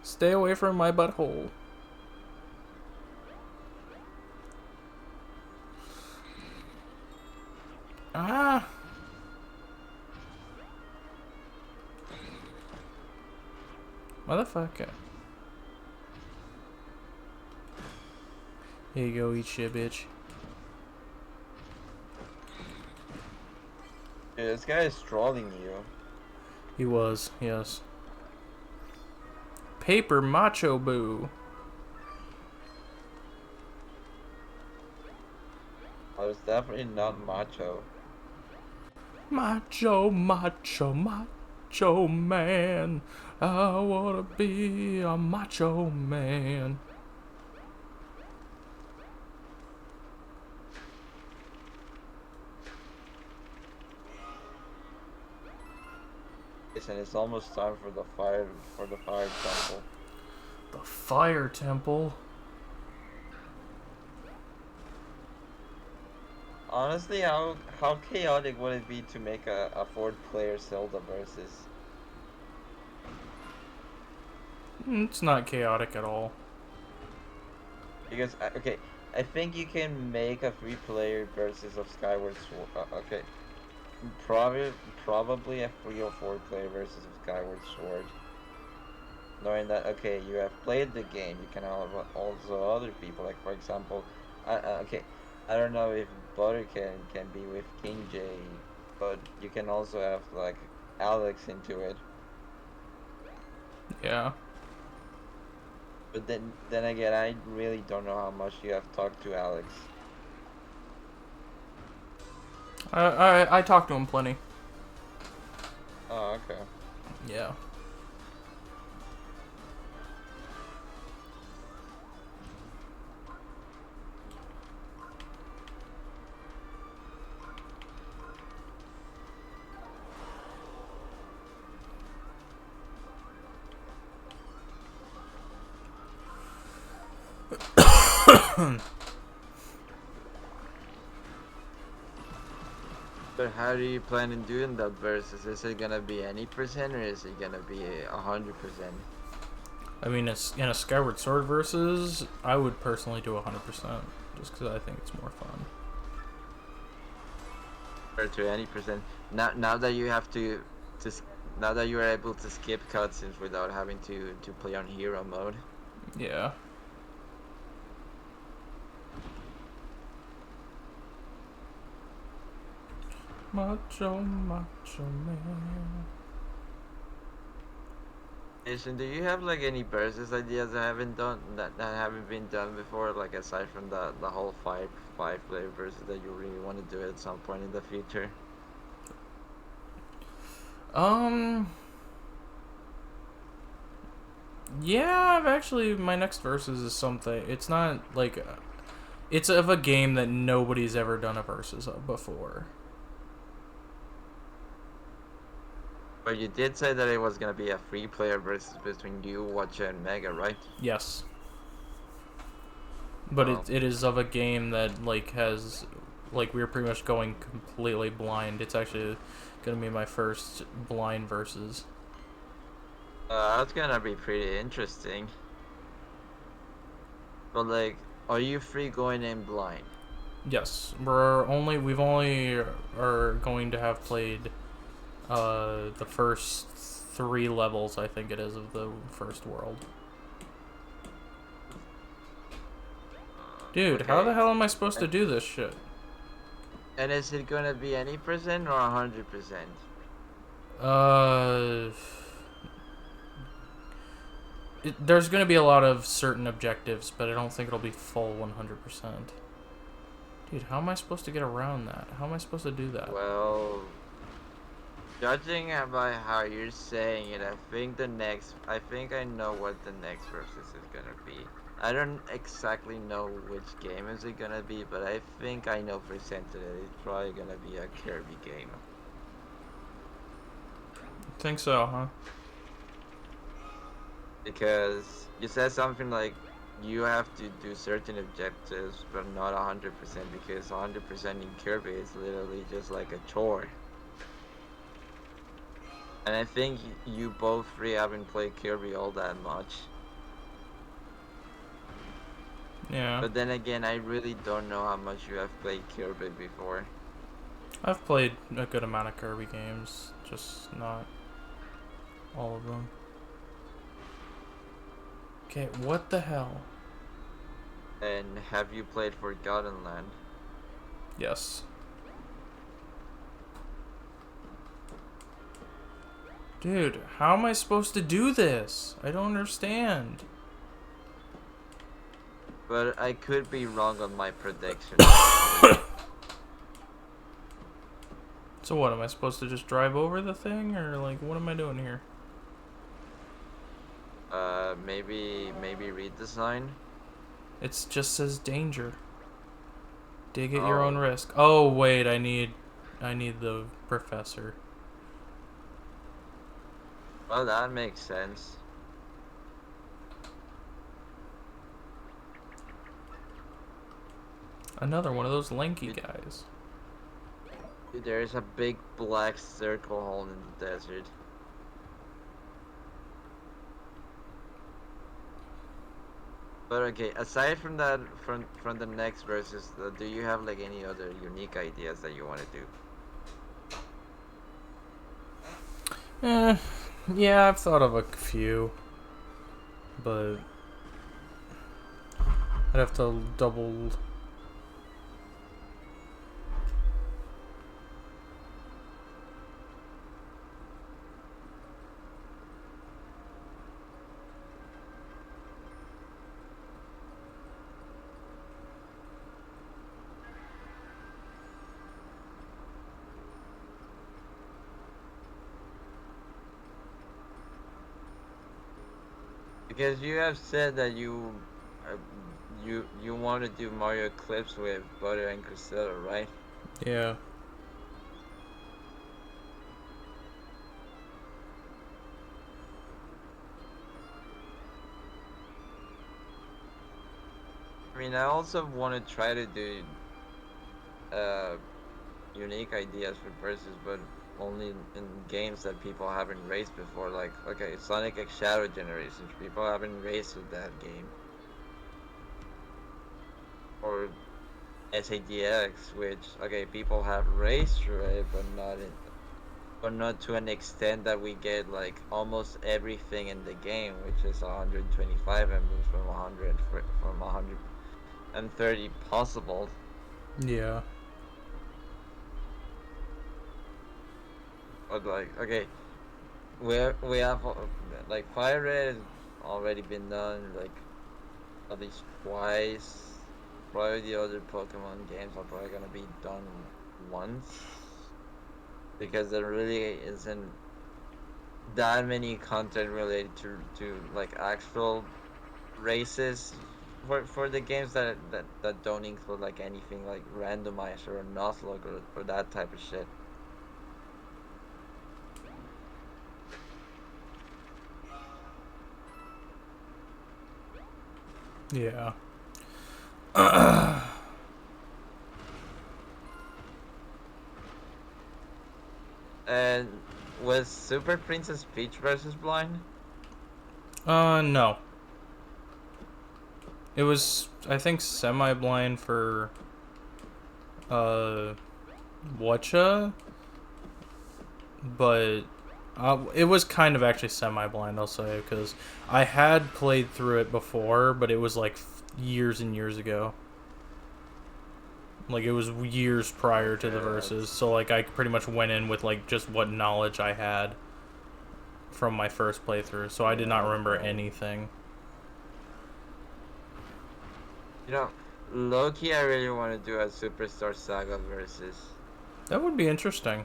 Stay away from my butthole. Ah! Motherfucker. Here you go, eat shit, bitch. Dude, this guy is trolling you. He was, yes. Paper Macho Boo. I was definitely not macho. Macho, macho, macho man. I wanna be a macho man. Yes, and it's almost time for the fire temple. The fire temple. Honestly, how chaotic would it be to make a 4-player Zelda versus? It's not chaotic at all. Because okay, I think you can make a 3-player versus of Skyward Sword. Okay, probably a 3 or 4 player versus of Skyward Sword. Knowing that, okay, you have played the game, you can have also other people. Like for example, okay, I don't know if Butter can be with King J, but you can also have like Alex into it. Yeah. But then again, I really don't know how much you have talked to Alex. I talked to him plenty. Oh, okay. Yeah. But how do you plan on doing that versus? Is it gonna be any percent or is it gonna be 100%? I mean, in a Skyward Sword versus, I would personally do 100%, just because I think it's more fun. Or to any percent? Now that you have to now that you are able to skip cutscenes without having to play on hero mode. Yeah. Macho, macho man. Jason, do you have like any versus ideas that haven't been done before? Like aside from the whole five player versus that you really want to do at some point in the future? Yeah, I've actually, my next versus is something, it's not, like, it's of a game that nobody's ever done a versus of before. But you did say that it was gonna be a 3-player versus between you, Watcher, and Mega, right? Yes. But Oh. it is of a game that, like, has, like, we're pretty much going completely blind. It's actually gonna be my first blind versus. That's gonna be pretty interesting. But like, are you free going in blind? Yes, we've only are going to have played the first 3 levels, I think it is, of the first world. Dude, Okay. how the hell am I supposed to do this shit? And is it gonna be any percent or 100%? There's gonna be a lot of certain objectives, but I don't think it'll be full 100%. Dude, how am I supposed to get around that? How am I supposed to do that? Well, judging by how you're saying it, I think I know what the next versus is gonna be. I don't exactly know which game is it gonna be, but I think I know for certain that it's probably gonna be a Kirby game. Think so, huh? Because you said something like you have to do certain objectives, but not 100%, because 100% in Kirby is literally just like a chore. And I think you both three haven't played Kirby all that much. Yeah. But then again, I really don't know how much you have played Kirby before. I've played a good amount of Kirby games, just not all of them. Okay, what the hell? And have you played Forgotten Land? Yes. Dude, how am I supposed to do this? I don't understand. But I could be wrong on my prediction. So what, am I supposed to just drive over the thing, or like what am I doing here? Maybe read the sign. It just says danger. Dig at your own Oh, risk. Oh wait, I need the professor. well, that makes sense. Another one of those lanky guys. There's a big black circle hole in the desert. But okay, aside from that, from the next verses, do you have like any other unique ideas that you want to do? Eh, yeah, I've thought of a few, but I'd have to double. Because you have said that uh, you want to do Mario clips with Butter and Cristela, right? Yeah. I mean, I also want to try to do uh unique ideas for verses, but only in games that people haven't raced before. Like, okay, Sonic X Shadow Generations, people haven't raced with that game, or SADX, which okay, people have raced through it, but not to an extent that we get like almost everything in the game, which is 125 emblems from 130 possible. Yeah. But like, okay, we have like Fire Red has already been done like at least twice. Probably the other Pokemon games are probably gonna be done once because there really isn't that many content related to like actual races for the games that don't include like anything like randomizer or Nuzlocke or that type of shit. Yeah. And was Super Princess Peach versus Blind? No. It was, I think, semi-blind for, uh, Whatcha, but it was kind of actually semi-blind, I'll say, because I had played through it before, but it was like years and years ago. Like it was years prior to the Okay, verses, so like I pretty much went in with like just what knowledge I had from my first playthrough, so I did not remember okay. anything. You know, Loki, I really want to do a Superstar Saga versus. That would be interesting.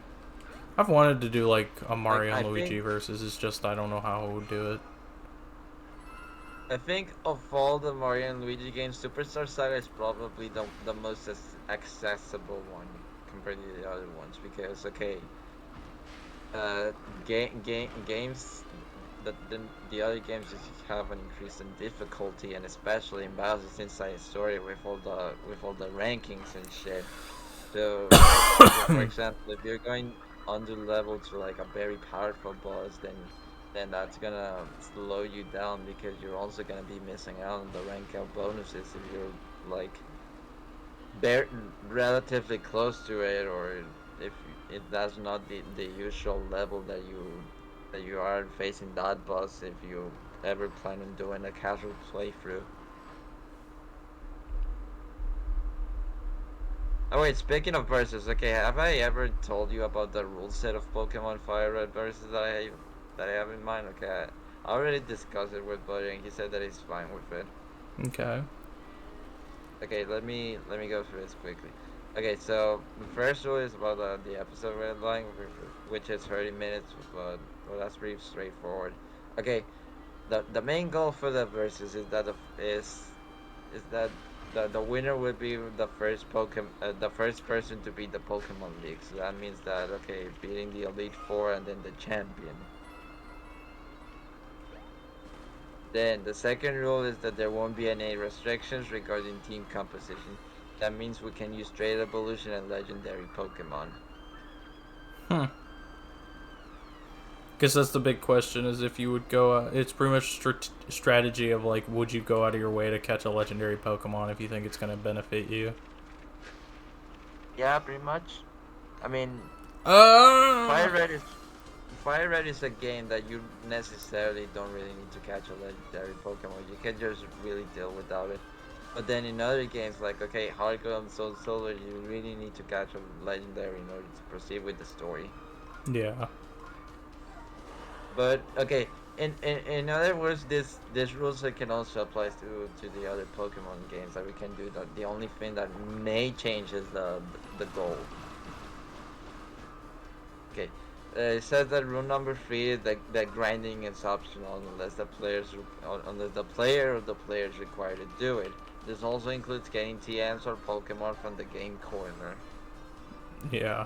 I've wanted to do like a Like, Mario and Luigi versus. It's just I don't know how I would do it. I think of all the Mario and Luigi games, Superstar Saga is probably the most accessible one compared to the other ones because okay, uh, games that the other games just have an increase in difficulty and especially in Bowser's Inside Story with all the rankings and shit. So for example, if you're going under level to like a very powerful boss, then that's gonna slow you down because you're also gonna be missing out on the rank up bonuses if you're like bare relatively close to it, or if that's not the usual level that you are facing that boss if you ever plan on doing a casual playthrough. Oh wait, speaking of verses, okay, have I ever told you about the rule set of Pokemon Fire Red versus that I have in mind? Okay, I already discussed it with Buddy and he said that he's fine with it. Okay. Okay, let me go through this quickly. Okay, so the first rule is about the episode red line, which is 30 minutes, but well, that's pretty straightforward. Okay, the main goal for the versus is that is that the winner would be the first Pokemon, the first person to beat the Pokemon League. So that means that okay, beating the Elite Four and then the champion. Then the second rule is that there won't be any restrictions regarding team composition. That means we can use Trade Evolution and Legendary Pokemon. Hmm. Guess that's the big question: is if you would go. It's pretty much strategy of like, would you go out of your way to catch a legendary Pokemon if you think it's going to benefit you? Yeah, pretty much. I mean, Uh. Fire Red is Fire Red is a game that you necessarily don't really need to catch a legendary Pokemon. You can just really deal without it. But then in other games like okay, Heart Gold and Soul Silver, you really need to catch a legendary in order to proceed with the story. Yeah. But okay, in other words, this rules can also apply to the other Pokemon games that we can do. That the only thing that may change is the goal. Okay, it says that rule number three is that grinding is optional unless the player or the players required to do it. This also includes getting TMs or Pokemon from the game corner. Yeah.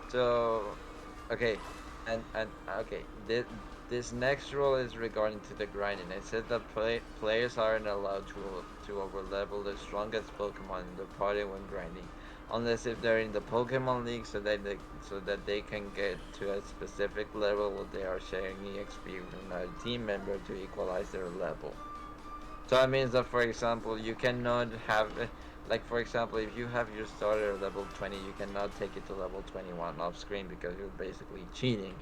So, okay, and okay, this next rule is regarding to the grinding. It says that players aren't allowed to overlevel the strongest Pokemon in the party when grinding, unless if they're in the Pokemon League, so that they can get to a specific level where they are sharing EXP with another team member to equalize their level. So that means that, for example, you cannot have, like, for example, if you have your starter level 20, you cannot take it to level 21 off screen because you're basically cheating.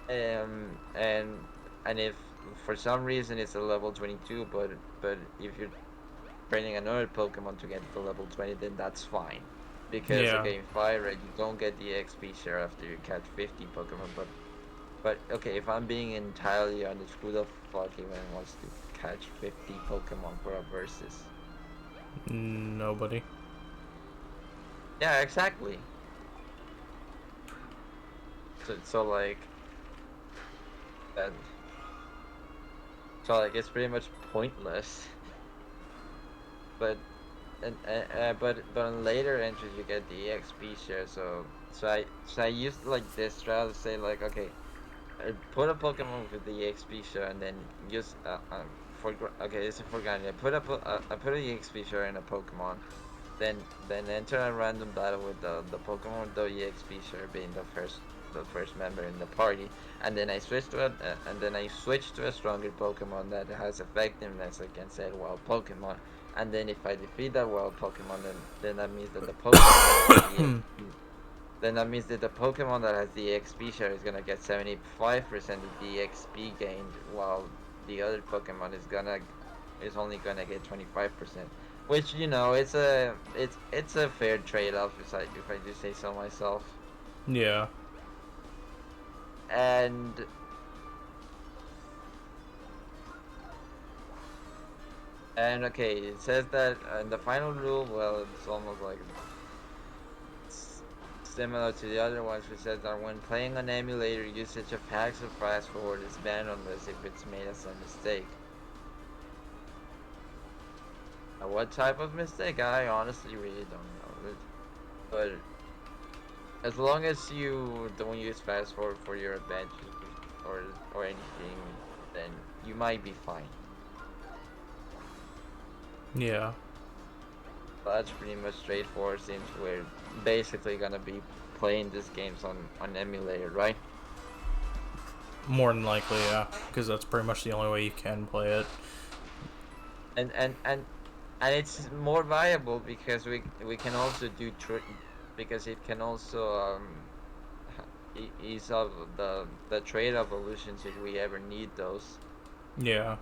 And if for some reason it's a level 22, but if you're training another Pokemon to get to level 20, then that's fine. Because Yeah. okay, in Fire Red, you don't get the XP share after you catch 50 Pokemon, but okay, if I'm being entirely honest, who the fuck even wants to catch 50 Pokemon for a versus? Nobody. Yeah, exactly. So like that. So like it's pretty much pointless. But but on later entries you get the EXP share. So I used like this try to say like okay, put a Pokemon with the EXP share and then use okay, this is for granted. I put a EXP share in a Pokemon. Then enter a random battle with the Pokemon with the EXP share being the first member in the party, and then I switch to a stronger Pokemon that has effectiveness against that wild Pokemon. And then if I defeat that wild Pokemon, then that means that the Pokemon that has the EXP then that means that the Pokemon that has the XP share is gonna get 75% of the XP gained, while the other Pokemon is only gonna get 25%. Which it's a fair trade-off if I do say so myself. Yeah. And okay, it says that the final rule, well, it's almost like similar to the other ones, which says that when playing on emulator, usage of hacks or fast forward is banned unless if it's made as a mistake. What type of mistake? I honestly really don't know. But as long as you don't use fast forward for your advantage or anything, then you might be fine. Yeah. But that's pretty much straightforward since we're basically gonna be playing these games on emulator, right? More than likely, yeah. Because that's pretty much the only way you can play it. and and and and it's more viable because we can also because it can also ease up the trade evolutions if we ever need those. Yeah.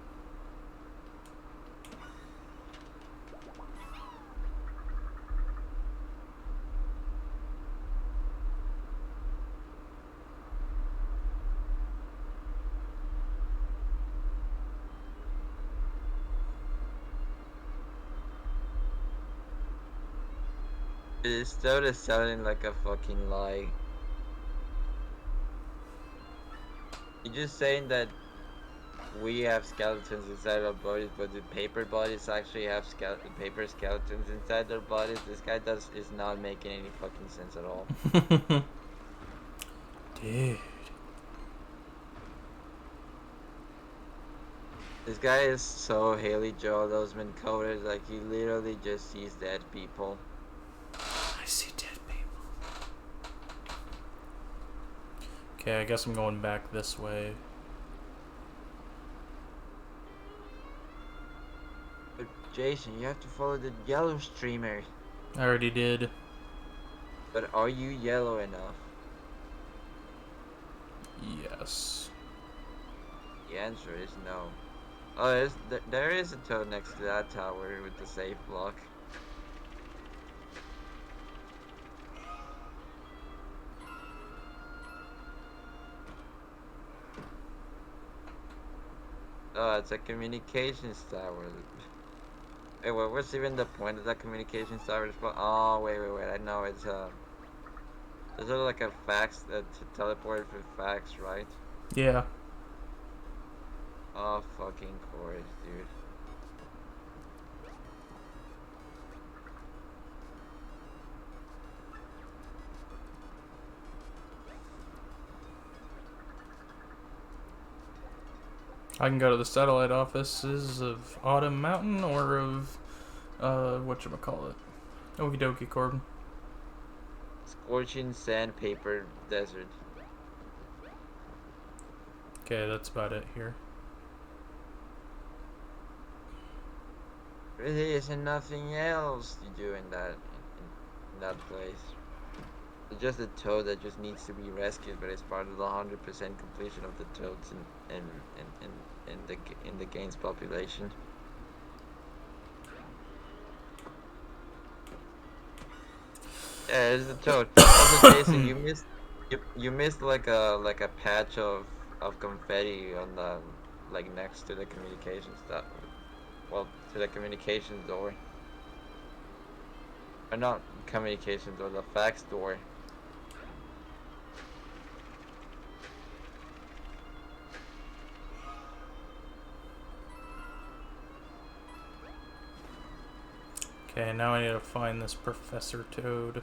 It started sounding like a fucking lie. You're just saying that we have skeletons inside our bodies, but the paper bodies actually have paper skeletons inside their bodies. This guy is not making any fucking sense at all. Dude. This guy is so Haley Joel Osment coded, like he literally just sees dead people. I see dead people. Okay, I guess I'm going back this way. But Jason, you have to follow the yellow streamer. I already did. But are you yellow enough? Yes. The answer is no. Oh, there is a toad next to that tower with the safe block. Oh, it's a communications tower. Wait, what's even the point of that communications tower? Oh, wait, I know it's is it like a fax to teleport for fax, right? Yeah. Oh, fucking course, dude. I can go to the satellite offices of Autumn Mountain or of, whatchamacallit. Okie dokie, Corbin. Scorching sandpaper desert. Okay, that's about it here. Really isn't nothing else to do in that place. It's just a toad that just needs to be rescued, but it's part of the 100% completion of the toads in the game's population. Yeah, it's a toad. Also, Jason, you missed like a patch of confetti on the like next to the communication stuff. Well, to the communications door. Or not communications door, the fax door. Okay, now I need to find this Professor Toad.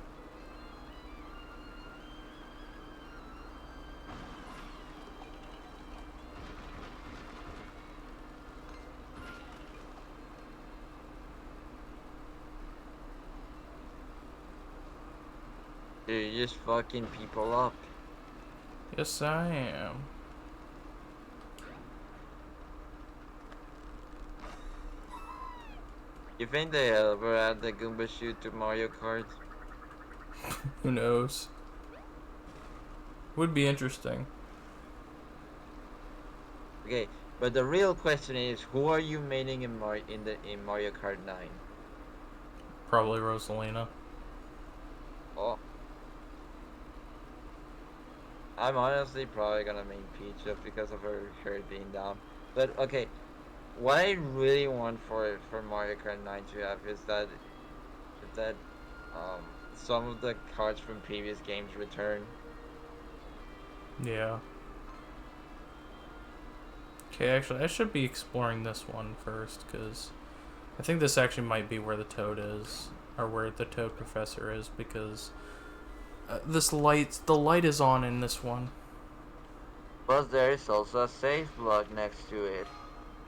Dude, you're just fucking people up. Yes, I am. You think they ever add the Goomba shoot to Mario Kart? Who knows? Would be interesting. Okay, but the real question is, who are you maining in Mario Kart 9? Probably Rosalina. Oh, I'm honestly probably gonna main Peach just because of her being down. But okay, what I really want for Mario Kart 9 to have is that um some of the cards from previous games return. Yeah. Okay, actually, I should be exploring this one first, because I think this actually might be where the Toad is, or where the Toad Professor is, because the light is on in this one. Plus, there is also a safe block next to it.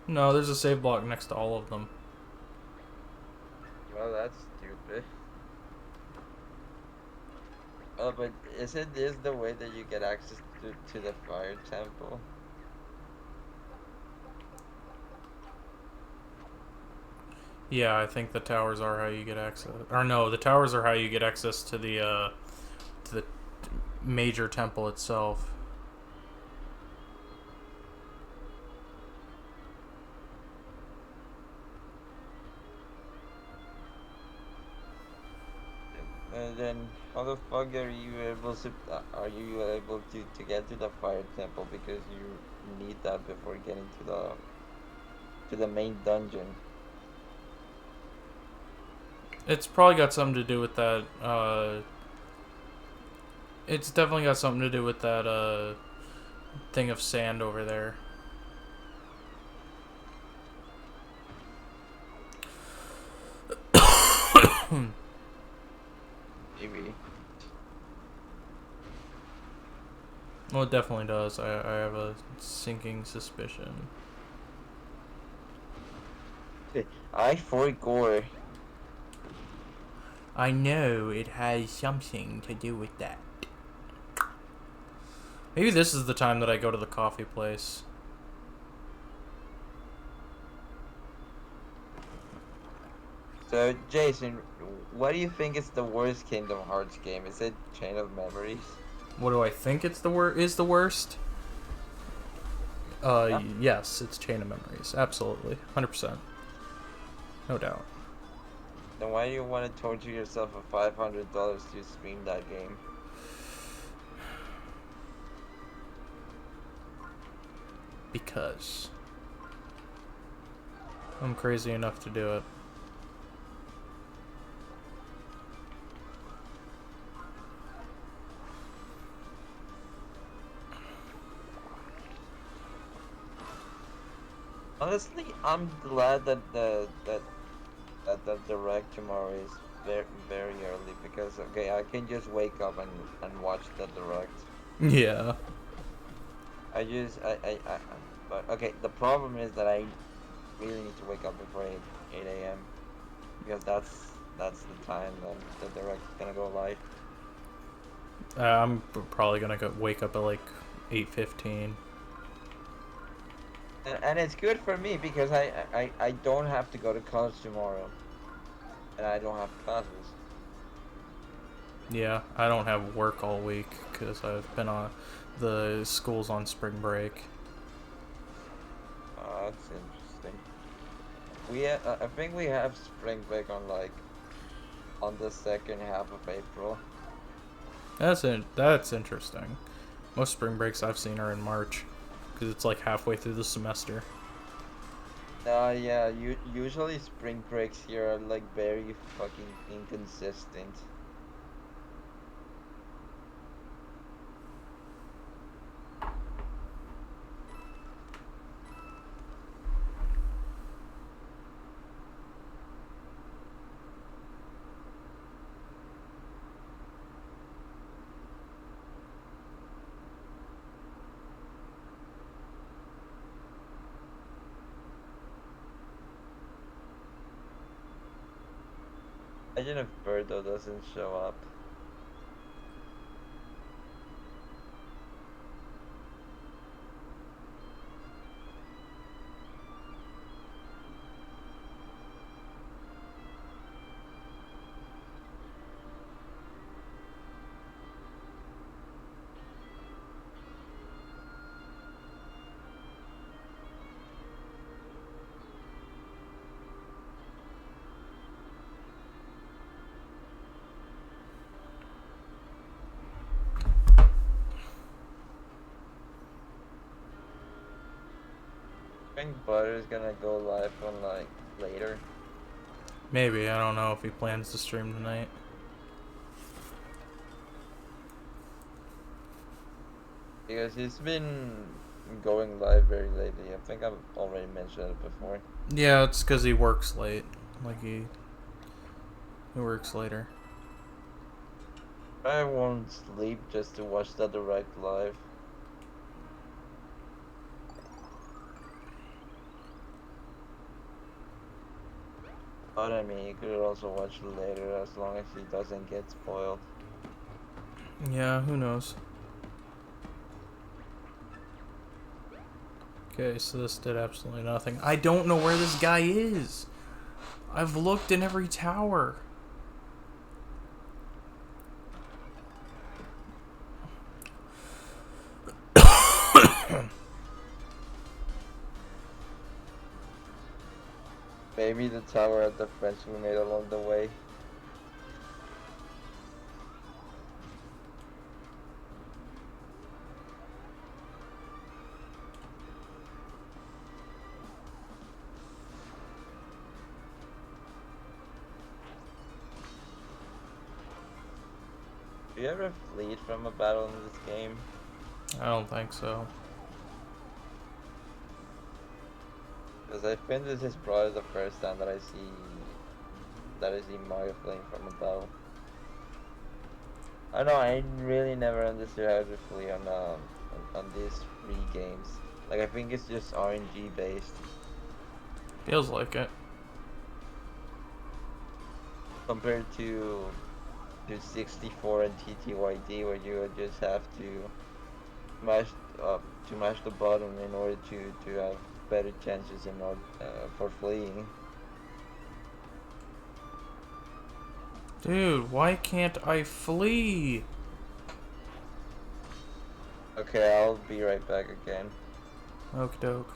No, there's a save block next to all of them. Well, that's stupid. Oh, but isn't this the way that you get access to the fire temple? Yeah, I think the towers are how you get access. Or no, the towers are how you get access to the major temple itself. And then how the fuck are you able to get to the fire temple, because you need that before getting to the main dungeon. It's probably got something to do with that. It's definitely got something to do with that thing of sand over there. Maybe. Well, it definitely does. I have a sinking suspicion. I forgot. I know it has something to do with that. Maybe this is the time that I go to the coffee place. So, Jason, what do you think is the worst Kingdom Hearts game? Is it Chain of Memories? What do I think it's is the worst? Huh? Yes, it's Chain of Memories. Absolutely. 100%. No doubt. Then why do you want to torture yourself for $500 to stream that game? Because I'm crazy enough to do it. Honestly, I'm glad that the direct tomorrow is very very early because okay, I can just wake up and watch the direct. Yeah. I just I but okay, the problem is that I really need to wake up before 8 a.m. because that's the time that the direct is gonna go live. I'm probably gonna wake up at like 8:15. And it's good for me because I don't have to go to college tomorrow and I don't have classes. Yeah, I don't have work all week because I've been on the school's on spring break. That's interesting. I think we have spring break on like on the second half of April. That's interesting. Most spring breaks I've seen are in March because it's like halfway through the semester. Yeah, usually spring breaks here are like very fucking inconsistent. Imagine if Birdo doesn't show up. I think Butter's gonna go live on like later. Maybe, I don't know if he plans to stream tonight. Because he's been going live very lately. I think I've already mentioned it before. Yeah, it's because he works late. Like he works later. I won't sleep just to watch the direct live. But I mean, you could also watch it later as long as he doesn't get spoiled. Yeah, who knows? Okay, so this did absolutely nothing. I don't know where this guy is. I've looked in every tower. Maybe the tower at the French we made along the way. Do you ever flee from a battle in this game? I don't think so. Because I think this is probably the first time that I see Mario fleeing from a battle. I know I really never understood how to flee on these free games. Like I think it's just RNG based Feels like it. compared to 64 and TTYD where you would just have to mash to mash the button in order to have better chances in order for fleeing. Dude, why can't I flee? Okay, I'll be right back again. Okie doke.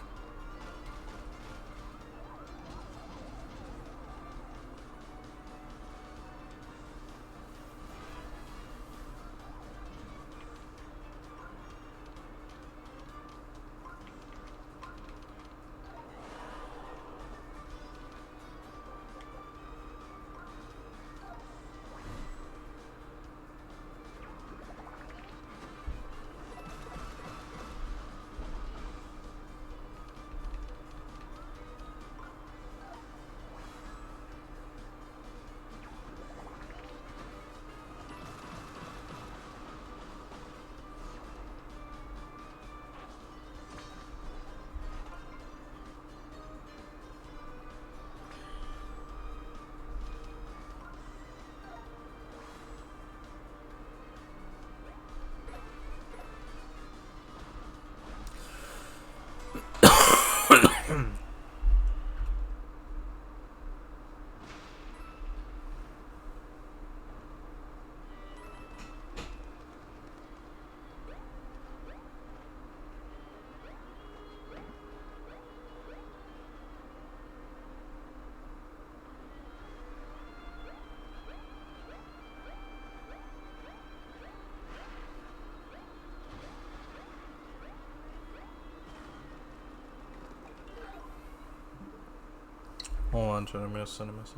Hold on, trying to send a message.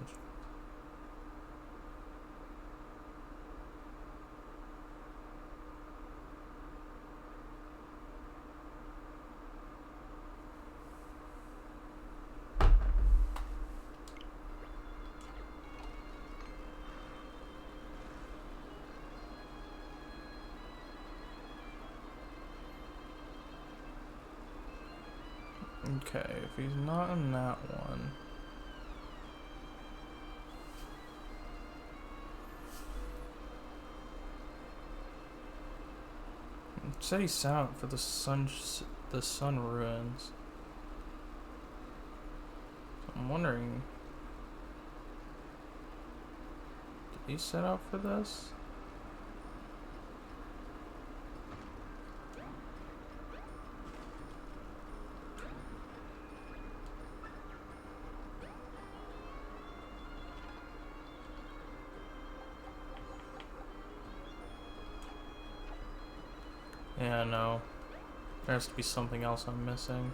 Okay, if he's not in that one. It said he sent out for the sun ruins. So I'm wondering, did he set out for this? Yeah, no. There has to be something else I'm missing.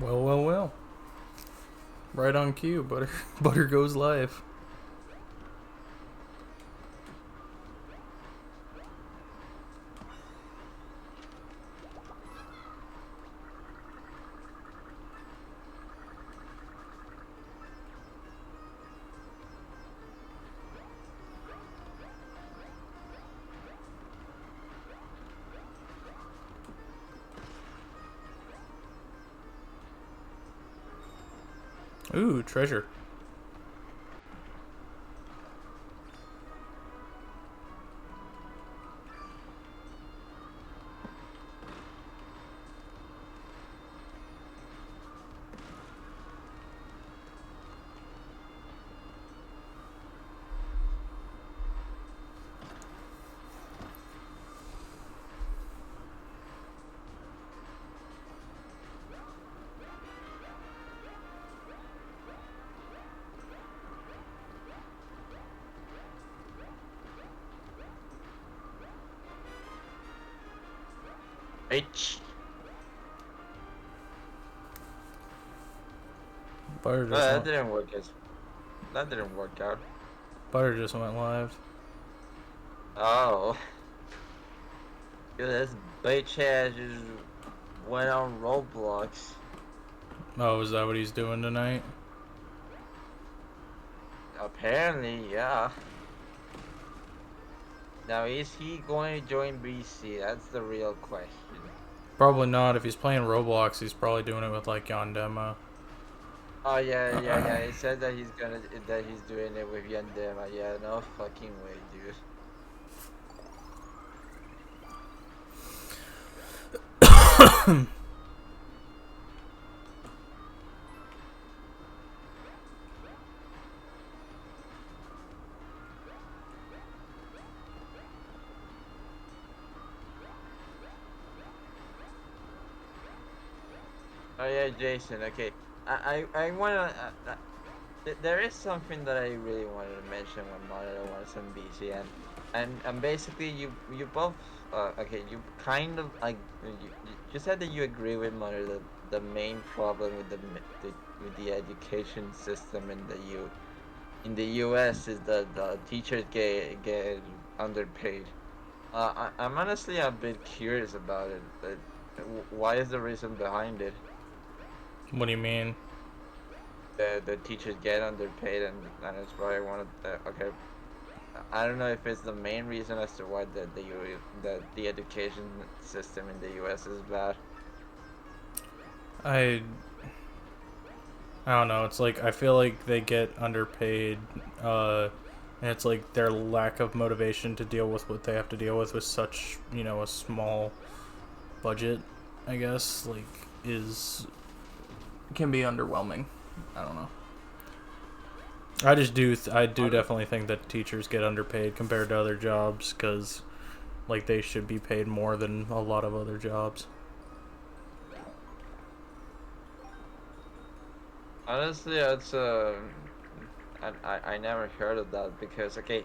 Well, well, well. Right on cue. Butter, butter goes live. Ooh, treasure. H. Butter Oh, just that went. didn't work. That didn't work out. Butter just went live. Oh, this bitch ass just went on Roblox. Oh, is that what he's doing tonight? Apparently, yeah. Now, is he going to join BC? That's the real question. Probably not. If he's playing Roblox, he's probably doing it with like Yandema. Oh yeah. He said that he's doing it with Yandema. Yeah, no fucking way, dude. Oh yeah, Jason. Okay, I wanna. There is something that I really wanted to mention when Monitor was on BC, and basically you both okay, you kind of like you said that you agree with Monitor that the main problem with with the education system in the US is that the teachers get underpaid. I'm honestly a bit curious about it. Why is the reason behind it? What do you mean? The teachers get underpaid, and that's why I wanted. Okay, I don't know if it's the main reason as to why the education system in the U.S. is bad. I I don't know. It's like I feel like they get underpaid, and it's like their lack of motivation to deal with what they have to deal with such a small budget. I guess like is can be underwhelming. I don't know. I do definitely think that teachers get underpaid compared to other jobs because like they should be paid more than a lot of other jobs. Honestly, that's I never heard of that because okay,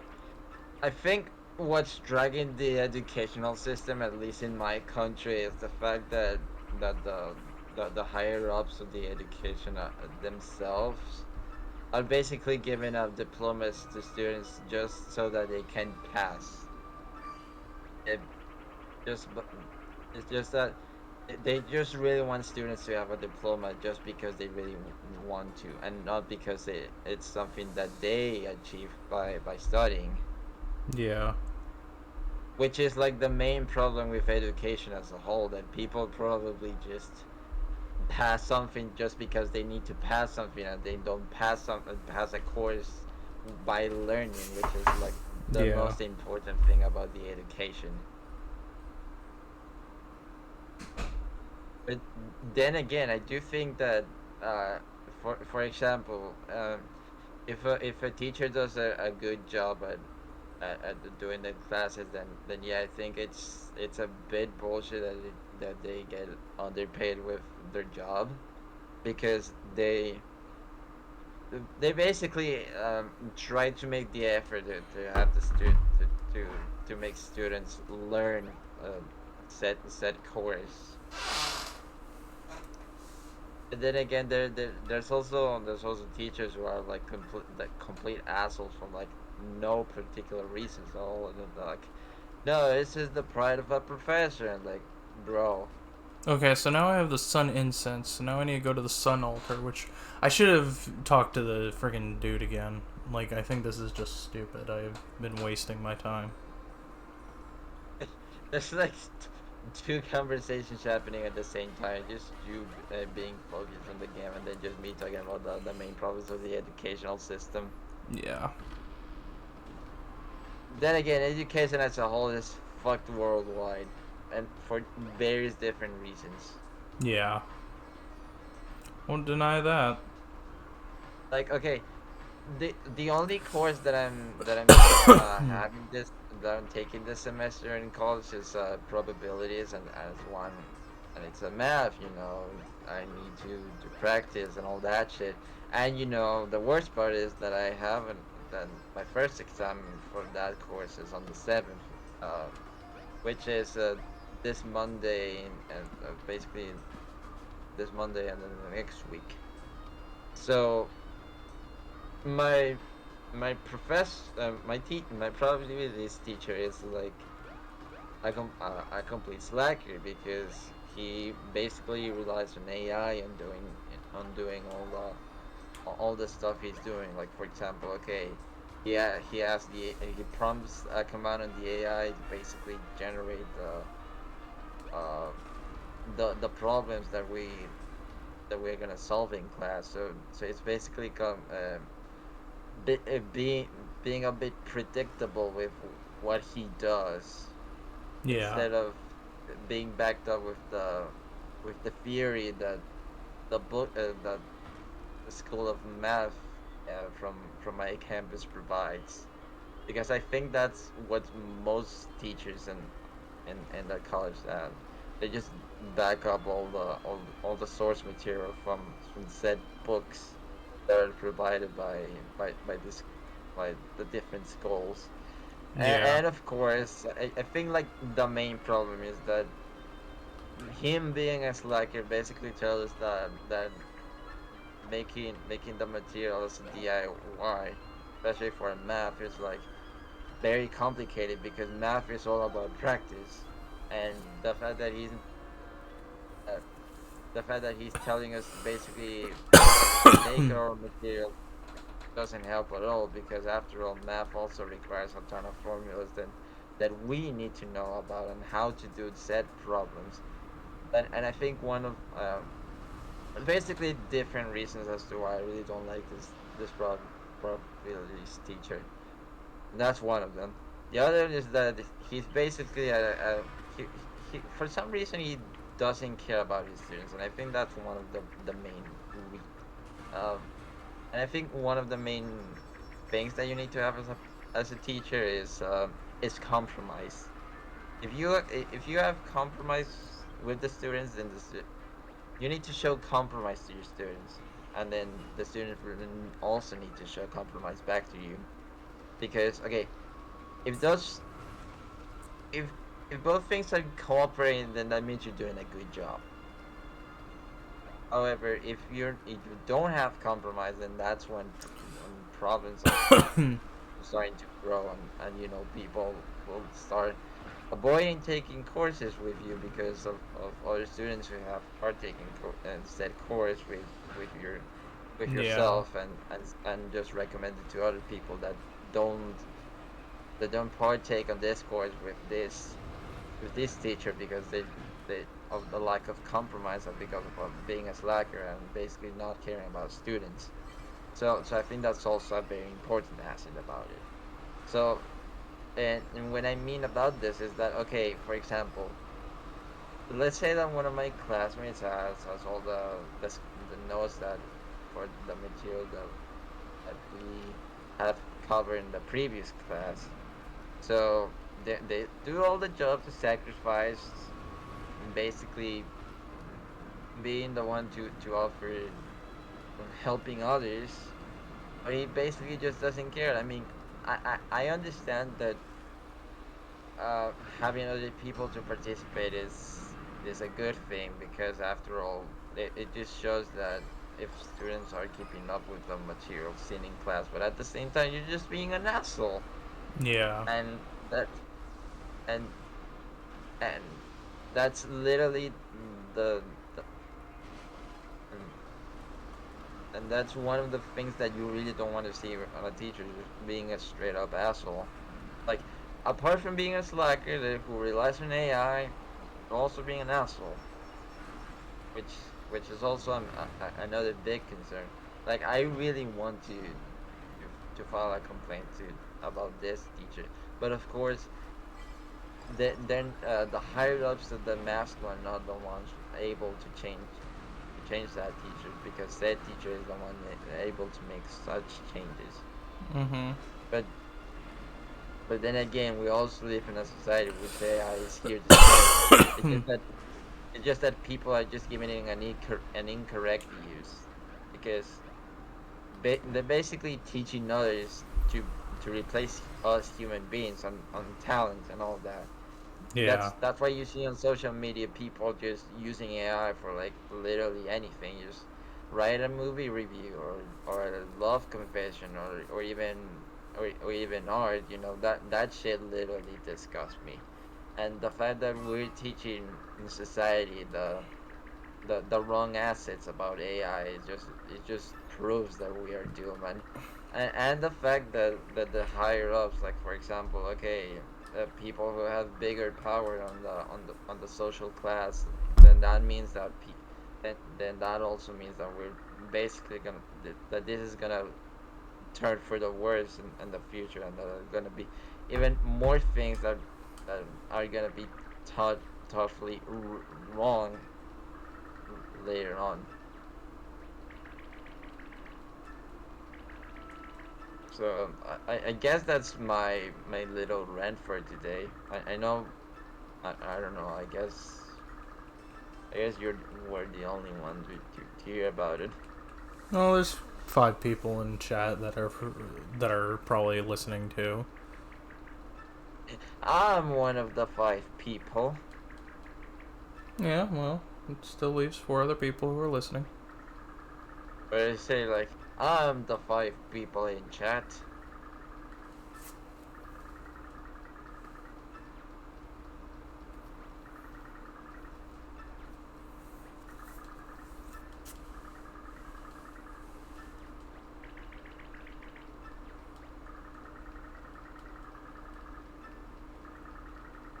I think what's dragging the educational system, at least in my country, is the fact that the higher ups of the education themselves are basically giving up diplomas to students just so that they can pass. It just it's just that they just really want students to have a diploma just because they really want to, and not because it's something that they achieve by studying, Yeah. which is like the main problem with education as a whole, that people probably just pass something just because they need to pass something, and they don't pass a course by learning, which is like the Yeah. most important thing about the education. But then again, I do think that uh, for example, if a teacher does a good job at doing the classes, then yeah, I think it's a bit bullshit that they get underpaid with their job, because they basically try to make the effort to have the to make students learn, set course. then again, there's also teachers who are like complete assholes for like no particular reasons at all, and they're like, no, this is the pride of a professor, and like, bro. Okay, so now I have the sun incense. So now I need to go to the sun altar, which I should have talked to the friggin' dude again. Like, I think this is just stupid. I've been wasting my time. There's like two conversations happening at the same time. Just you being focused on the game, and then just me talking about the main problems of the educational system. Yeah. Then again, education as a whole is fucked worldwide, and for various different reasons. Yeah. Won't deny that. Like, okay, the only course that I'm having this that I'm taking this semester in college is probabilities, and as one, and it's a math. I need to practice and all that shit. And the worst part is that I haven't. Then my first exam for that course is on the 7th, which is this Monday, and basically this Monday and then the next week. So my my probabilities teacher is like a complete slacker, because he basically relies on AI and doing all the stuff he's doing. Like, for example, okay, yeah, he prompts a command on the AI to basically generate uh the problems that we're gonna solve in class. So it's basically being a bit predictable with what he does, Yeah. instead of being backed up with the theory that that the School of Math from my campus provides. Because I think that's what most teachers in that college have. They just back up all the source material from said books that are provided by this by the different schools. Yeah. And of course, I think like the main problem is that him being a slacker basically tells us that making the materials DIY, especially for math, is like very complicated, because math is all about practice. And uh, the fact that he's telling us to basically make our own material doesn't help at all, because after all, math also requires a ton of formulas that we need to know about, and how to do said problems. And I think one of basically different reasons as to why I really don't like this probabilities teacher. That's one of them. The other is that he's basically for some reason he doesn't care about his students, and I think that's one of the main um and I think one of the main things that you need to have as a teacher is compromise. If you have compromise with the students, then you need to show compromise to your students, and then the students will then also need to show compromise back to you. Because, okay, if those if if both things are cooperating, then that means you're doing a good job. However, if you don't have compromise, then that's when problems are starting to grow, and people will start avoiding taking courses with you, because of other students who have partaken instead course with Yeah. yourself, and just recommend it to other people don't that don't partake on this course with this teacher, because they of the lack of compromise, and because of being a slacker and basically not caring about students. So I think that's also a very important asset about it. So, and what I mean about this is that, okay, for example, let's say that one of my classmates has all the notes that for the material that we have covered in the previous class. So they do all the job to sacrifice, and basically being the one to offer helping others, but he basically just doesn't care. I mean, I understand that having other people to participate is a good thing, because after all, it just shows that if students are keeping up with the material seen in class, but at the same time you're just being an asshole, Yeah. and that and and that's literally the and, and that's one of the things that you really don't want to see on a teacher, just being a straight up asshole. Like, apart from being a slacker who relies on AI, also being an asshole, which which is also another big concern. Like, I really want to file a complaint to about this teacher, but of course, then the higher ups of the mask are not the ones able to change that teacher, because that teacher is the one able to make such changes. Mm-hmm. But then again, we also live in a society which AI is here to stay. It's just that people are just giving it an incorrect use, because they're basically teaching others to replace us human beings on talent and all that. Yeah. That's why you see on social media people just using AI for like literally anything. You just write a movie review, or a love confession, or even art. That shit literally disgusts me. And the fact that we're teaching in society the wrong assets about AI, it just proves that we are doomed. And the fact that the higher ups, like for example, okay, people who have bigger power on the social class, then that means then that also means that we're basically that this is gonna turn for the worse in the future, and that are gonna be even more things that are gonna be toughly wrong later on. So I guess that's my little rant for today. I know, I don't know. I guess you were the only one to hear about it. Well, there's 5 people in chat that are probably listening too. I'm one of the 5 people. Yeah. Well, it still leaves 4 other people who are listening. But I say, like, I'm the 5 people in chat.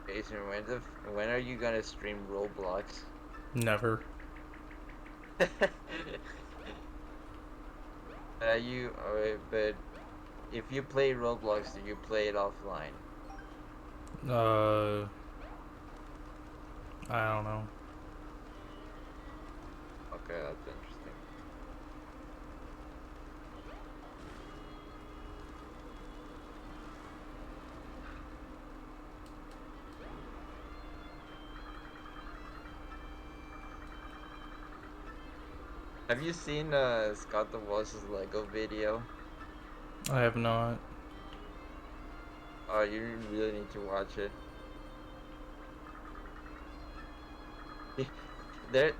Jason, when are you gonna stream Roblox? Never. But if you play Roblox, do you play it offline? Uh, I don't know. Okay, that's interesting. Have you seen Scott the Boss's Lego video? I have not. Oh, you really need to watch it.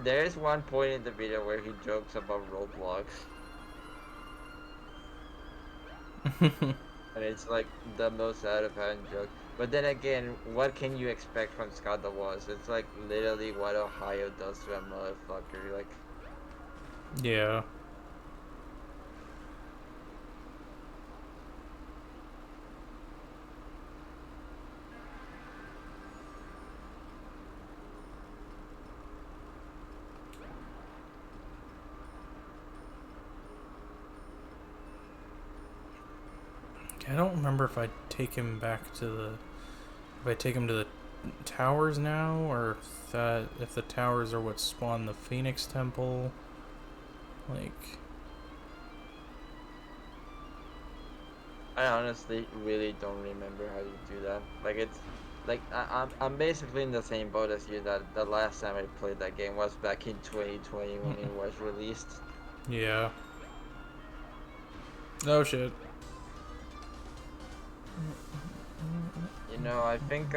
There's one point in the video where he jokes about Roblox, and it's like the most out of hand joke. But then again, what can you expect from Scott the Boss? It's like literally what Ohio does to a motherfucker. Like, Yeah. I don't remember if I take him back to the. If I take him to the towers now, or if the towers are what spawn the Phoenix Temple. Like, I honestly really don't remember how to do that. Like, it's like I'm basically in the same boat as you. That the last time I played that game was back in 2020 when it was released. yeah. Oh shit. I think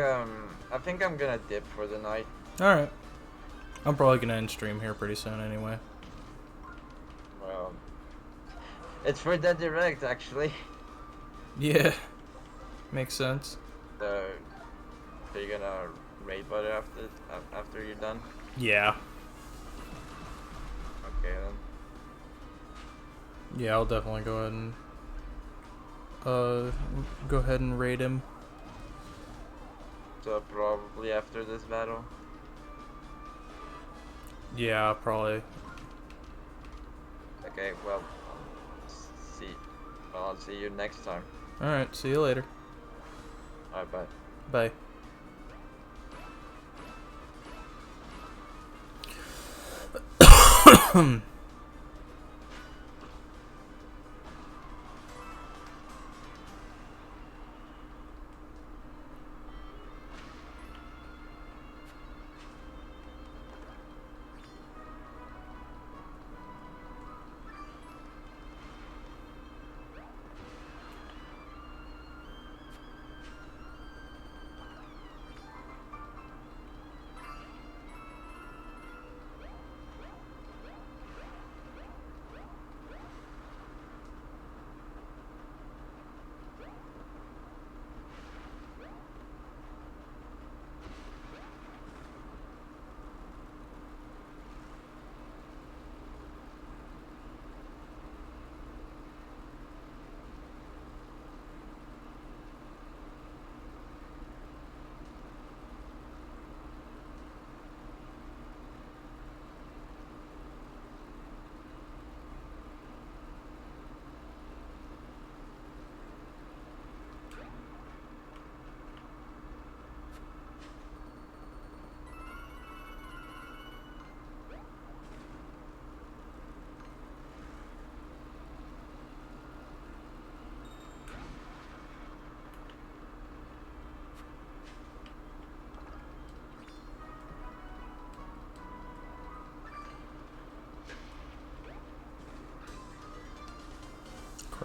I'm gonna dip for the night. All right. I'm probably gonna end stream here pretty soon anyway. Well, it's for the direct actually. Yeah, makes sense. So, so you're gonna raid butter after you're done? Yeah. Okay then. Yeah, I'll definitely go ahead and raid him. So probably after this battle. Yeah, probably. Okay, well, see. Well, I'll see you next time. Alright, see you later. Alright, bye. Bye.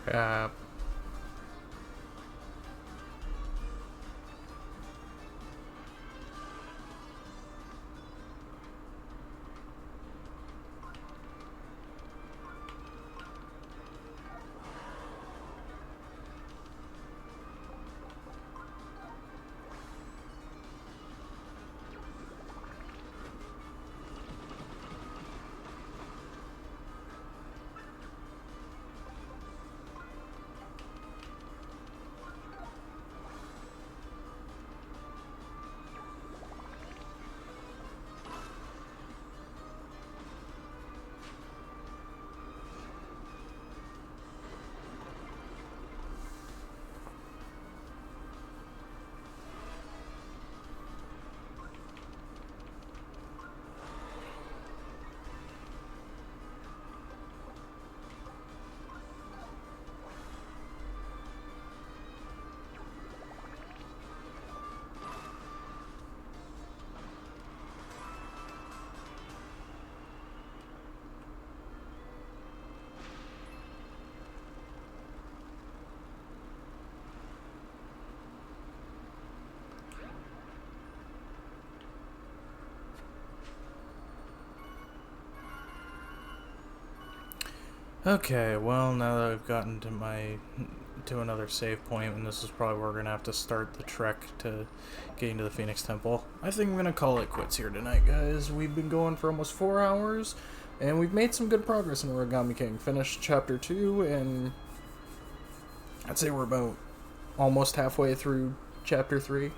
Crap. Okay, well, now that I've gotten to another save point, and this is probably where we're gonna have to start the trek to getting to the Phoenix Temple, I think I'm gonna call it quits here tonight, guys. We've been going for almost 4 hours, and we've made some good progress in Origami King. Finished Chapter 2, and I'd say we're about almost halfway through Chapter 3.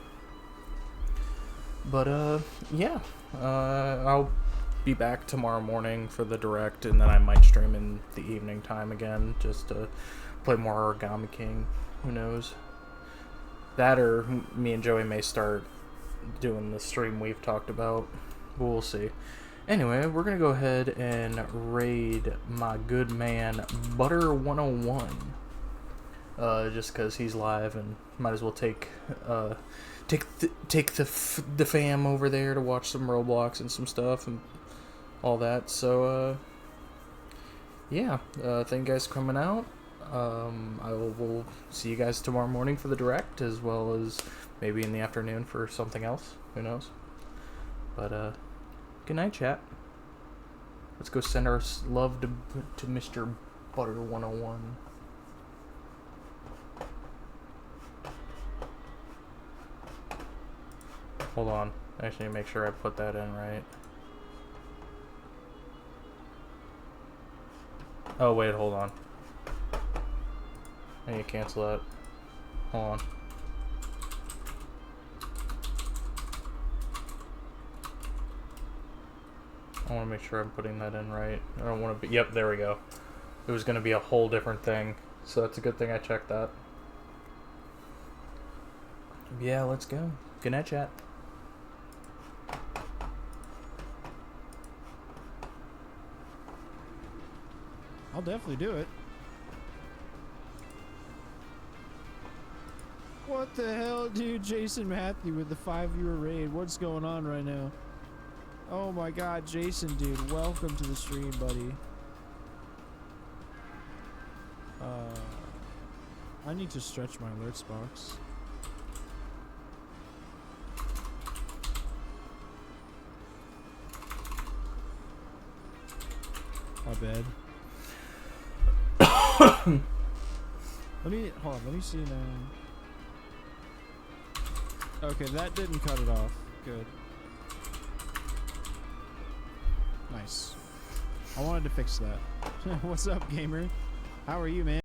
But, yeah. I'll be back tomorrow morning for the direct, and then I might stream in the evening time again just to play more Origami King. Who knows? That or me and Joey may start doing the stream we've talked about. But we'll see. Anyway, we're going to go ahead and raid my good man Butter 101. Just because he's live, and might as well take the fam over there to watch some Roblox and some stuff and all that. So yeah, thank you guys for coming out. I will see you guys tomorrow morning for the direct, as well as maybe in the afternoon for something else. Who knows? But Good night, chat. Let's go send our love to Mr. Butter 101. Hold on. I just need to make sure I put that in right. Oh, wait, hold on. I need to cancel that. Hold on. I want to make sure I'm putting that in right. I don't want to be... Yep, there we go. It was going to be a whole different thing. So that's a good thing I checked that. Yeah, let's go. Good night, chat. I'll definitely do it. What the hell, dude? Jason Matthew with the 5-viewer raid. What's going on right now? Oh my god, Jason, dude. Welcome to the stream, buddy. I need to stretch my alerts box. My bad. Hold on, let me see now. Okay, that didn't cut it off. Good. Nice. I wanted to fix that. What's up, gamer? How are you, man?